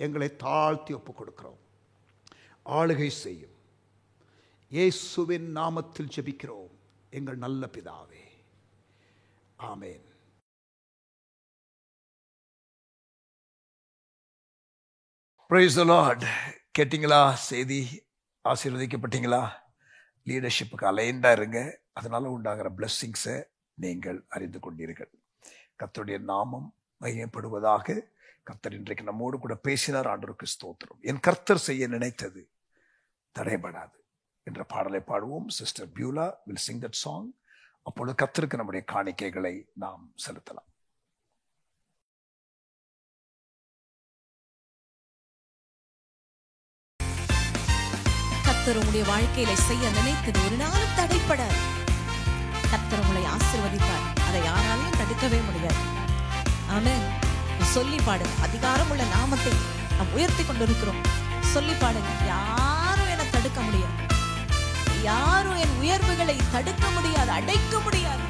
எங்களை தாழ்த்தி ஒப்புக் கொடுக்கிறோம். ஆளுகை செய்யும். இயேசுவின் நாமத்தில் ஜெபிக்கிறோம் எங்கள் நல்ல பிதாவே. ஆமென். Praise the Lord. கேட்டீங்களா? செய்தி ஆசீர்வதிக்கப்பட்டீங்களா? லீடர்ஷிப்புக்கு அலைன்டா இருங்க. அதனால உண்டாகிற பிளெஸ்ஸிங்ஸை நீங்கள் அறிந்து கொண்டீர்கள். கர்த்தருடைய நாமம் மகிமைப்படுவதாக. கர்த்தர் இன்றைக்கு நம்மோடு கூட பேசினார். ஆண்டவருக்கு ஸ்தோத்திரம். என் கர்த்தர் செய்ய நினைத்தது தடைபடாது என்ற பாடலை பாடுவோம். Sister Beulah will sing that song. அப்பொழுது கர்த்தருக்கு நம்முடைய காணிக்கைகளை நாம் செலுத்தலாம். கர்த்தர் உங்களுடைய வாழ்க்கையில செய்ய நினைத்தது ஒரு நாளும் தடைப்படாது. கர்த்தர் உங்களை ஆசீர்வதிப்பார். அதை யாராலையும் தடுக்கவே முடியாது. ஆமென். சொல்லி பாடுங்க. அதிகாரம் உள்ள நாமத்தை நாம் உயர்த்தி கொண்டிருக்கிறோம். சொல்லி பாடுங்க. யாரும் என்னை தடுக்க முடியாது. யாரும் என் உயர்வுகளை தடுக்க முடியாது, அடைக்க முடியாது.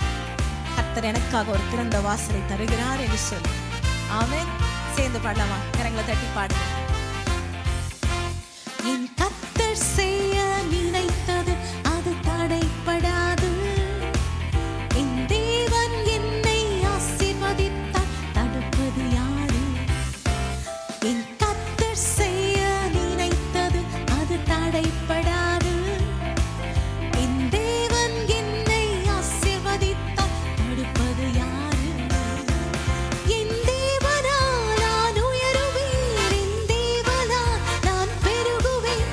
கர்த்தர் எனக்காக ஒரு திறந்த வாசலை தருகிறார் என்று சொல்லி. ஆமென். சேர்ந்து பாடலாமா? கரங்களை தட்டி பாடுங்க. என் கர்த்தர் செய்ய நினைத்தது அது தடைப்படாது. என் தேவன் என்னை ஆசீர்வதித்தார், தடுப்பது யாரு? என் கர்த்தர் செய்ய நினைத்தது அது தடைப்படாது. என் தேவன் என்னை ஆசீர்வதித்தார், தடுப்பது யாரு? என் தேவனால் நான் உயருவேன், என் தேவனால் நான் பெருகுவேன்,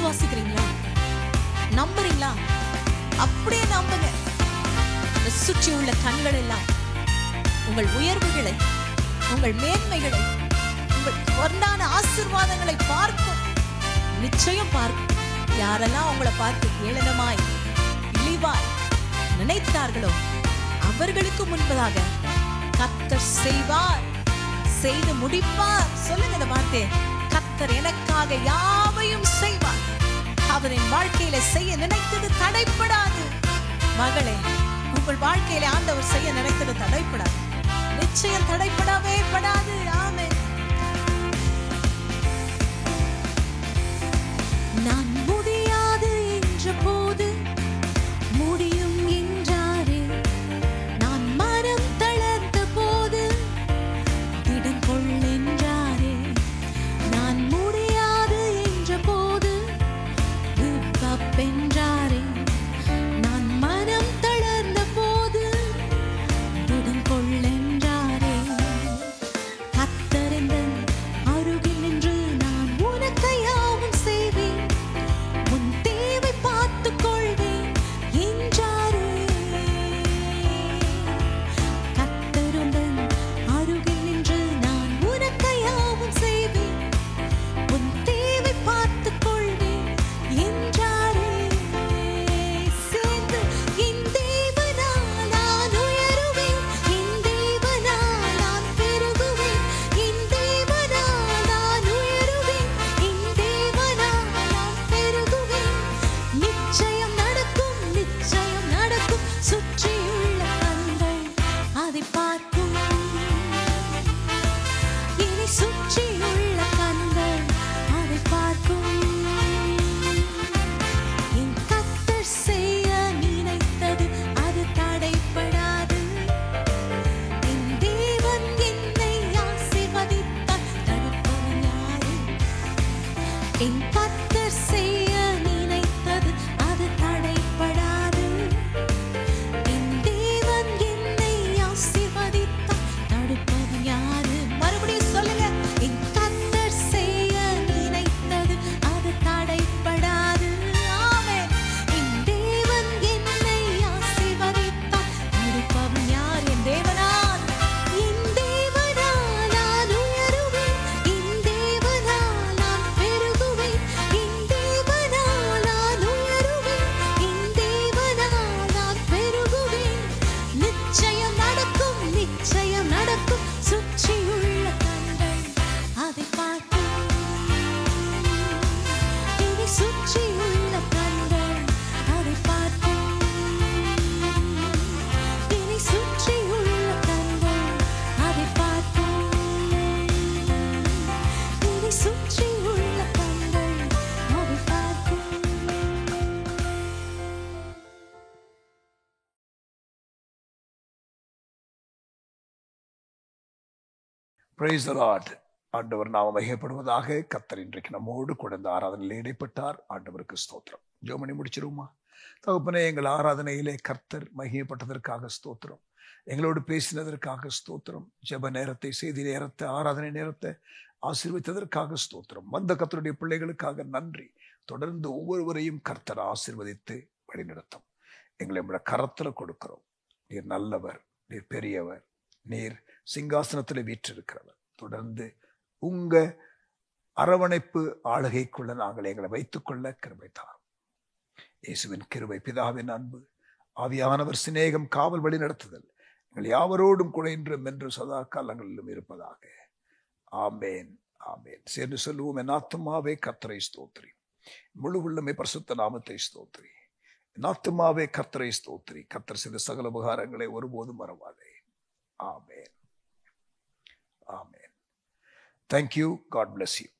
விசுவாசிக்கிறீங்களா? நம்புறீங்களா? அப்படியே நம்புங்க. சுற்றி உள்ள கண்கள் எல்லாம் உங்கள் உயர்வுகளை, உங்கள் மேன்மைகளை, உங்கள் பொன்னான ஆசீர்வாதங்களை பார்க்கும். நிச்சயம் பார்க்கும். யாரெல்லாம் உங்களை பார்த்து ஏளனமாய் இழிவாய் நினைத்தார்களோ அவர்களுக்கு முன்பதாக கர்த்தர் செய்வார், செய்து முடிப்பார். சொல்லுங்க இந்த வார்த்தை. கர்த்தர் எனக்காக யாவையும் செய்வார். அவரின் வாழ்க்கையில செய்ய நினைத்தது தடைப்படாது. மகளே, உங்கள் வாழ்க்கையில ஆண்டவர் செய்ய நினைத்தது தடைப்படாது. நிச்சயம் தடைப்படவே படாது. ஆமென். நான் முடியாது என்ற போது முடியும் என்றாரே. நான் மனம் தளர்ந்த போது திடன் கொள் என்றாரே. நான் முடியாது என்ற போது என்றாரே. நான் மனம் தளர்ந்த போது திடன் கொள் என்றாரே. கர்த்தர் அருகில் நின்று நான் உனக்கு யாவும் செய்வேன், உன் தேவை பார்த்துக் கொள்வேன் என்றாரே. கர்த்தர் அருகில் நின்று நான் உனக்கு யாவும் செய்வேன், உன் தேவை பார்த்துக் கொள்வேன் என்றாரே. சேர்ந்து என் தேவனால் நான் உயருவேன், என் தேவனால் நான் பெருகுவேன், என் தேவனால் நான் உயருவேன், என் தேவனால் நான் பெருகுவேன். நிச்சயம் நடக்கும், நிச்சயம் நடக்கும். சுற்றியுள்ள கண்கள் அதை பார்க்கும். இனி சுற்றியுள்ள கண்கள் அதை பார்க்கும். என் கர்த்தர் செய்ய நினைத்தது அது தடைப்படாது. என் தேவன் என்னை ஆசீர்வதித்தார், தடுப்பவன் யாரு? என் கர்த்தர் செய்ய நினைத்தது அது தடைப்படாது. என் தேவன் என்னை ஆசீர்வதித்தார், தடுப்பவன் யாரு? மறுபடியும் சொல்லுங்க. என் கர்த்தர் செய்ய நினைத்தது அது தடைப்படாது. ஆமென். என் தேவன் என்னை ஆசீர்வதித்தார், தடுப்பவன் யார்? என் தேவனால், என் தேவனால் நான் உயருவேன், என் தேவனால் நான் பெருகுவேன், என் தேவனால் நான் உயருவேன், என் தேவனால் நான் பெருகுவேன். நிச்சயம் நடக்கும், நிச்சயம் நடக்கும். சுற்றியுள்ள கண்கள் அதை பார்க்கும். இனி சுற்றியுள்ள கண்கள் அதை பார்க்கும். இனி சுற்றியுள்ள கண்கள் அதை பார்க்கும். இனி சுற்றியுள்ள கண்கள் அதை பார்க்கும். Praise the Lord. ஆண்டவர் நாமம் மகிமைப்படுவதாக. கர்த்தர் இன்றைக்கு நம்மோடு கூட இந்த ஆராதனையில் இடைப்பட்டார். ஆண்டவருக்கு ஸ்தோத்திரம். ஜெபம் முடிச்சிருமா? தகப்பனே, எங்கள் ஆராதனையிலே கர்த்தர் மகிமைப்பட்டதற்காக ஸ்தோத்திரம். எங்களோடு பேசினதற்காக ஸ்தோத்திரம். ஜெப நேரத்தை, செய்தி நேரத்தை, ஆராதனை நேரத்தை ஆசீர்வதித்ததற்காக ஸ்தோத்திரம். வந்த கர்த்தருடைய பிள்ளைகளுக்காக நன்றி. தொடர்ந்து ஒவ்வொருவரையும் கர்த்தர் ஆசீர்வதித்து வழிநடத்தும். எங்களை நம்முடைய கரத்தில் கொடுக்கிறோம். நீர் நல்லவர், நீர் பெரியவர், நீர் சிங்காசனத்தில் வீற்றிருக்கிறவர். தொடர்ந்து உங்க அரவணைப்பு ஆளுகைக்குள்ள நாங்கள் எங்களை வைத்துக்கொள்ள கிருபை தாரும். இயேசுவின் கிருபை, பிதாவின் அன்பு, ஆவியானவர் சிநேகம், காவல் வழி நடத்துதல் எங்கள் யாவரோடும் கூட இன்றும் என்று சதா காலங்களிலும் இருப்பதாக. ஆமேன், ஆமேன். சேர்ந்து சொல்லுவோம். என் ஆத்துமாவே கர்த்தரை ஸ்தோத்திரி, முழு உள்ளமே பரிசுத்த நாமத்தை ஸ்தோத்திரி. என் ஆத்துமாவே கர்த்தரை ஸ்தோத்திரி, கர்த்தர் செய்த சகல உபகாரங்களை ஒருபோதும் மறவாதே. Amen. Amen. Thank you. God bless you.